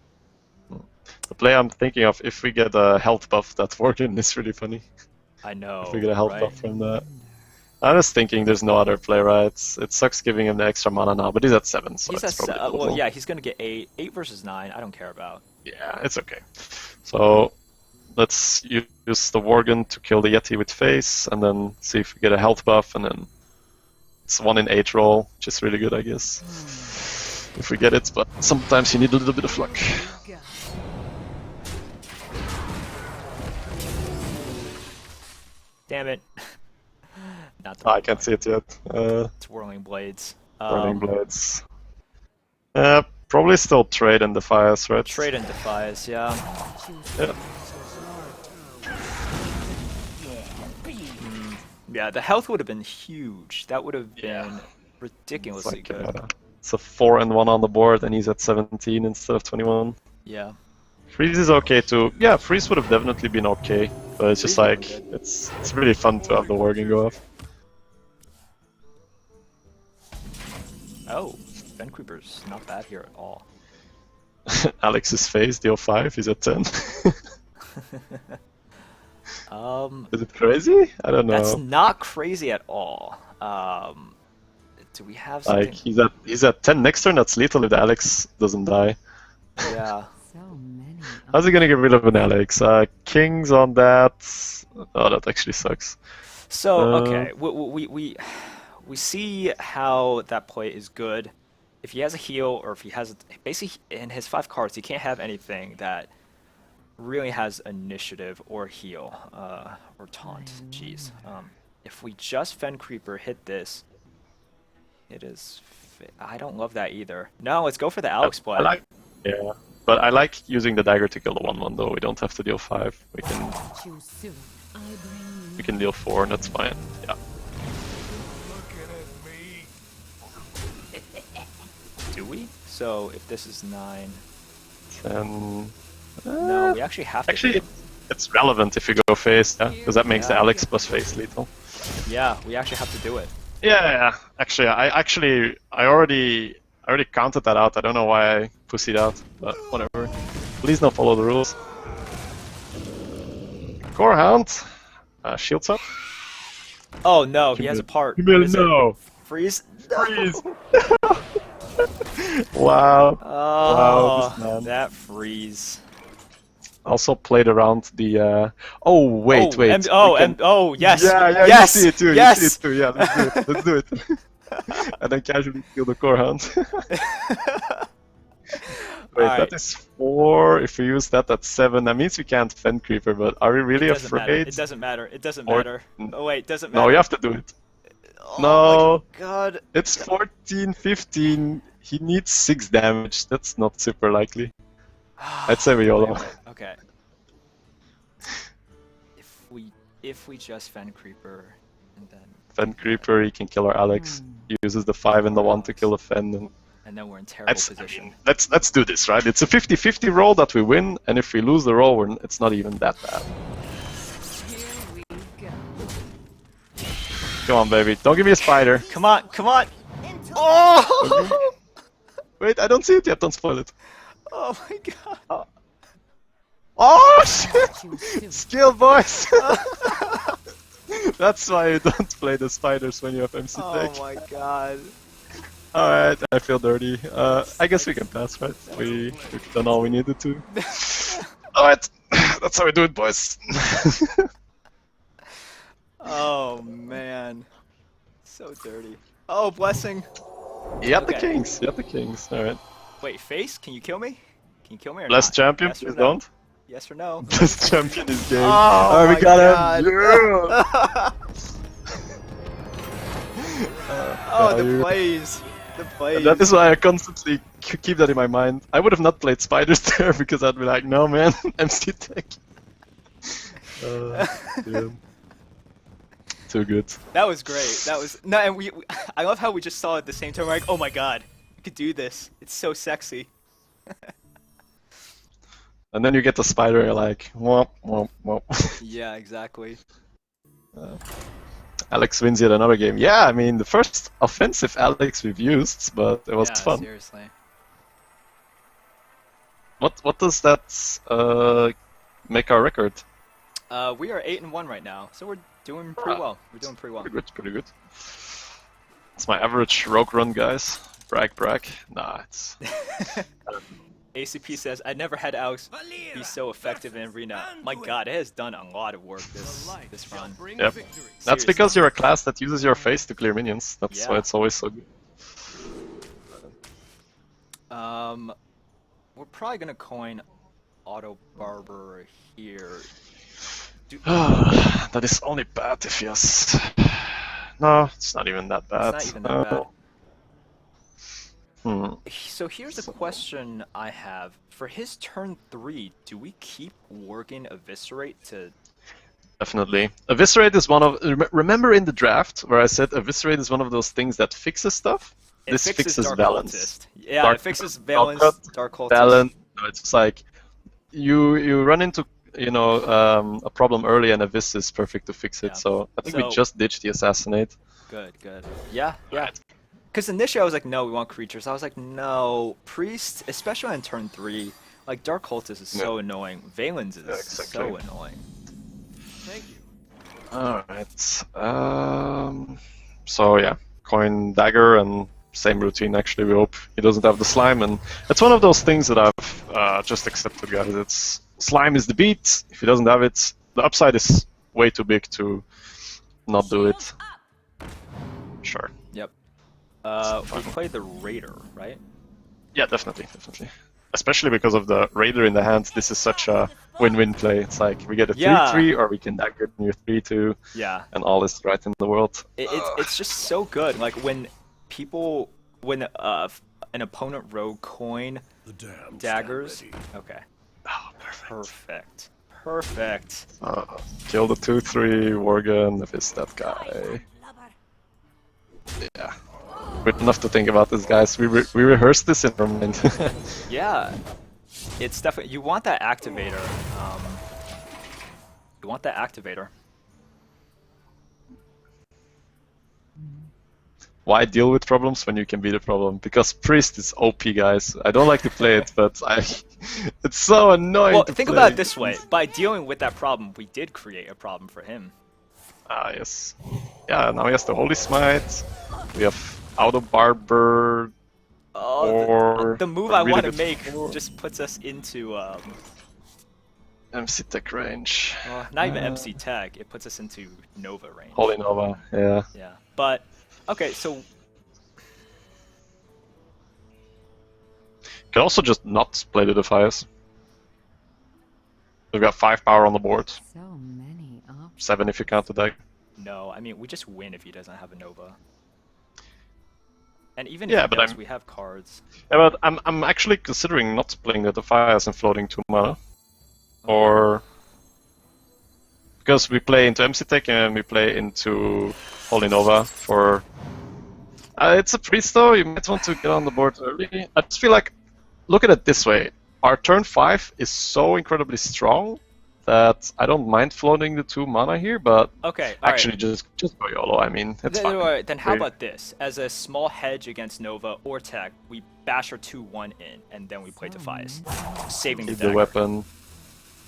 The play I'm thinking of, if we get a health buff, that Worgen is really funny. I know. If we get a health right? buff from that. I was thinking there's no other play, right? It sucks giving him the extra mana now, but he's at 7, so He's it's at probably well, doable. yeah, he's gonna get 8. 8 versus 9. I don't care about. Yeah, it's okay. So let's use the Worgen to kill the Yeti with face, and then see if we get a health buff, and then it's 1 in 8 roll, which is really good, I guess. If we get it, but sometimes you need a little bit of luck. Damn it. Not the I right can't one. see it yet. It's Whirling Blades. Burning Blades. Probably still trade and Defias, right? Trade and Defias, yeah. Yeah. Yeah, the health would have been huge. That would have been Yeah. ridiculously It's like, good. it's a 4 and 1 on the board, and he's at 17 instead of 21. Yeah. Freeze is okay too. Yeah, Freeze would have definitely been okay, but it's just Freeze like would've been it's really fun to have the Worgen go off. Oh, Fen Creeper's not bad here at all. Alex's face, deal 5, he's at 10. Is it crazy? I don't know. That's not crazy at all. Do we have something? Like he's at 10 next turn. That's lethal if the Alex doesn't die. Yeah. So many. How's he gonna get rid of an Alex? Kings on that. Oh, that actually sucks. So okay, we see how that play is good. If he has a heal, or if he has basically in his 5 cards, he can't have anything that really has initiative or heal or taunt. Jeez. If we just Fen Creeper hit this, it is. I don't love that either. No, let's go for the Alex play. Yeah, but I like using the dagger to kill the 1/1 though. We don't have to deal 5. We can deal 4, and that's fine. Yeah. Do we? So if this is 9, And no, we actually have to. actually, it's relevant if you go face, yeah, because that makes the Yeah. Alex plus face lethal. Yeah, we actually have to do it. Yeah. Actually, I already counted that out. I don't know why I pussied out, but whatever. Please don't follow the rules. Core Hound, shields up. Oh no, he has a part. Give me What a is it? no. Freeze. Freeze. Wow. Wow, Oh, this man. that freeze. Also played around the. Oh wait, Oh, wait. We can... yes, Yeah, yes, you see it too. yes. You see it too. Yeah, let's do it. Let's do it. And then casually kill the core hound. Wait, Alright. that is 4. If we use that, that's 7. That means we can't Fen Creeper, but are we really It doesn't matter. afraid? It doesn't matter. It doesn't Or- matter. Oh wait, doesn't matter. No, you have to do it. Oh No. my god. It's 14, 15. He needs 6 damage. That's not super likely. I'd say we YOLO. Okay. If we just Fen Creeper and then Fen Creeper, he can kill our Alex. He uses the 5 and the 1 to kill the Fen. And then we're in terrible I position. mean, let's do this, right? It's a 50-50 roll that we win, and if we lose the roll, it's not even that bad. Here we go. Come on, baby. Don't give me a spider. Come on, come on! Oh! Wait, I don't see it yet. Don't spoil it. Oh my god. Oh, shit! Too soon. Skill, boys! That's why you don't play the spiders when you have MC Oh deck. my god. Alright, I feel dirty. I guess we can pass, right? We've done all we needed to. Alright, that's how we do it, boys. Oh man. So dirty. Oh, blessing. You have the Okay. kings, you have the kings. Alright. Wait, face? Can you kill me? Can you kill me or Blessed not? champion, Yes or please no? don't. Yes or no? Blessed champion is game. Oh, Alright, my we got God. him! Yeah! Oh, the you- plays. The plays. And that is why I constantly keep that in my mind. I would have not played spiders there because I'd be like, no man, MC tech. Damn. Too good. That was great. That was no, and I love how we just saw it at the same time. We're like, oh my god, we could do this. It's so sexy. And then you get the spider, you're like, womp, womp, womp. Yeah, exactly. Alex wins yet another game. Yeah, I mean, the first offensive Alex we've used, but it was Yeah, fun. seriously. What does that make our record? We are 8-1 right now, so we're doing pretty well. We're doing pretty well. Pretty good, pretty good. It's my average rogue run, guys. Brag, brag. Nah, it's... ACP says, I never had Alex be so effective in Arena. My god, it has done a lot of work this run. Yep. That's because you're a class that uses your face to clear minions. That's why Yeah. it's always so good. We're probably gonna coin Auto Barber here. That is only bad if yes. No, it's not even that bad. It's not even that bad. Hmm. So here's a question I have. For his turn 3, do we keep working Eviscerate to... Definitely. Eviscerate is one of... Remember in the draft where I said Eviscerate is one of those things that fixes stuff? It This fixes Dark balance. Cultist. Yeah, Dark- it fixes balance, Dark Cultist. Balance. No, it's like you run into a problem early and Avis is perfect to fix it. Yeah. So I think we So- just ditched the Assassinate. Good, good. Yeah, yeah. Because initially I was like, no, we want creatures. I was like, no, Priest, especially on turn 3, like Dark Cultist is so annoying. Valens is exactly. so annoying. Thank you. Alright. So yeah, coin dagger and same routine actually. We hope he doesn't have the slime, and it's one of those things that I've just accepted, guys. It's slime is the beat. If he doesn't have it, the upside is way too big to not do it. Sure. Yep. We play the Raider, right? Yeah, definitely, definitely. Especially because of the Raider in the hand, this is such a win-win play. It's like we get a 3-3, or we can dagger near 3-2, Yeah. and all is right in the world. It's just so good. Like when an opponent rogue coin The dam daggers. stand ready. Okay. Oh, perfect. Perfect. Kill the 2-3 Worgen if it's that guy. Yeah. With enough to think about this, guys. We rehearsed this in our mind. Yeah. It's definitely you want that activator. You want that activator. Why deal with problems when you can be the problem? Because Priest is OP, guys. I don't like to play it, but it's so annoying Well, to think play. about it this way. By dealing with that problem, we did create a problem for him. Ah, yes. Yeah, now he has the Holy Smite. We have Auto Barber Oh, or the move a I really want to good make four. just puts us into MC Tech range. not even MC Tech. It puts us into Nova range. Holy Nova, yeah. Yeah, but okay, so Can also just not play the Defias. We've got 5 power on the board. So many options. 7 if you count the deck. no, I mean we just win if he doesn't have a Nova. And even Yeah, if he but does, I'm- we have cards. Yeah, but I'm actually considering not playing the Defias and floating 2 mana. Or... Because we play into MC Tech and we play into Holy Nova for... it's a priest though, you might want to get on the board early. I just feel like, look at it this way. Our turn 5 is so incredibly strong that I don't mind floating the 2 mana here, but Okay, all actually just go YOLO, I mean, it's fine. Alright, then how We- about this? As a small hedge against Nova or Tech, we bash our 2-1 in, and then we play Defias, saving the Keep dagger. the weapon.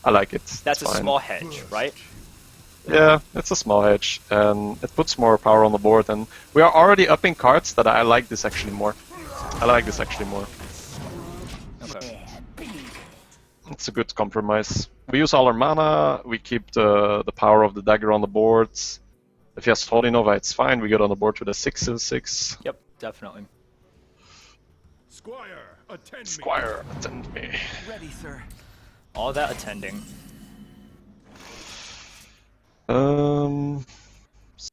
I like it. That's it's a fine. small hedge, right? Yeah, it's a small hedge, and it puts more power on the board, and we are already upping cards that I like this actually more. I like this actually more. Okay. It's a good compromise. We use all our mana, we keep the power of the dagger on the board. If he has Holy Nova, it's fine, we get on the board with a 6/6. Yep, definitely. Squire, attend me. Squire, attend me. Ready, sir. All that attending.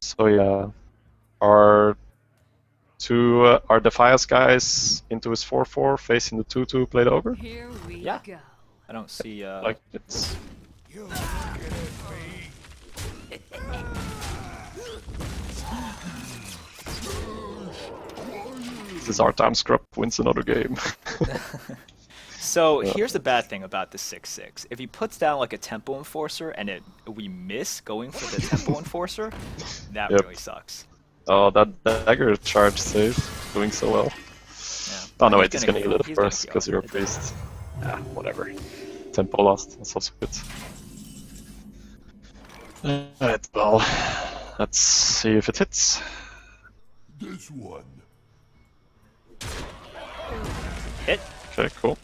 So yeah, our Defias guys into his 4/4, facing the 2/2 played over. Here we Yeah. go. I don't see. Like it's You looking at me? this is our time scrub wins another game. So here's the bad thing about the 6/6. If he puts down like a Tempo Enforcer and we miss going for the Tempo Enforcer, that Yep. really sucks. Oh, that dagger charge save, doing so well. Yeah. Oh no, He's wait, he's gonna heal it he's gonna first heal. because you're a priest. Ah, whatever. Tempo lost, that's also good. Alright, well, let's see if it hits. This one. Hit. Okay, cool.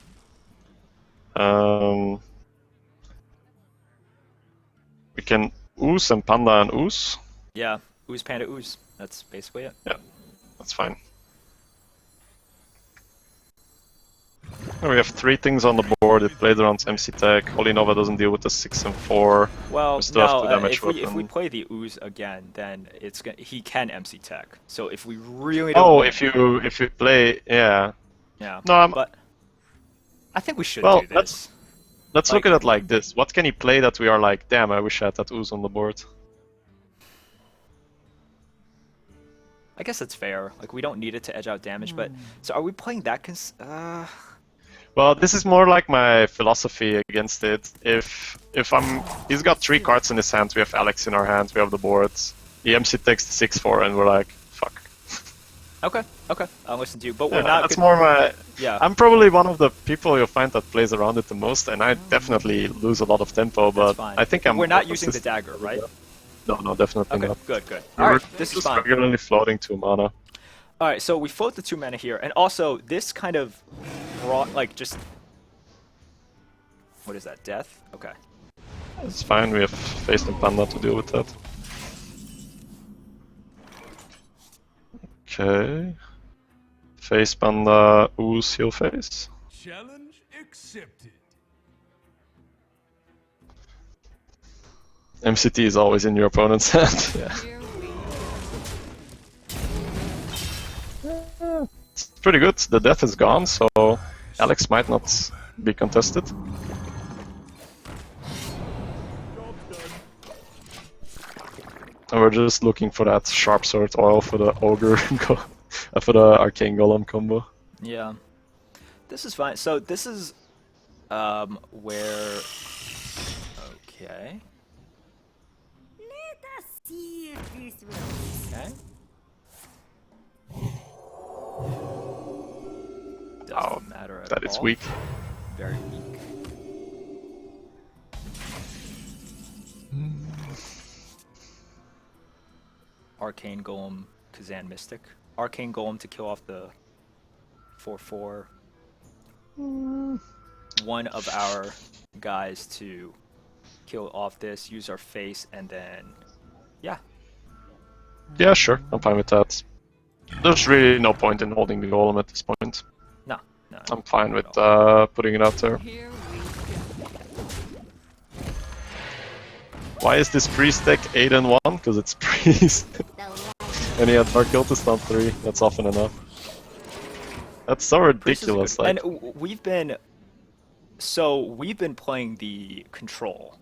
We can ooze and panda and ooze. Yeah. Ooze Panda Ooze. That's basically it. Yeah, that's fine. And we have 3 things on the board. It played around MC Tech. Holy Nova doesn't deal with the 6 and 4. Well, We still have no. to damage If we weapon. play the Ooze again, then he can MC Tech. So if we really don't. Oh, want- if you play, yeah. Yeah. No, but I think we should Well, do this. let's look Like- at it like this. What can he play that we are like, damn, I wish I had that ooze on the board? I guess that's fair. Like we don't need it to edge out damage, but so are we playing that? Well, this is more like my philosophy against it. He's got 3 cards in his hand. We have Alex in our hands. We have the boards. The MC takes the 6/4, and we're like, fuck. Okay, I'll listen to you. But Yeah, we're not. that's more my. Yeah. I'm probably one of the people you'll find that plays around it the most, and I definitely lose a lot of tempo. But That's fine. I think I'm. We're not more using the consistent. dagger, right? No, definitely Okay, not. good. We're All right, this is just fine. regularly floating 2 mana. All right, so we float the 2 mana here, and also this kind of brought like just. What is that? Death? Okay. It's fine. We have Face and Panda to deal with that. Okay. Face Panda, ooze, heal face. Challenge accepted. MCT is always in your opponent's hand. Yeah. Here we It's pretty good. The death is gone, so Alex might not be contested. And we're just looking for that sharp sword oil for the ogre for the arcane golem combo. Yeah. This is fine. So this is where. Okay. Let us see if this will. Okay. Doesn't Oh, matter at that is all. weak. Very weak. Arcane Golem, Kazan Mystic. Arcane Golem to kill off the 4/4. One of our guys to kill off this, use our face, and then yeah. Yeah, sure. I'm fine with that. There's really no point in holding the golem at this point. No, no. I'm fine with putting it out there. Here we go. Why is this priest deck 8 and 1? Because it's priest. And he had Dark Cultist on 3. That's often enough. That's so ridiculous. Like, And we've been playing the control,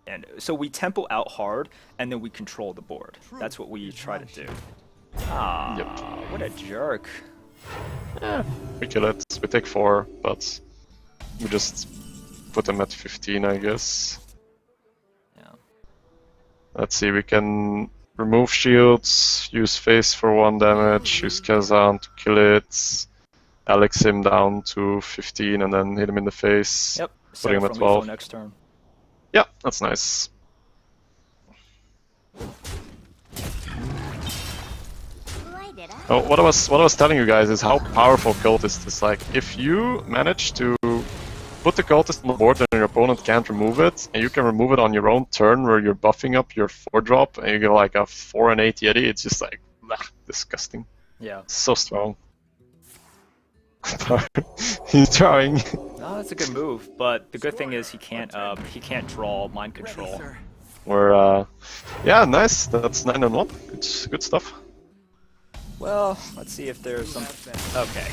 and so we tempo out hard, and then we control the board. That's what we try to do. Ah, what a jerk! yeah, we kill it. We take 4, but we just put them at 15, I guess. Yeah. Let's see, we can remove shields, use face for 1 damage, use Kazan to kill it, Alex him down to 15, and then hit him in the face. Yep. Putting him at from 12. lethal next turn. Yeah, that's nice. Oh, what I was telling you guys is how powerful Cultist is. Like, if you manage to put the Cultist on the board and your opponent can't remove it, and you can remove it on your own turn where you're buffing up your 4-drop, and you get like a 4 and 8 Yeti, it's just like, disgusting. Yeah. So strong. He's trying. No, that's a good move, but the good thing is he can't draw mind control. We're yeah, nice. That's 9 and 1. Good stuff. Well, let's see if there's some. Okay.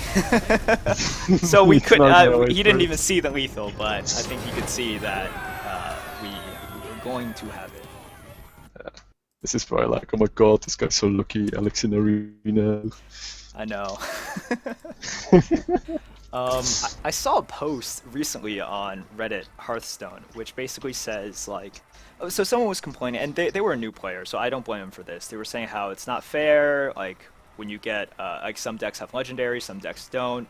So we could. He didn't even see the lethal, but I think he could see that we were going to have it. Yeah. This is probably like, oh my god, this guy's so lucky, Alex in arena. I know. I saw a post recently on Reddit Hearthstone, which basically says like, so someone was complaining, and they were a new player, so I don't blame them for this. They were saying how it's not fair, like when you get like some decks have legendaries, some decks don't,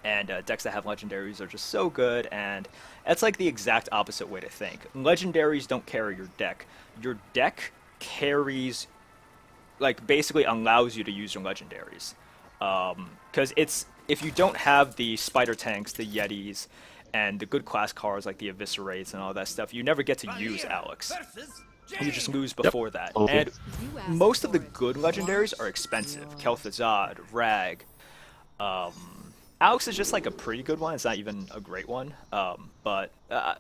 and decks that have legendaries are just so good, and that's like the exact opposite way to think. Legendaries don't carry your deck. Your deck carries, like, basically allows you to use your legendaries. Because if you don't have the spider tanks, the yetis, and the good class cards like the eviscerates and all that stuff, you never get to use Alex. You just lose before that. And most of the good legendaries are expensive. Kel'Thuzad, Rag. Alex is just like a pretty good one. It's not even a great one. But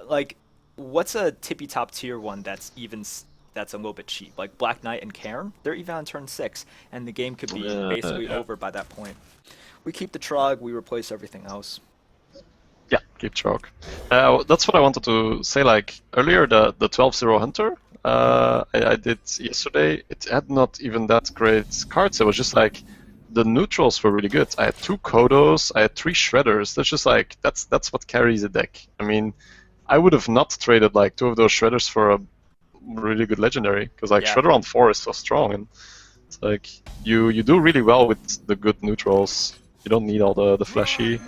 like, what's a tippy top tier one that's a little bit cheap? Like Black Knight and Cairn, they're even on turn 6, and the game could be basically over by that point. We keep the Trog, we replace everything else. Yeah, keep Trog. That's what I wanted to say. Like earlier, the 12-0 Hunter I did yesterday. It had not even that great cards. It was just like the neutrals were really good. I had 2 Kodos, I had 3 Shredders. That's just like that's what carries a deck. I mean, I would have not traded like 2 of those Shredders for a really good legendary, because like Shredder on 4 is so strong, and it's like you do really well with the good neutrals. You don't need all the flashy.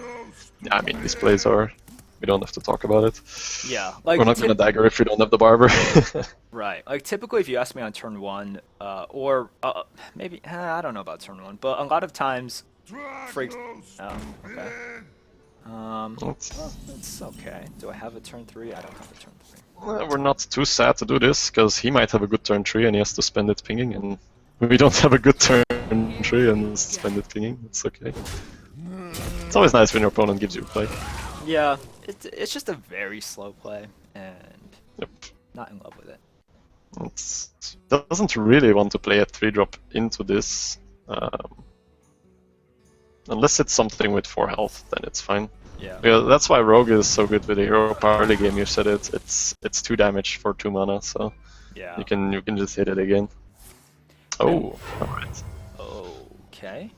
I mean, these plays are. We don't have to talk about it. Yeah, like we're not gonna dagger if we don't have the barber. Right. Like typically, if you ask me on turn 1, or maybe I don't know about turn 1, but a lot of times, freaks. Okay. It's okay. Do I have a turn 3? I don't have a turn 3. Well, we're not too sad to do this, because he might have a good turn 3 and he has to spend it pinging, and we don't have a good turn 3 and spend it pinging. It's okay. It's always nice when your opponent gives you a play. Yeah, it's just a very slow play, and not in love with it. It doesn't really want to play a 3-drop into this. Unless it's something with 4 health, then it's fine. Yeah. That's why Rogue is so good with the hero power early game. You said it. It's 2 damage for 2 mana, so yeah. You can just hit it again. Oh, alright. Okay.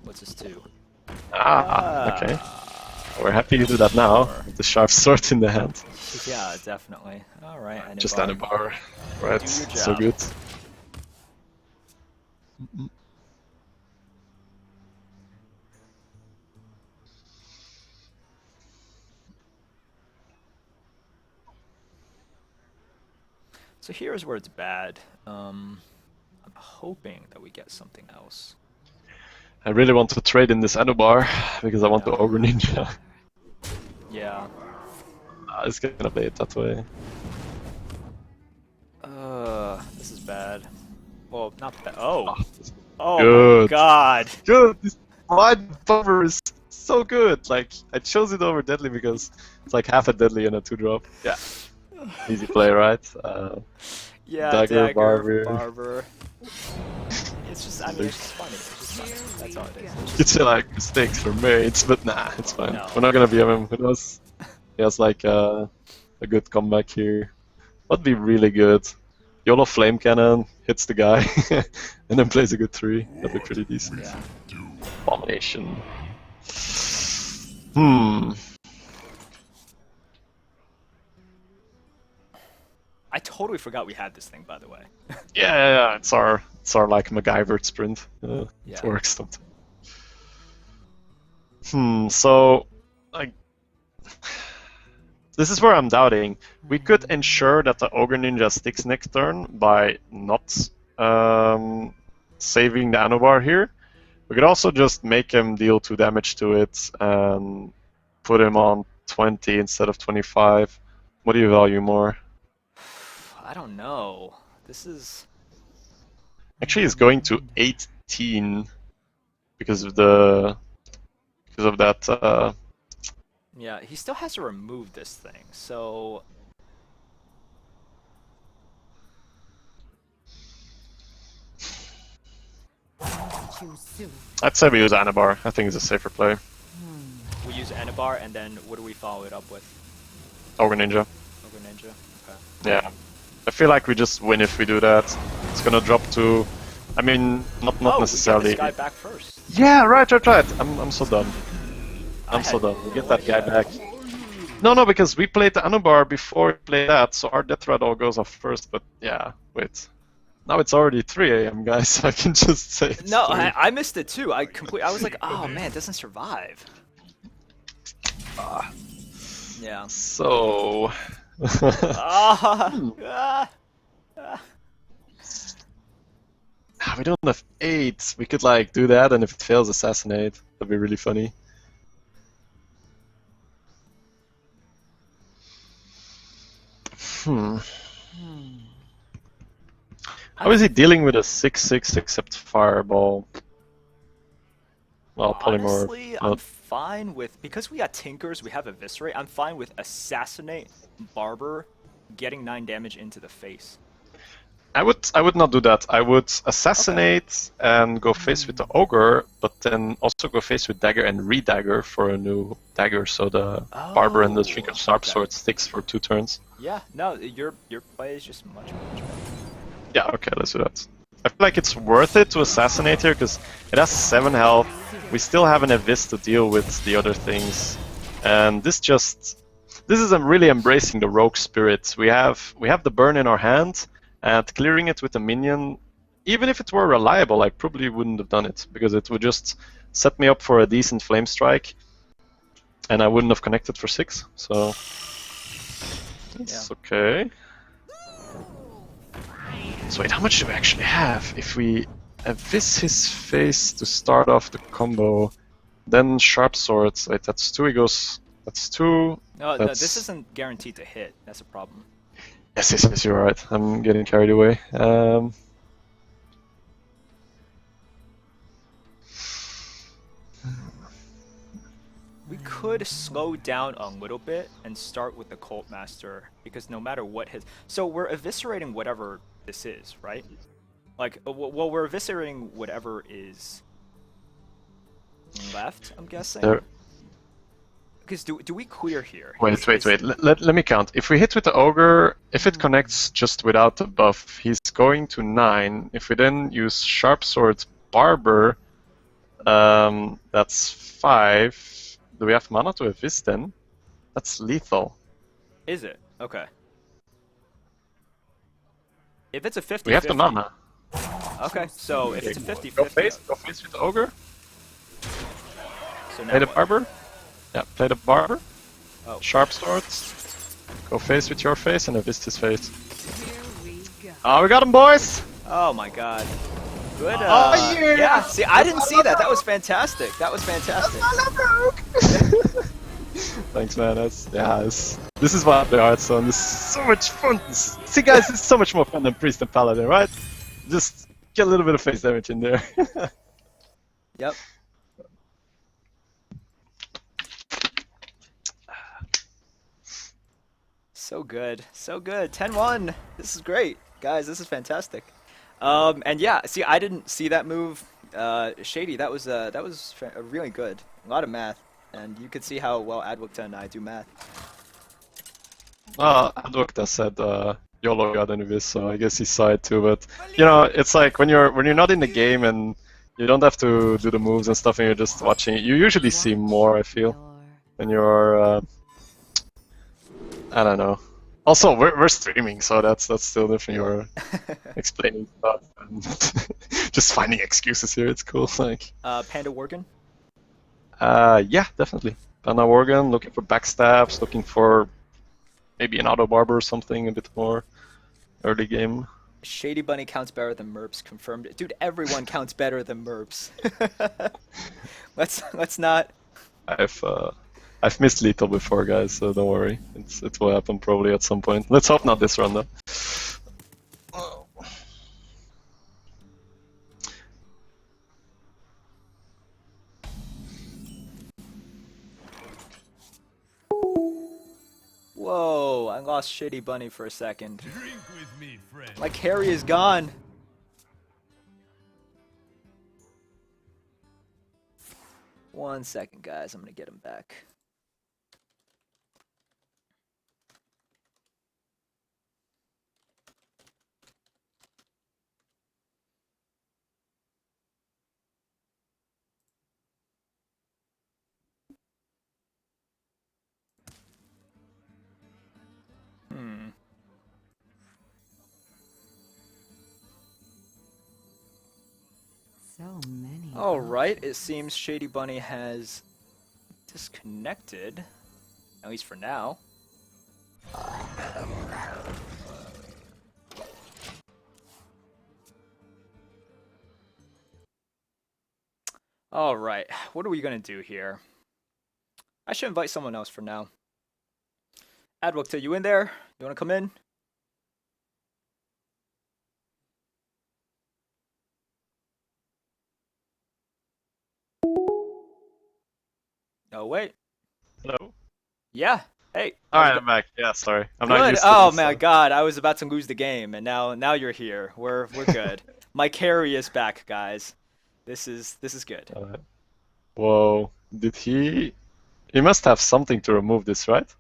What's this 2? Okay. We're happy you do that now, with the sharp sword in the hand. Yeah, definitely. Alright, just Anibar. Right, so job. good. So here's where it's bad. hoping that we get something else. I really want to trade in this Anubar because I want the Ogre Ninja. Yeah. It's gonna play it that way. This is bad. Well, not bad. Oh. Ah, this is Oh good. my god. Good! This wide buffer is so good! Like, I chose it over Deadly because it's like half a Deadly and a 2-drop. Yeah. Easy play, right? Yeah, Dagger, Dagger, Barber. It's just, I mean, it's just funny. It's just funny. That's all it is. It's It's like mistakes were made, but nah, it's fine. No. We're not gonna BM him. Who knows? He has like a good comeback here. That'd be really good. YOLO Flame Cannon hits the guy and then plays a good 3. That'd be pretty decent. Yeah. Abomination. I totally forgot we had this thing, by the way. Yeah, it's our like MacGyver sprint. Yeah. It works sometimes. So like this is where I'm doubting. We could ensure that the Ogre Ninja sticks next turn by not saving the Anubar here. We could also just make him deal 2 damage to it and put him on 20 instead of 25. What do you value more? I don't know. This is... Actually, he's going to 18 because of that. Yeah, he still has to remove this thing, so... Too soon. I'd say we use Anabar. I think it's a safer play. We use Anabar, and then what do we follow it up with? Ogre Ninja. Ogre Ninja? Okay. Yeah. I feel like we just win if we do that. It's gonna drop to... I mean, not necessarily... We get this guy back first. Yeah, right. I'm so dumb. I'm so dumb. We get that guy back. No, because we played the Anubar before we played that, so our Death Rattle goes off first, but yeah, wait. Now it's already 3 AM, guys, so I can just say it's No, 3. I missed it too. I was like, oh man, it doesn't survive. Yeah. So... We don't have 8. We could like do that, and if it fails, assassinate. That'd be really funny. How is he dealing with a 6/6 except Fireball? Well, Polymorph. Honestly, I'm fine with, because we got Tinkers, we have Eviscerate, I'm fine with Assassinate, Barber, getting 9 damage into the face. I would not do that. I would assassinate and go face with the Ogre, but then also go face with Dagger and re-Dagger for a new Dagger, so the Barber and the Shrink of Sharp Sword sticks for 2 turns. Yeah, no, your play is just much better. Yeah, okay, let's do that. I feel like it's worth it to assassinate here, because it has 7 health. We still have an Abyss to deal with the other things. And this is really embracing the Rogue Spirit. We have the burn in our hand, and clearing it with a minion, even if it were reliable, I probably wouldn't have done it, because it would just set me up for a decent Flame Strike, and I wouldn't have connected for 6, so... It's okay. So wait, how much do we actually have? If we Abyss his face to start off the combo, then Sharp Swords, wait, that's 2, he goes... That's 2... No, this isn't guaranteed to hit, that's a problem. Yes, you're right. I'm getting carried away. We could slow down a little bit and start with the Cult Master, because no matter what his... So we're eviscerating whatever this is, right? Like, well, we're eviscerating whatever is left, I'm guessing? Because do we clear here? Wait. Let me count. If we hit with the Ogre, if it connects just without the buff, he's going to 9. If we then use Sharp Sword Barber, that's 5. Do we have mana to Abyss then? That's lethal. Is it? Okay. If it's a 50-50... We have the mana. Okay, so if it's a 50-50... Go face with the Ogre. So now Play the what? Barber. Yeah, play the Barber. Oh. Sharp Swords. Go face with your face and Abyss his face. Here we go. Ah, we got him, boys! Oh my god. Good. Oh, yeah. Yeah. See, I didn't see that. That was fantastic. That was fantastic. Thanks, man. This is why the Hearthstone is so much fun. See, guys, it's so much more fun than Priest and Paladin, right? Just get a little bit of face damage in there. Yep. So good. So good. 10-1. This is great. Guys, this is fantastic. And yeah, see, I didn't see that move. Shady, that was really good. A lot of math. And you could see how well Adwicta and I do math. Adwocta said YOLO got into this, so I guess he saw it too. But you know, it's like when you're not in the game and you don't have to do the moves and stuff, and you're just watching it. You usually see more, I feel, when you're. I don't know. Also, we're streaming, so that's still different. You're explaining stuff and just finding excuses here. It's cool. Like. Panda Worgen? Yeah, definitely. Panda Worgen, looking for backstabs, looking for maybe an auto barber or something a bit more early game. Shady Bunny counts better than Merps, confirmed. Dude, everyone counts better than Merps. let's not. I've missed lethal before, guys, so don't worry. It will happen probably at some point. Let's hope not this run though. Whoa, I lost Shady Bunny for a second. Drink with me, friend. My carry is gone. One second, guys. I'm gonna get him back. So many. Alright, it seems Shady Bunny has disconnected. At least for now. Alright, what are we gonna do here? I should invite someone else for now. Adwicta, you in there? You wanna come in? Oh, wait. Hello. Yeah. Hey. Alright, I'm back. Yeah, sorry. I'm not Good. used to Oh this, my god, I was about to lose the game, and now you're here. We're good. My carry is back, guys. This is good. Whoa. Did he? He must have something to remove this, right?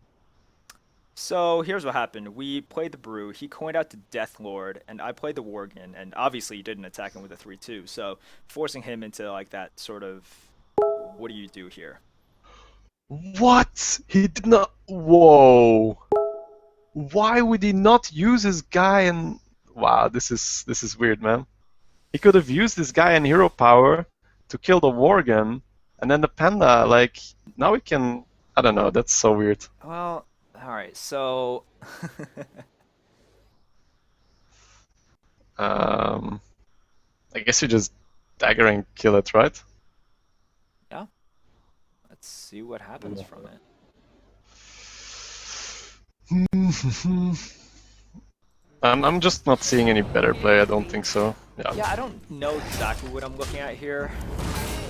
So here's what happened. We played the Brew. He coined out the Death Lord, and I played the Worgen, and obviously he didn't attack him with a 3-2. So forcing him into like that sort of, what do you do here? What? He did not. Whoa. Why would he not use his guy and? Wow, this is weird, man. He could have used this guy in hero power to kill the Worgen, and then the Panda. Like now we can. I don't know. That's so weird. Well, all right. So. I guess you just dagger and kill it, right? Yeah. Let's see what happens from it. I'm just not seeing any better play. I don't think so. Yeah, I don't know exactly what I'm looking at here.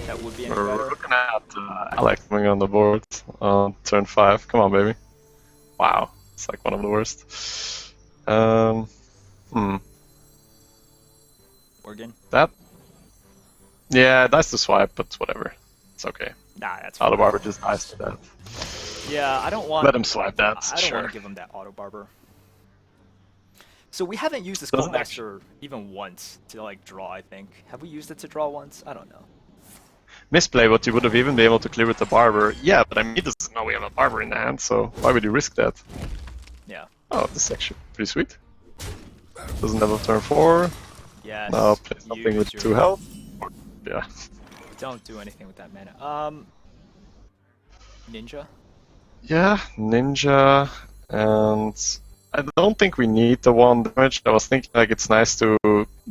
That would be any We're better. looking at Alex coming on the board on turn 5. Come on, baby. Wow, it's like one of the worst. Worgen? That? Yeah, that's the swipe, but whatever. It's okay. Nah, that's Auto fine. Barber just dies to that. Yeah, I don't want. Let him swipe that. I don't Sure. want to give him that auto barber. So we haven't used this Doesn't Cult Master even once to like draw. I think have we used it to draw once? I don't know. Misplay, but you would have even been able to clear with the Barber. Yeah, but I mean, he doesn't know we have a Barber in the hand, so why would you risk that? Yeah. Oh, this is actually pretty sweet. Doesn't have a turn 4. Yes. Now play something with use 2 your- health. Yeah. Don't do anything with that mana. Ninja. Yeah, Ninja, and I don't think we need the 1 damage. I was thinking like it's nice to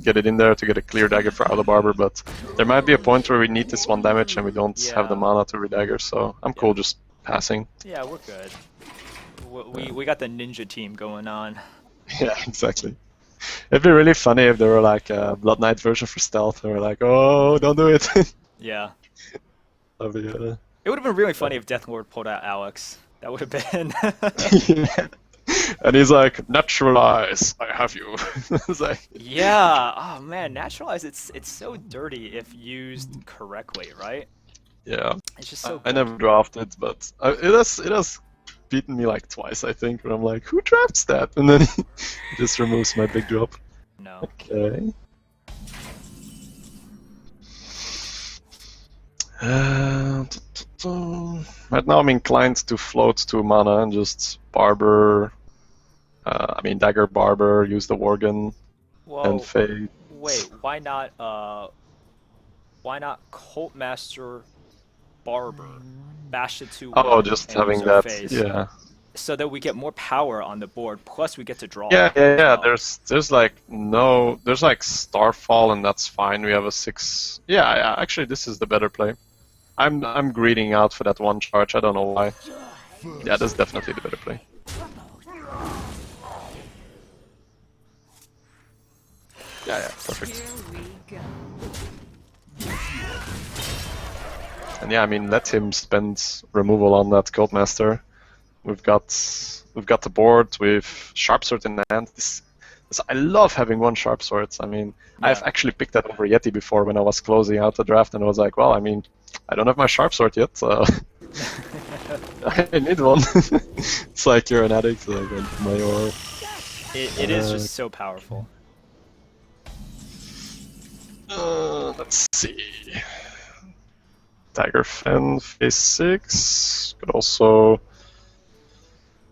get it in there to get a clear dagger for out of Barber, but there might be a point where we need this 1 damage and we don't have the Yeah. mana to redagger, so I'm cool just passing. Yeah, we're good. We got the ninja team going on. Yeah, exactly. It'd be really funny if there were like a Blood Knight version for stealth, and we're like, oh, don't do it. Yeah. That'd be, It would have been really funny if Deathlord pulled out Alex. That would have been. yeah. And he's like, naturalize, I have you. It's like, Yeah. Oh man, naturalize. It's so dirty if used correctly, right? yeah. It's just so. I Good. never drafted, but it has beaten me like twice, I think, where I'm like, who drafts that? And then he just removes my big drop. No. Okay. Right now I'm inclined to float 2 mana and just Barber, Dagger Barber, use the Worgen, Whoa. and Fade. Wait. Why not? Why not Cult Master Barber? Bash it to. Oh, just and having use our that, face, yeah. So that we get more power on the board. Plus, we get to draw. Yeah. as well. There's like Starfall, and that's fine. We have a 6. Yeah. Actually, this is the better play. I'm greeding out for that 1 charge. I don't know why. Yeah, that's definitely the better play. Yeah, perfect. Here we go. And yeah, let him spend removal on that Cultmaster. We've got the board with Sharp Sword in hand. I love having 1 Sharp Sword. I've actually picked that over Yeti before when I was closing out the draft, and I was like, well, I don't have my Sharp Sword yet, so I need one. It's like you're an addict, like my oil. It is just so powerful. Let's see. Dagger Fen, phase 6. Could also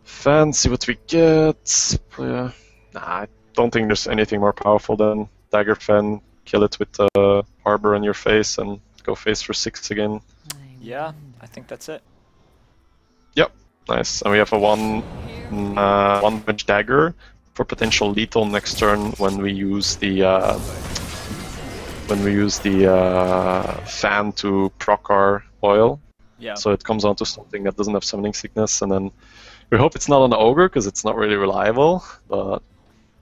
Fen, see what we get. Nah, I don't think there's anything more powerful than Dagger Fen. Kill it with Harbor in your face and go face for 6 again. Yeah, I think that's it. Yep, nice. And we have a 1 damage dagger for potential lethal next turn when we use the fan to proc our oil. Yeah. So it comes onto something that doesn't have summoning sickness, and then we hope it's not an ogre because it's not really reliable, but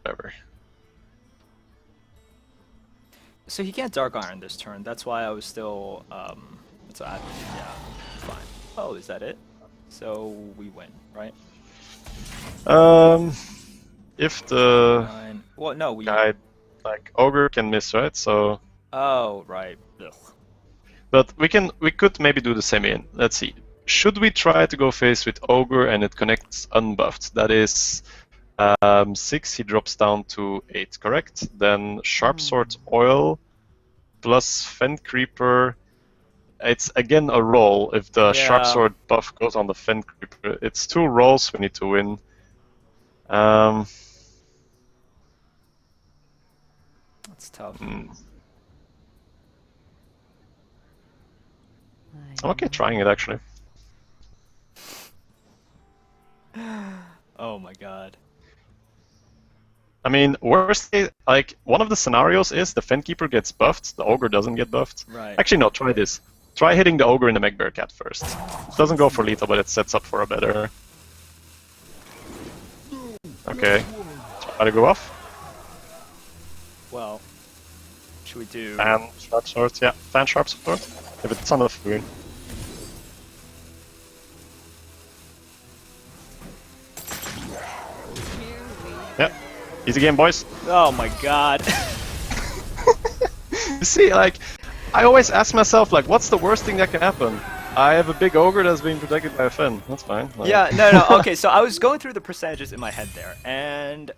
whatever. So he can't Dark Iron this turn. That's why I was still. Yeah, fine. Oh, is that it? So we win, right? If the Fine. Well, no, we. guy like ogre can miss, right? So. Oh, right. Ugh. But we could maybe do the same in. Let's see. Should we try to go face with ogre and it connects unbuffed? That is 6. He drops down to 8, correct? Then Sharp Sword Oil plus Fen Creeper. It's again a roll. If the Sharp Yeah. Sword buff goes on the Fen Creeper, it's 2 rolls we need to win. That's tough. I'm okay trying it actually. Oh my god. Worst case, like one of the scenarios is the Fenkeeper gets buffed, the ogre doesn't get buffed. Right. Actually, no. Try this. Try hitting the ogre in the Mech Cat first. It doesn't go for lethal, but it sets up for a better. Okay. Try to go off. Well, should we do? Fan Sharp Sword. Yeah, Fan Sharp Sword. If it's on the screen. Yeah. Easy game, boys. Oh my god. You see, like, I always ask myself, like, what's the worst thing that can happen? I have a big ogre that's being protected by a Fen. That's fine. Like... Yeah, no. Okay, so I was going through the percentages in my head there, and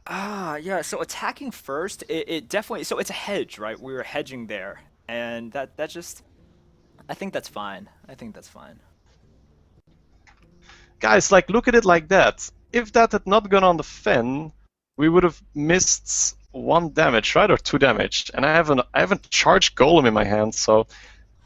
yeah. So attacking first, it definitely. So it's a hedge, right? We were hedging there, and that just. I think that's fine. Guys, like, look at it like that. If that had not gone on the Fen, we would have missed 1 damage, right, or 2 damage. And I haven't charged Golem in my hand, so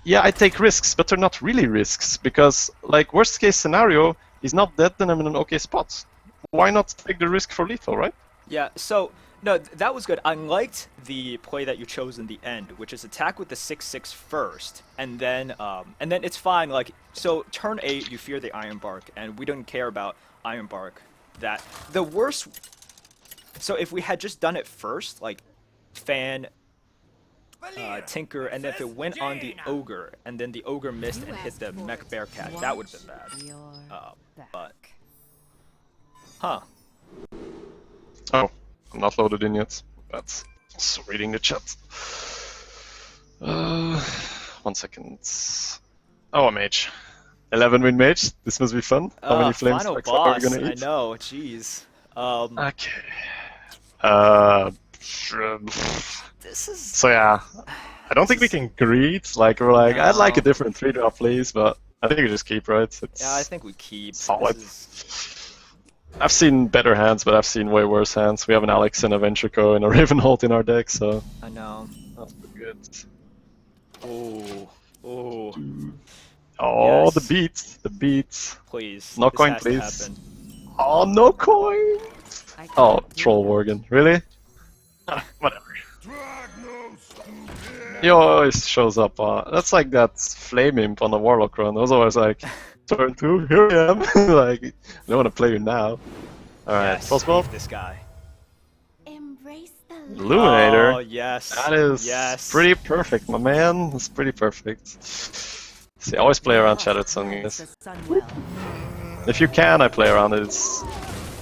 yeah, I take risks, but they're not really risks because, like, worst case scenario, he's not dead, then I'm in an okay spot. why not take the risk for lethal, right? Yeah, so no, that was good. I liked the play that you chose in the end, which is attack with the 6/6 first, and then it's fine. Like, so turn 8, you fear the Iron Bark, and we don't care about Iron Bark. That the worst. So if we had just done it first, like Fan, Tinker, and if it went on the Ogre, and then the Ogre missed and hit the Mech Bearcat, that would have been bad. Your But huh. Oh, I'm not loaded in yet. But just reading the chat. 1 second. Oh, a mage. 11 win mage. This must be fun. How many flame Final stacks are we boss. gonna I eat? know. Jeez. Okay. This is. So yeah, I don't think we can greed. Like we're like, I'd like a No. different 3-drop, please, but I think we just keep, right? It's Yeah, I think we keep. solid. This is... I've seen better hands, but I've seen way worse hands. We have an Alex and a Ventrico and a Ravenholt in our deck, so I know. that's pretty good. Oh. Oh. Oh, Yes. the beats. Please. No this coin, has to please. happen. Oh, no coin. I Oh, can't Troll do Worgen, really? Whatever. Dragno stupid. He always shows up. That's like that Flame Imp on the Warlock run. I was always like, turn 2, here I am. Like, I don't want to play you now. Alright, Yes, Frostball. leave this guy. Embrace the Illuminator. Oh, yes. That is yes. pretty perfect, my man. That's pretty perfect. See, I always play around Shattered Sun, the guys. sun well. If you can, I play around it.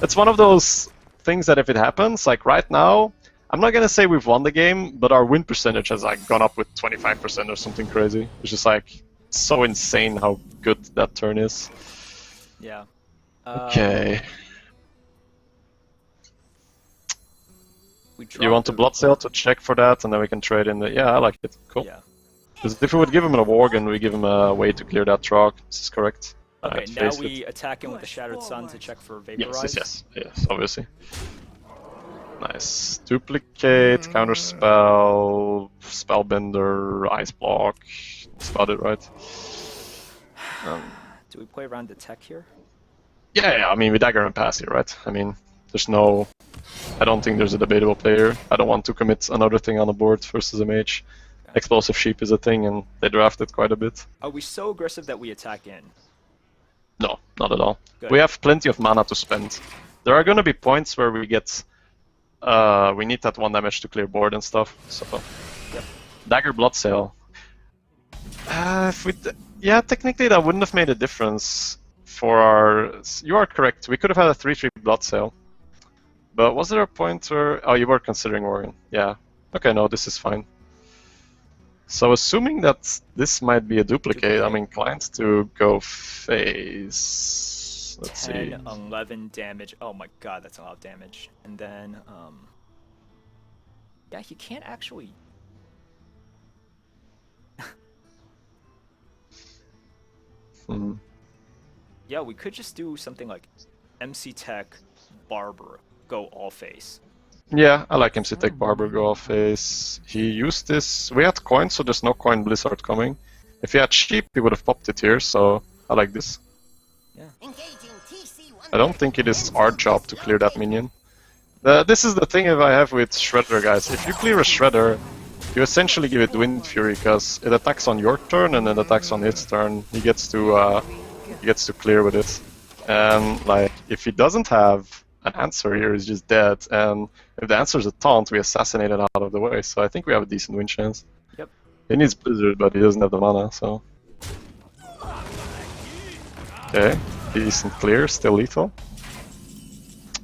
It's one of those things that if it happens, like right now, I'm not gonna say we've won the game, but our win percentage has like gone up with 25% or something crazy. It's just like so insane how good that turn is. Yeah. Okay. We You dropped want to the- blood sale to check for that, and then we can trade in the. Yeah, I like it. Cool. Yeah. Because if we would give him a Worgen, we give him a way to clear that Trog. This is correct. Okay, Let's now face we it. attack him with the Shattered Sun to check for Vaporize. Yes, obviously. Nice. Duplicate, counterspell, spellbender, ice block. That's about it, right? Do we play around the tech here? Yeah, I mean, we dagger and pass here, right? I mean, there's no. I don't think there's a debatable player. I don't want to commit another thing on the board versus a mage. Explosive Sheep is a thing, and they drafted quite a bit. Are we so aggressive that we attack in? No, not at all. Good. We have plenty of mana to spend. There are gonna be points where we get. We need that 1 damage to clear board and stuff. So, Yep. Dagger Blood Sale. Yeah, technically that wouldn't have made a difference for our. You are correct. We could have had a 3/3 Blood Sale. But was there a point where? Oh, you were considering Worgen. Yeah. Okay, no, this is fine. So assuming that this might be a duplicate, I'm inclined to go face. Let's 10, see. 11 damage. Oh my god, that's a lot of damage. And then, yeah, he can't actually. Hmm. Yeah, we could just do something like MC Tech, Barber, go all face. Yeah, I like MC Tech Barber go off face. He used this. We had coin, so there's no coin Blizzard coming. If he had sheep, he would have popped it here, so I like this. engaging TC1. I don't think it is our job to clear that minion. This is the thing if I have with Shredder, guys. If you clear a Shredder, you essentially give it Wind Fury, because it attacks on your turn and it attacks on his turn. He gets to clear with it. And like, if he doesn't have an answer here, he's just dead. And if the answer is a taunt, we assassinate it out of the way. So I think we have a decent win chance. Yep. He needs Blizzard, but he doesn't have the mana, so. Okay, decent clear, still lethal.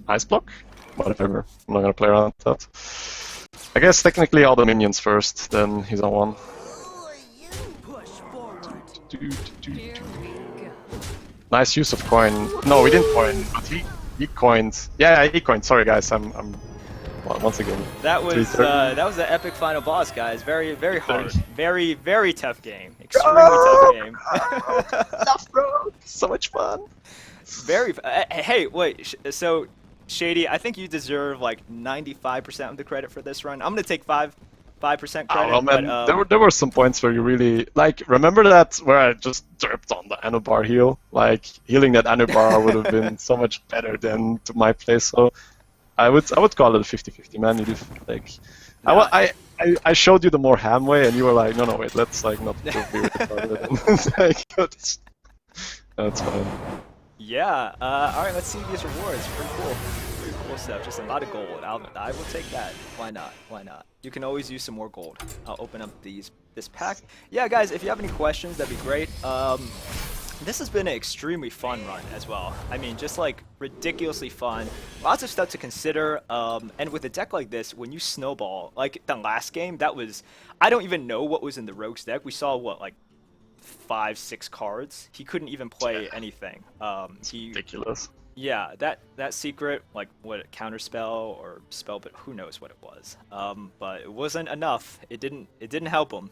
Ice block? Whatever, I'm not gonna play around with that. I guess technically all the minions first, then he's on 1. Push forward. Here we go. Nice use of coin. No, we didn't coin, but he coined. Yeah, he coined. Sorry guys, I'm well, once again. That was 330. that was an epic final boss, guys. Very hard, very tough game. Extremely tough game. Love, bro. So much fun. Hey, wait. So, Shady, I think you deserve like 95% of the credit for this run. I'm gonna take 5% 5% I credit. don't know, man. But There were some points where you really like. Remember that where I just derped on the Anubar heal? Like healing that Anubar would have been so much better than to my play. So I would call it a 50-50, man. You do like Nah. I showed you the more ham way, and you were like, no, wait, let's like not be retarded. It's like, that's fine. Yeah. All right. Let's see these rewards. Pretty cool. Pretty cool stuff. Just a lot of gold. I will take that. Why not? Why not? You can always use some more gold. I'll open up this pack. Yeah, guys. If you have any questions, that'd be great. This has been an extremely fun run as well. I mean, just like ridiculously fun. Lots of stuff to consider. And with a deck like this, when you snowball, like the last game, that was, I don't even know what was in the Rogue's deck. We saw what, like 5-6 cards. He couldn't even play anything. Ridiculous. Yeah, that secret, like what, counterspell or spell, but who knows what it was. But it wasn't enough. It didn't help him.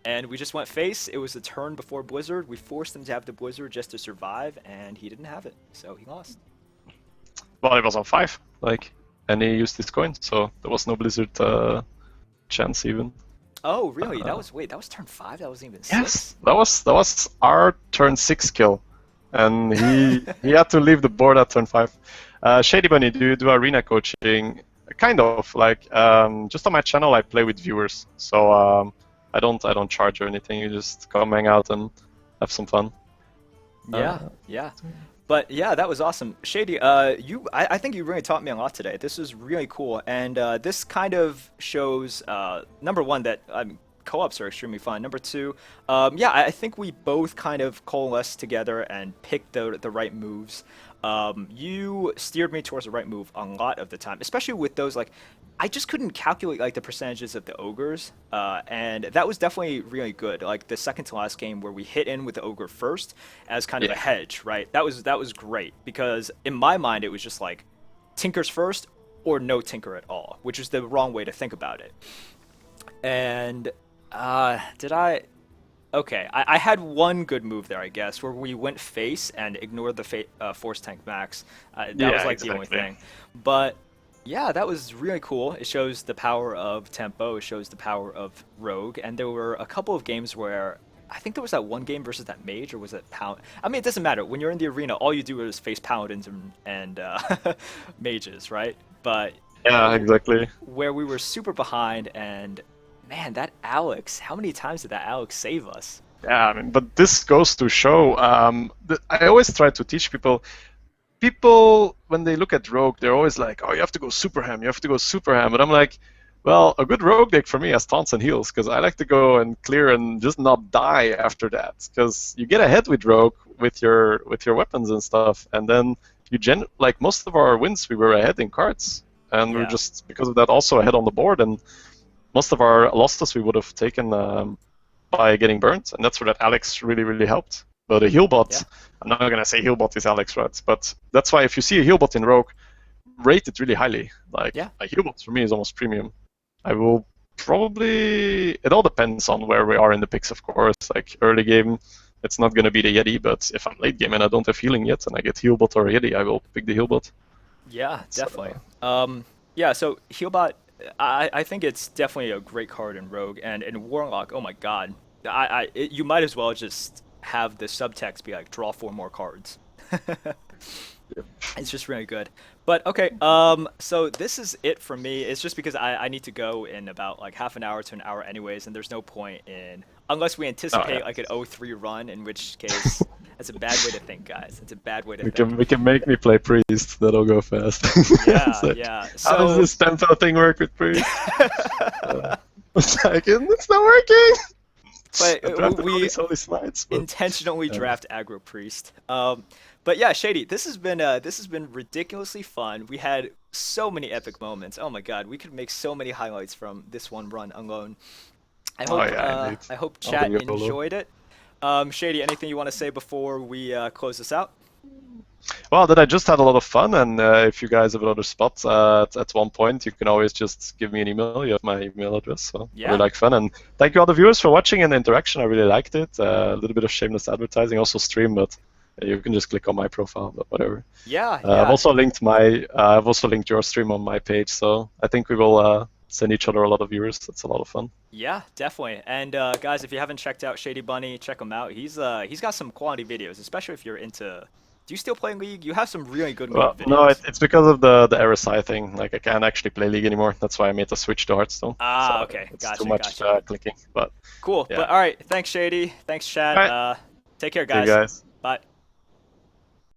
And we just went face. It was the turn before Blizzard. We forced him to have the Blizzard just to survive, and he didn't have it, so he lost. Well, it was on 5, like, and he used his coin, so there was no Blizzard chance even. Oh, really? That was turn 5. That wasn't even 6. Yes, that was our turn 6 kill, and he had to leave the board at turn 5. Shady Bunny, do you do arena coaching? Kind of, like, just on my channel I play with viewers, so I don't charge or anything. You just come hang out and have some fun. Yeah. But yeah, that was awesome. Shady, I think you really taught me a lot today. This was really cool, and this kind of shows number one that co-ops are extremely fun. Number two, yeah, I think we both kind of coalesced together and picked the right moves. You steered me towards the right move a lot of the time, especially with those, like, I just couldn't calculate like the percentages of the ogres, and that was definitely really good. Like the second to last game where we hit in with the ogre first as kind of a hedge, right? That was great, because in my mind it was just like tinkers first or no tinker at all, which is the wrong way to think about it. And Okay, I had one good move there, I guess, where we went face and ignored the force tank max. That was like the only thing. But yeah, that was really cool. It shows the power of tempo. It shows the power of rogue. And there were a couple of games where I think there was that one game versus that mage, or was it paladin? I mean, it doesn't matter. When you're in the arena, all you do is face paladins and mages, right? But yeah, exactly. Where we were super behind, and man, that Alex, how many times did that Alex save us? Yeah, I mean, but this goes to show, I always try to teach people, when they look at rogue, they're always like, oh, you have to go super ham, But I'm like, well, a good rogue deck for me has taunts and heals, because I like to go and clear and just not die after that, because you get ahead with rogue with your weapons and stuff, and then you like most of our wins we were ahead in cards, and we're just, because of that, also ahead on the board, and most of our losses we would have taken by getting burnt, and that's where that Alex really helped. But a healbot, I'm not gonna say healbot is Alex, right? But that's why if you see a healbot in Rogue, rate it really highly. Like a healbot for me is almost premium. I will probably, it all depends on where we are in the picks, of course. Like early game, it's not gonna be the Yeti, but if I'm late game and I don't have healing yet and I get healbot or a Yeti, I will pick the healbot. Yeah, definitely. Yeah, so healbot, I think it's definitely a great card in Rogue, and in Warlock, oh my god, you might as well just have the subtext be like, draw 4 more cards. It's just really good. But okay, so this is it for me. It's just because I need to go in about like half an hour to an hour anyways, and there's no point in, unless we anticipate like an 0-3 run, in which case that's a bad way to think, guys. It's a bad way to think. We can make me play Priest, that'll go fast. Yeah, like, yeah. So, how does this tempo thing work with Priest? It's like, it's not working! But we slides, intentionally draft aggro priest. But yeah, Shady, this has been ridiculously fun. We had so many epic moments. Oh my god, we could make so many highlights from this one run alone. I hope chat enjoyed it. Shady, anything you want to say before we close this out? Well, that I just had a lot of fun, and if you guys have another spot at one point, you can always just give me an email. You have my email address, so really like fun. And thank you all the viewers for watching and the interaction. I really liked it. A little bit of shameless advertising, also stream, but you can just click on my profile, but whatever. Yeah. I've also linked your stream on my page, so I think we will send each other a lot of viewers. That's a lot of fun. Yeah, definitely. And guys, if you haven't checked out Shady Bunny, check him out. He's got some quality videos, especially if you're into. Do you still play League? You have some really good Well, League videos. no, it's because of the RSI thing. Like I can't actually play League anymore. That's why I made the switch to Hearthstone. Ah, So okay. It's Gotcha, too much gotcha. clicking. But Cool. yeah. But all right, thanks Shady. Thanks Chad. All right. Take care, See you guys. guys. Bye.